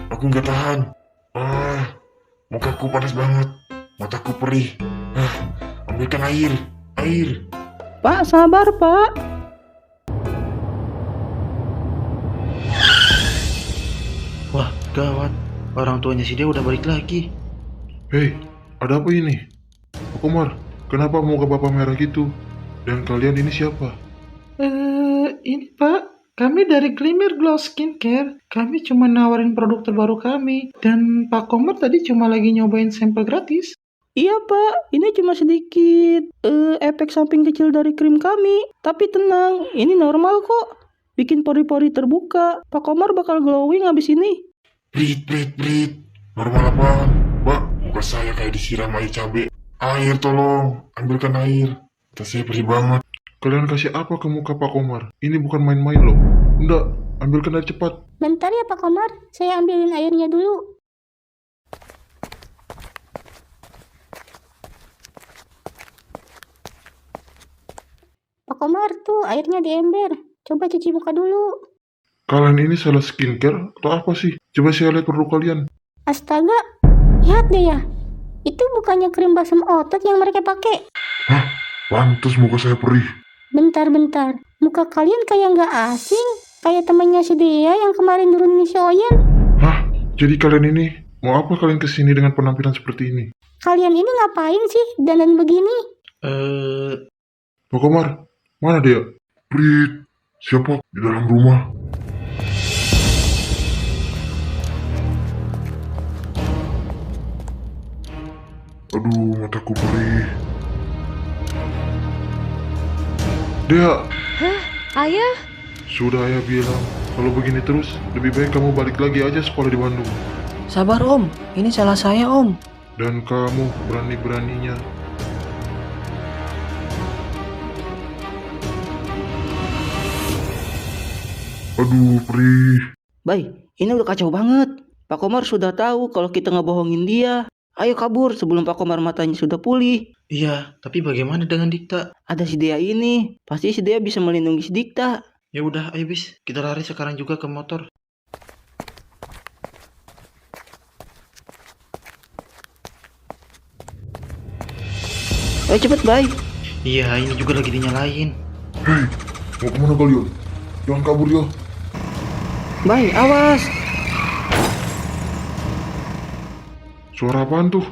[SPEAKER 7] Aku nggak tahan. Mukaku panas banget. Mataku perih. Ambilkan air.
[SPEAKER 12] Pak, sabar Pak.
[SPEAKER 5] Wah, gawat. Orang tuanya si dia udah balik lagi.
[SPEAKER 7] Hei, ada apa ini? Pak Komar, kenapa muka bapak merah gitu? Dan kalian ini siapa?
[SPEAKER 5] Ini Pak. Kami dari Glimmer Glow Skincare. Kami cuma nawarin produk terbaru kami. Dan Pak Komar tadi cuma lagi nyobain sampel gratis.
[SPEAKER 12] Iya Pak, ini cuma sedikit efek samping kecil dari krim kami. Tapi tenang, ini normal kok. Bikin pori-pori terbuka. Pak Komar bakal glowing abis ini.
[SPEAKER 7] Prit. Normal apaan? Mbak, muka saya kayak disiram air cabai. Air tolong, ambilkan air. Tas saya perih banget. Kalian kasih apa ke muka Pak Komar? Ini bukan main-main loh. Enggak, ambilkan air cepat.
[SPEAKER 11] Bentar ya Pak Komar, saya ambilin airnya dulu. Pak Komar tuh airnya di ember. Coba cuci muka dulu.
[SPEAKER 7] Kalian ini salah skincare atau apa sih? Coba saya lihat produk kalian.
[SPEAKER 11] Astaga, lihat deh ya. Itu bukannya krim balsam otot yang mereka pakai.
[SPEAKER 7] Hah? Pantes muka saya perih.
[SPEAKER 11] Bentar. Muka kalian kayak nggak asing. Kayak temannya si Dea yang kemarin nurunin si Oyen.
[SPEAKER 7] Hah? Jadi kalian ini Mau apa kalian kesini dengan penampilan seperti ini?
[SPEAKER 11] Kalian ini ngapain sih dandan begini?
[SPEAKER 7] Pak Komar, mana dia? Prit, siapa di dalam rumah? Aduh, mataku perih. Dea,
[SPEAKER 2] Ayah?
[SPEAKER 7] sudah ayah bilang, kalau begini terus, lebih baik kamu balik lagi aja sekolah di Bandung.
[SPEAKER 3] Sabar Om, ini salah saya Om.
[SPEAKER 7] Dan kamu berani-beraninya aduh, perih.
[SPEAKER 4] Bay, ini udah kacau banget. Pak Komar sudah tahu kalau kita ngebohongin dia. Ayo kabur sebelum Pak Komar matanya sudah pulih.
[SPEAKER 5] Iya, tapi bagaimana dengan Dikta?
[SPEAKER 4] Ada si Dea ini. Pasti si Dea bisa melindungi si Dikta.
[SPEAKER 5] Ya udah, ayo bis, kita lari sekarang juga ke motor.
[SPEAKER 4] Ayo cepet, Bay.
[SPEAKER 5] Iya, ini juga lagi dinyalain.
[SPEAKER 7] Hei, mau kemana kalian? Jangan kabur ya.
[SPEAKER 4] Bay, awas.
[SPEAKER 7] Suara apaan tuh?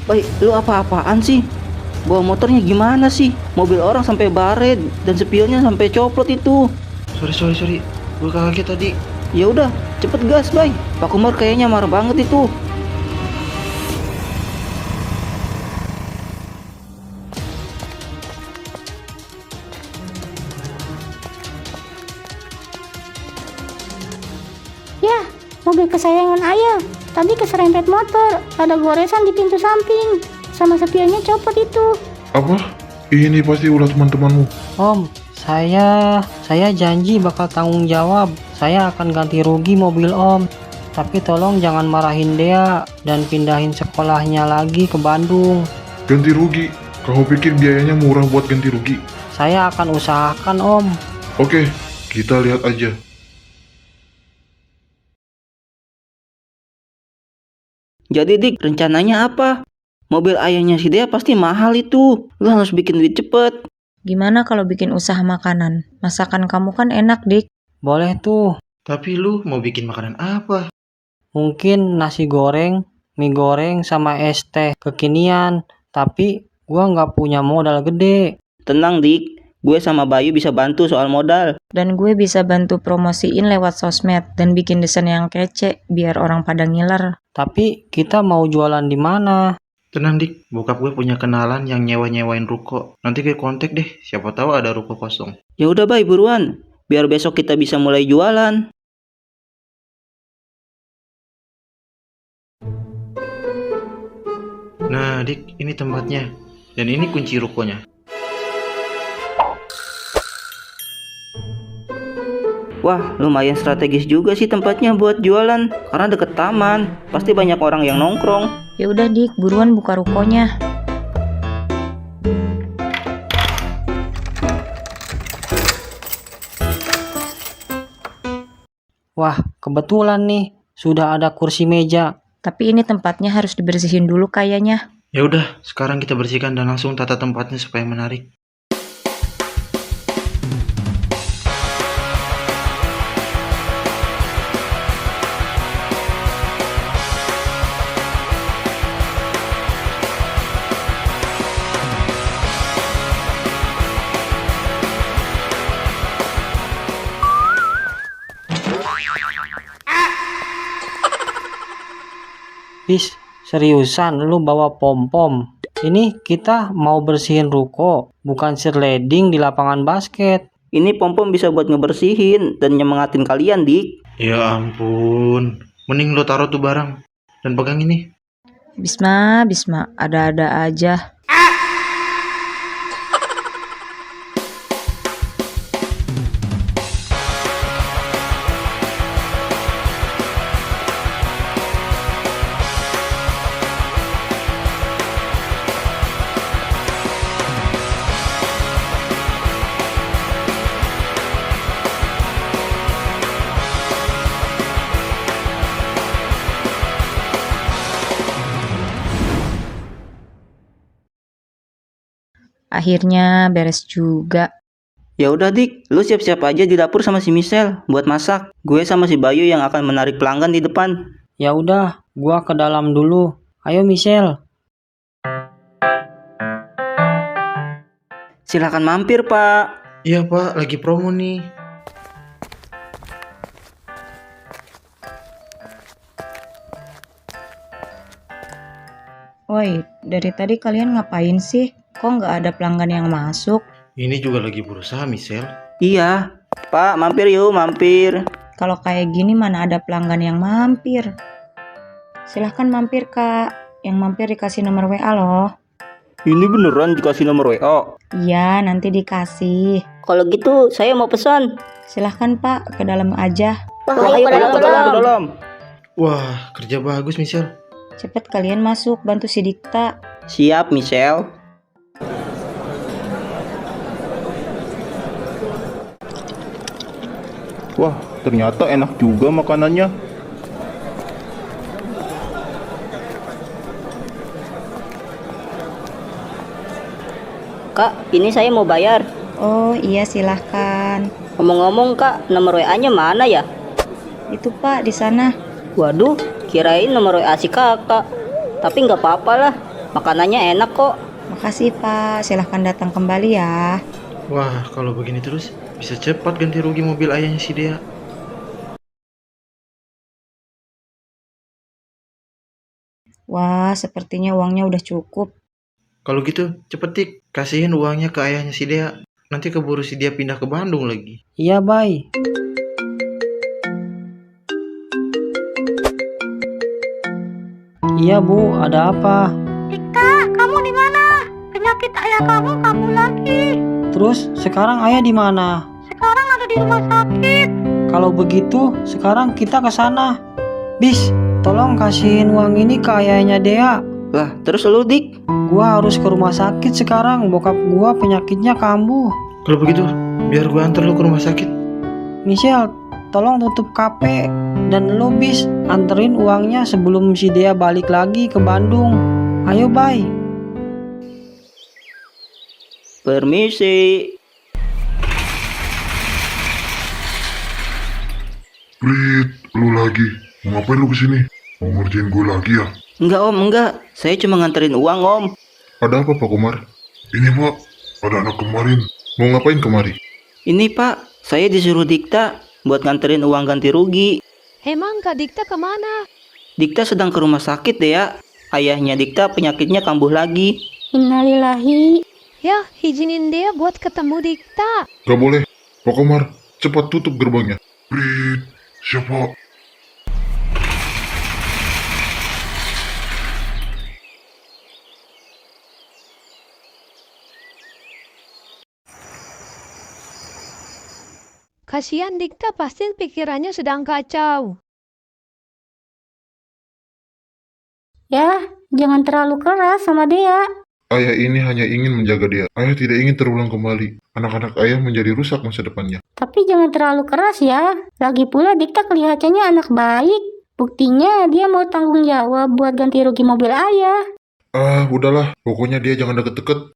[SPEAKER 4] Bay, lu apa-apaan sih? Bawa motornya gimana sih? Mobil orang sampai baret dan spionnya sampai coplot itu.
[SPEAKER 5] Sorry. Gue kaget tadi.
[SPEAKER 4] Ya udah, cepet gas, Bay. Pak Komar kayaknya marah banget itu.
[SPEAKER 11] Ya, mobil kesayangan ayah. Tadi keserempet motor. Ada goresan di pintu samping. Sama spionnya copot itu.
[SPEAKER 7] Apa? Ini pasti ulah teman-temanmu.
[SPEAKER 3] Om, saya janji bakal tanggung jawab. Saya akan ganti rugi mobil Om. Tapi tolong jangan marahin Dea dan pindahin sekolahnya lagi ke Bandung.
[SPEAKER 7] Ganti rugi? Kamu pikir biayanya murah buat ganti rugi?
[SPEAKER 3] Saya akan usahakan Om.
[SPEAKER 7] Oke, kita lihat aja.
[SPEAKER 4] Jadi Dik, rencananya apa? Mobil ayahnya si Dea pasti mahal itu. Lu harus bikin duit cepet.
[SPEAKER 6] Gimana kalau bikin usaha makanan? Masakan kamu kan enak, Dik.
[SPEAKER 3] Boleh tuh.
[SPEAKER 5] Tapi lu mau bikin makanan apa?
[SPEAKER 3] Mungkin nasi goreng, mie goreng, sama es teh kekinian. Tapi gua nggak punya modal gede.
[SPEAKER 4] Tenang Dik, gue sama Bayu bisa bantu soal modal.
[SPEAKER 6] Dan gue bisa bantu promosiin lewat sosmed dan bikin desain yang kece biar orang pada ngiler.
[SPEAKER 3] Tapi kita mau jualan di mana?
[SPEAKER 5] Tenang Dik, bokap gue punya kenalan yang nyewa-nyewain ruko. Nanti gue kontak deh, siapa tahu ada ruko kosong.
[SPEAKER 4] Ya udah Bay, buruan. Biar besok kita bisa mulai jualan.
[SPEAKER 5] Nah Dik, ini tempatnya. Dan ini kunci rukonya.
[SPEAKER 4] Wah, lumayan strategis juga sih tempatnya buat jualan. Karena deket taman, pasti banyak orang yang nongkrong.
[SPEAKER 6] Ya udah Dik, buruan buka rukonya.
[SPEAKER 3] Wah, kebetulan nih. Sudah ada kursi meja.
[SPEAKER 6] Tapi ini tempatnya harus dibersihin dulu kayaknya.
[SPEAKER 5] Ya udah, sekarang kita bersihkan dan langsung tata tempatnya supaya menarik.
[SPEAKER 3] Bis, seriusan lu bawa pom-pom? Ini kita mau bersihin ruko, bukan cheerleading di lapangan basket.
[SPEAKER 4] Ini pom-pom bisa buat ngebersihin dan nyemangatin kalian, Dik.
[SPEAKER 5] Ya ampun, mending lo taruh tuh barang. Dan pegang ini.
[SPEAKER 6] Bisma, ada-ada aja. Akhirnya beres juga.
[SPEAKER 4] Ya udah Dik, lu siap-siap aja di dapur sama si Michelle buat masak. Gue sama si Bayu yang akan menarik pelanggan di depan.
[SPEAKER 3] Ya udah, gua ke dalam dulu. Ayo Michelle.
[SPEAKER 4] Silakan mampir, Pak.
[SPEAKER 5] Iya Pak, lagi promo nih.
[SPEAKER 6] Woi, dari tadi kalian ngapain sih? Kok nggak ada pelanggan yang masuk?
[SPEAKER 5] Ini juga lagi berusaha, Michelle.
[SPEAKER 4] Iya, Pak, mampir yuk, mampir.
[SPEAKER 6] Kalau kayak gini mana ada pelanggan yang mampir? Silahkan mampir, Kak. Yang mampir dikasih nomor WA loh.
[SPEAKER 4] Ini beneran dikasih nomor WA?
[SPEAKER 6] Iya, nanti dikasih.
[SPEAKER 8] Kalau gitu saya mau pesan.
[SPEAKER 6] Silahkan Pak, ke dalam aja.
[SPEAKER 8] Wah, ayo ke dalam.
[SPEAKER 5] Wah, kerja bagus, Michelle.
[SPEAKER 6] Cepet kalian masuk, bantu si Dikta.
[SPEAKER 4] Siap, Michelle.
[SPEAKER 1] Wah, ternyata enak juga makanannya.
[SPEAKER 8] Kak, ini saya mau bayar.
[SPEAKER 6] Oh iya, silahkan.
[SPEAKER 8] Ngomong-ngomong Kak, nomor WA-nya mana ya?
[SPEAKER 6] Itu Pak, di sana.
[SPEAKER 8] Waduh, kirain nomor WA si kakak. Tapi nggak apa-apa lah, makanannya enak kok.
[SPEAKER 6] Makasih Pak, silahkan datang kembali ya.
[SPEAKER 5] Wah, kalau begini terus bisa cepat ganti rugi mobil ayahnya si Dea.
[SPEAKER 6] Wah, sepertinya uangnya udah cukup.
[SPEAKER 5] Kalau gitu, cepet Dik, kasihin uangnya ke ayahnya si Dea. Nanti keburu si Dea pindah ke Bandung lagi.
[SPEAKER 3] Iya, Bay. Iya, Bu, ada apa?
[SPEAKER 10] Dikta, kamu di mana? Penyakit ayah kamu kambuh lagi.
[SPEAKER 3] Terus sekarang ayah di mana?
[SPEAKER 10] Sekarang ada di rumah sakit.
[SPEAKER 3] Kalau begitu, sekarang kita ke sana. Bis, tolong kasihin uang ini ke ayahnya Dea.
[SPEAKER 4] Lah, terus lu, Dik?
[SPEAKER 3] Gua harus ke rumah sakit sekarang. Bokap gua penyakitnya kambuh.
[SPEAKER 5] Kalau begitu, biar gua antar lu ke rumah sakit.
[SPEAKER 3] Michelle, tolong tutup kafe. Dan lu Bis, anterin uangnya sebelum si Dea balik lagi ke Bandung. Ayo, Bay.
[SPEAKER 4] Permisi.
[SPEAKER 7] Prit, lu lagi. Mau ngapain lu kesini? Mau ngerjain gue lagi ya?
[SPEAKER 4] Enggak Om, enggak. Saya cuma nganterin uang Om.
[SPEAKER 7] Ada apa Pak Komar? Ini Pak, ada anak kemarin. Mau ngapain kemari?
[SPEAKER 4] Ini Pak, saya disuruh Dikta buat nganterin uang ganti rugi.
[SPEAKER 2] Emang Kak Dikta kemana?
[SPEAKER 4] Dikta sedang ke rumah sakit deh ya. Ayahnya Dikta penyakitnya kambuh lagi.
[SPEAKER 11] Innalillahi.
[SPEAKER 2] Ya, izinin dia buat ketemu Dikta.
[SPEAKER 7] Gak boleh. Pak Komar, cepat tutup gerbangnya. Prit, siapa?
[SPEAKER 2] Kasihan Dikta, pasti pikirannya sedang kacau.
[SPEAKER 11] Ya, jangan terlalu keras sama dia.
[SPEAKER 7] Ayah ini hanya ingin menjaga dia. Ayah tidak ingin terulang kembali. Anak-anak ayah menjadi rusak masa depannya.
[SPEAKER 11] Tapi jangan terlalu keras ya. Lagi pula Dikta kelihatannya anak baik. Buktinya dia mau tanggung jawab buat ganti rugi mobil ayah.
[SPEAKER 7] Ah, udahlah. Pokoknya dia jangan deket-deket.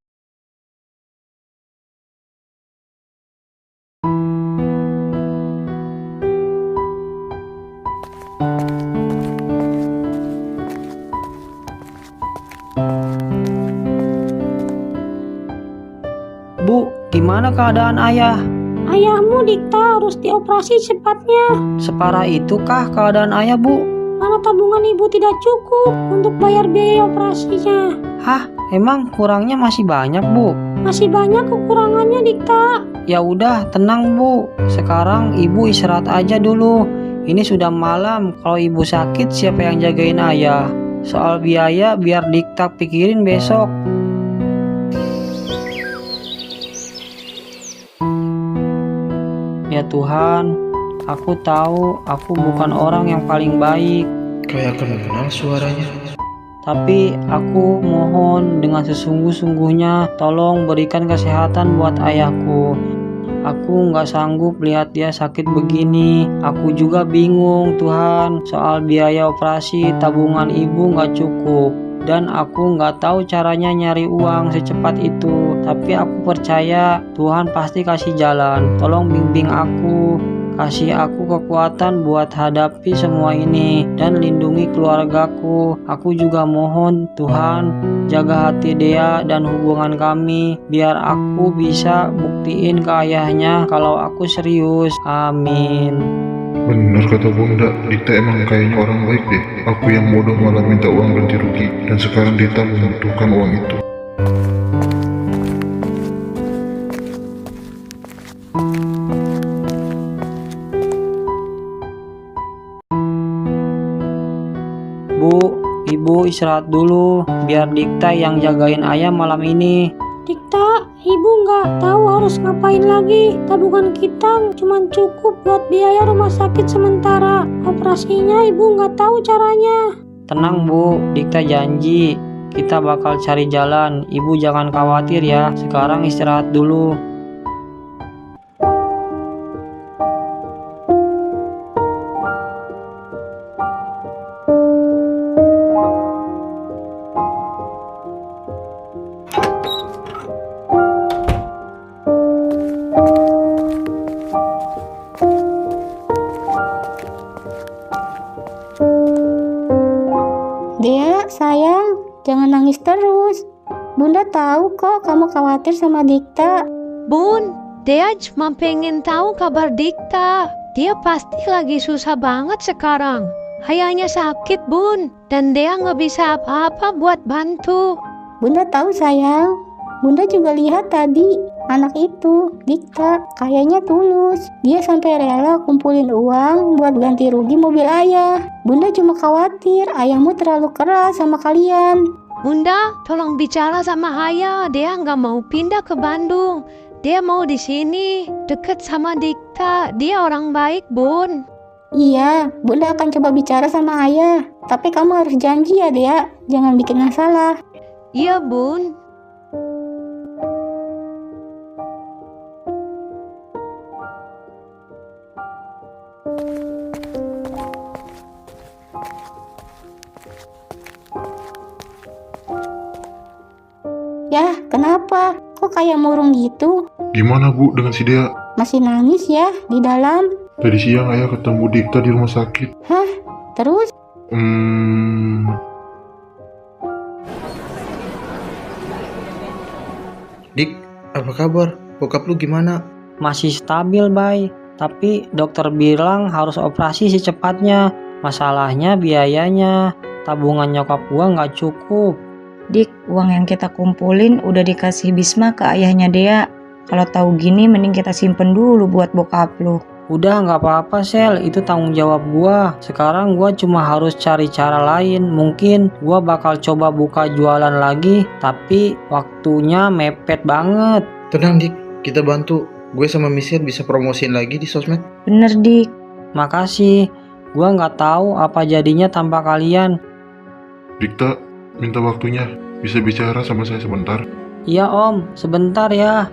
[SPEAKER 3] Bu, gimana keadaan ayah?
[SPEAKER 11] Ayahmu Dikta harus dioperasi cepatnya.
[SPEAKER 3] Separah itukah keadaan ayah, Bu?
[SPEAKER 11] Mana tabungan ibu tidak cukup untuk bayar biaya operasinya.
[SPEAKER 3] Hah, emang kurangnya masih banyak, Bu?
[SPEAKER 11] Masih banyak kekurangannya Dikta.
[SPEAKER 3] Ya udah, tenang, Bu. Sekarang ibu istirahat aja dulu. Ini sudah malam. Kalau ibu sakit, siapa yang jagain ayah? Soal biaya biar Dikta pikirin besok. Ya Tuhan, aku tahu aku bukan orang yang paling baik.
[SPEAKER 5] Kayak kenal suaranya.
[SPEAKER 3] Tapi aku mohon dengan sesungguh-sungguhnya tolong berikan kesehatan buat ayahku. Aku nggak sanggup lihat dia sakit begini. Aku juga bingung Tuhan soal biaya operasi, tabungan ibu nggak cukup. Dan aku nggak tahu caranya nyari uang secepat itu. Tapi aku percaya Tuhan pasti kasih jalan. Tolong bimbing aku. kasih aku kekuatan buat hadapi semua ini dan lindungi keluargaku. Aku juga mohon Tuhan jaga hati Dea dan hubungan kami biar aku bisa buktiin ke ayahnya kalau aku serius. Amin.
[SPEAKER 7] Bener kata Bunda, Dita emang kayaknya orang baik deh. Aku yang bodoh malah minta uang ganti rugi, dan sekarang Dita membutuhkan uang itu.
[SPEAKER 3] Bu, Ibu istirahat dulu, biar Dikta yang jagain ayah malam ini.
[SPEAKER 11] Dikta, ibu nggak tahu harus ngapain lagi. Tabungan kita cuma cukup buat biaya rumah sakit sementara. Operasinya ibu nggak tahu caranya.
[SPEAKER 3] Tenang Bu, Dikta janji kita bakal cari jalan. Ibu jangan khawatir ya, sekarang istirahat dulu.
[SPEAKER 11] Dea, sayang, jangan nangis terus. Bunda tahu kok kamu khawatir sama Dikta.
[SPEAKER 2] Bun, Dea cuma pengen tahu kabar Dikta. Dia pasti lagi susah banget sekarang. Ayahnya sakit, Bun, dan Dea nggak bisa apa-apa buat bantu.
[SPEAKER 11] Bunda tahu sayang. Bunda juga lihat tadi anak itu, Dikta, kayaknya tulus. Dia sampai rela kumpulin uang buat ganti rugi mobil ayah. Bunda cuma khawatir ayahmu terlalu keras sama kalian.
[SPEAKER 2] Bunda, tolong bicara sama ayah. Dia nggak mau pindah ke Bandung. Dia mau di sini, deket sama Dikta. Dia orang baik, Bun.
[SPEAKER 11] Iya, Bunda akan coba bicara sama ayah. Tapi kamu harus janji ya, Dea. Jangan bikin masalah.
[SPEAKER 2] Iya, Bun.
[SPEAKER 11] Yah, kenapa? Kok kayak murung gitu?
[SPEAKER 7] Gimana Bu dengan si Dea?
[SPEAKER 11] Masih nangis ya di dalam?
[SPEAKER 7] Tadi siang ayah ketemu Dikta di rumah sakit.
[SPEAKER 11] Hah? Terus?
[SPEAKER 5] Dik, apa kabar? Bokap lu gimana?
[SPEAKER 3] Masih stabil, Bay. Tapi dokter bilang harus operasi secepatnya. Masalahnya biayanya. Tabungan nyokap gua nggak cukup.
[SPEAKER 6] Dik, uang yang kita kumpulin udah dikasih Bisma ke ayahnya Dea. Kalau tahu gini mending kita simpen dulu buat bokap lu.
[SPEAKER 3] Udah nggak apa-apa Sel, itu tanggung jawab gua. Sekarang gua cuma harus cari cara lain. Mungkin gua bakal coba buka jualan lagi, tapi waktunya mepet banget.
[SPEAKER 5] Tenang Dik, kita bantu. Gue sama Michelle bisa promosiin lagi di sosmed.
[SPEAKER 6] Bener Dik.
[SPEAKER 3] Makasih, gua nggak tahu apa jadinya tanpa kalian.
[SPEAKER 7] Dikta, minta waktunya. Bisa bicara sama saya sebentar?
[SPEAKER 3] Iya Om, sebentar ya.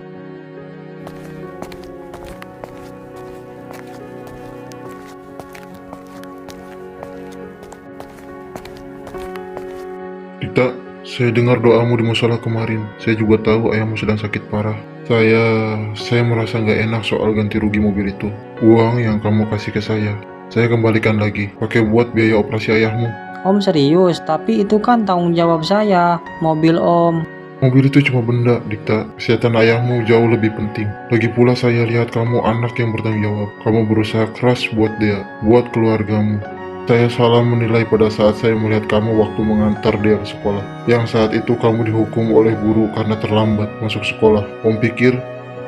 [SPEAKER 7] Dikta, saya dengar doamu di musola kemarin. Saya juga tahu ayahmu sedang sakit parah. Saya merasa nggak enak soal ganti rugi mobil itu. Uang yang kamu kasih ke saya kembalikan lagi. Pakai buat biaya operasi ayahmu.
[SPEAKER 3] Om serius, tapi itu kan tanggung jawab saya. Mobil Om.
[SPEAKER 7] Mobil itu cuma benda, Dikta. Kesehatan ayahmu jauh lebih penting. Lagi pula saya lihat kamu anak yang bertanggung jawab. Kamu berusaha keras buat dia, buat keluargamu. Saya salah menilai pada saat saya melihat kamu waktu mengantar dia ke sekolah. Yang saat itu kamu dihukum oleh guru karena terlambat masuk sekolah. Om pikir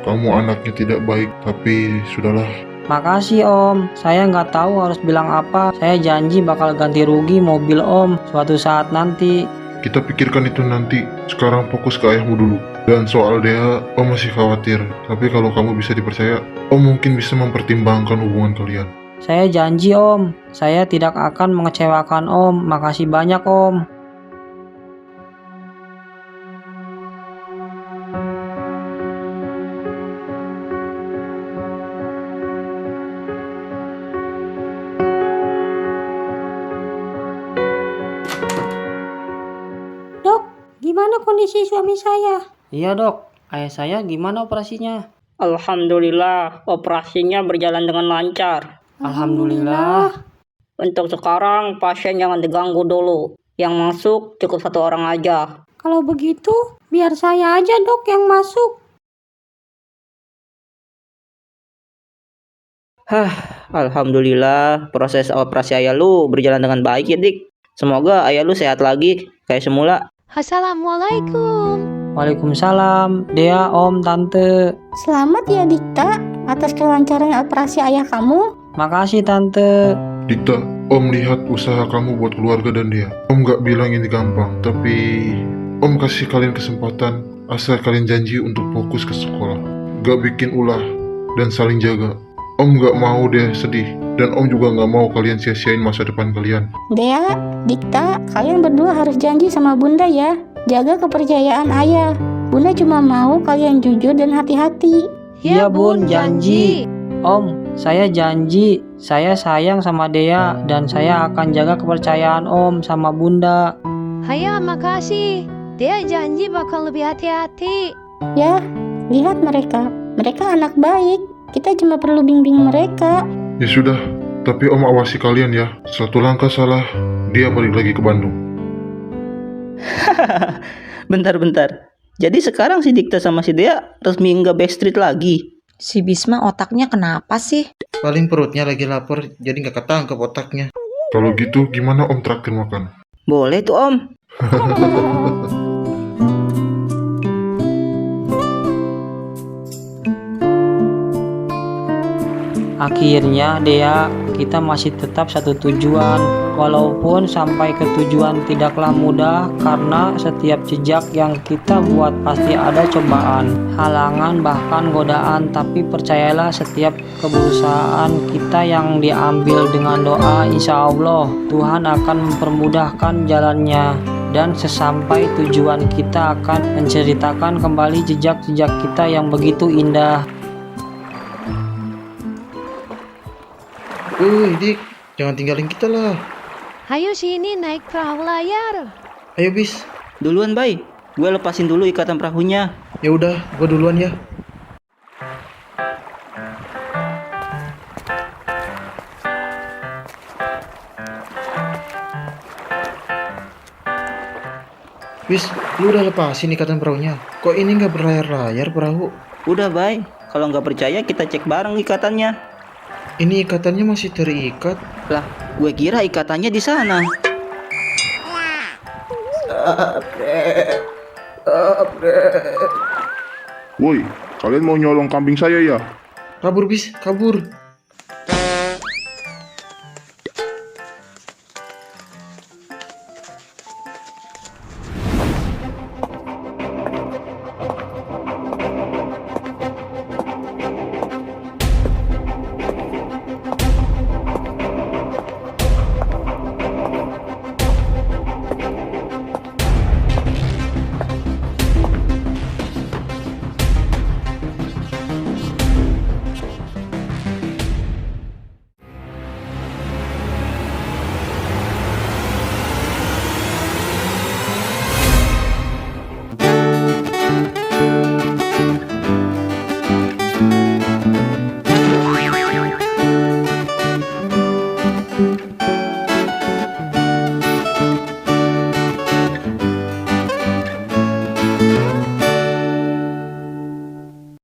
[SPEAKER 7] kamu anaknya tidak baik, tapi sudahlah.
[SPEAKER 3] Makasih Om, saya nggak tahu harus bilang apa. Saya janji bakal ganti rugi mobil Om suatu saat nanti.
[SPEAKER 7] Kita pikirkan itu nanti. Sekarang fokus ke ayahmu dulu. Dan soal Dea, Om masih khawatir. Tapi kalau kamu bisa dipercaya, Om mungkin bisa mempertimbangkan hubungan kalian.
[SPEAKER 3] Saya janji Om, saya tidak akan mengecewakan Om. Makasih banyak Om.
[SPEAKER 11] Dok, gimana kondisi suami saya?
[SPEAKER 3] Iya Dok, ayah saya gimana operasinya?
[SPEAKER 12] Alhamdulillah, operasinya berjalan dengan lancar.
[SPEAKER 3] Alhamdulillah.
[SPEAKER 12] Untuk sekarang, pasien jangan diganggu dulu. Yang masuk cukup 1 orang aja.
[SPEAKER 11] Kalau begitu, biar saya aja dok yang masuk.
[SPEAKER 4] Alhamdulillah, proses operasi ayah lu berjalan dengan baik ya, Dik. Semoga ayah lu sehat lagi kayak semula.
[SPEAKER 2] Assalamualaikum.
[SPEAKER 3] Waalaikumsalam, Dea, Om, Tante.
[SPEAKER 11] Selamat ya Dikta atas kelancaran operasi ayah kamu.
[SPEAKER 3] Makasih Tante.
[SPEAKER 7] Dikta, Om lihat usaha kamu buat keluarga dan dia. Om gak bilang ini gampang, tapi Om kasih kalian kesempatan asal kalian janji untuk fokus ke sekolah. Gak bikin ulah dan saling jaga. Om gak mau dia sedih, dan Om juga gak mau kalian sia-siain masa depan kalian.
[SPEAKER 11] Dea, Dikta, kalian berdua harus janji sama Bunda ya. Jaga kepercayaan ayah. Bunda cuma mau kalian jujur dan hati-hati.
[SPEAKER 3] Iya Bun, janji. Om, saya janji. Saya sayang sama Dea dan saya akan jaga kepercayaan Om sama Bunda.
[SPEAKER 2] Haya, makasih. Dia janji bakal lebih hati-hati.
[SPEAKER 11] Ya, lihat mereka. Mereka anak baik. Kita cuma perlu bimbing mereka.
[SPEAKER 7] Ya sudah, tapi Om awasi kalian ya. 1 langkah salah, dia balik lagi ke Bandung.
[SPEAKER 4] Bentar. Jadi sekarang si Dikta sama si Dea resmi nggak backstreet lagi.
[SPEAKER 6] Si Bisma otaknya kenapa sih?
[SPEAKER 5] Paling perutnya lagi lapar, jadi nggak ketangkep otaknya.
[SPEAKER 7] Kalau gitu gimana Om traktir makan?
[SPEAKER 4] Boleh tuh Om.
[SPEAKER 3] Akhirnya Dea, kita masih tetap satu tujuan. Walaupun sampai ke tujuan tidaklah mudah, karena setiap jejak yang kita buat pasti ada cobaan, halangan, bahkan godaan. Tapi percayalah, setiap keberusahaan kita yang diambil dengan doa, insya Allah Tuhan akan mempermudahkan jalannya. Dan sesampai tujuan kita akan menceritakan kembali jejak-jejak kita yang begitu indah.
[SPEAKER 5] Dik, jangan tinggalin kita lah.
[SPEAKER 2] Hayo sini naik perahu layar.
[SPEAKER 5] Ayo bis.
[SPEAKER 4] Duluan Bay, gue lepasin dulu ikatan perahunya.
[SPEAKER 5] Ya udah, gue duluan ya. Bis, lu udah lepasin ikatan perahunya. Kok ini nggak berlayar-layar perahu?
[SPEAKER 4] Udah Bay, kalau nggak percaya kita cek bareng ikatannya.
[SPEAKER 5] Ini ikatannya masih terikat.
[SPEAKER 4] Lah, gue kira ikatannya di sana.
[SPEAKER 1] Woi, kalian mau nyolong kambing saya ya?
[SPEAKER 5] Kabur bis, kabur.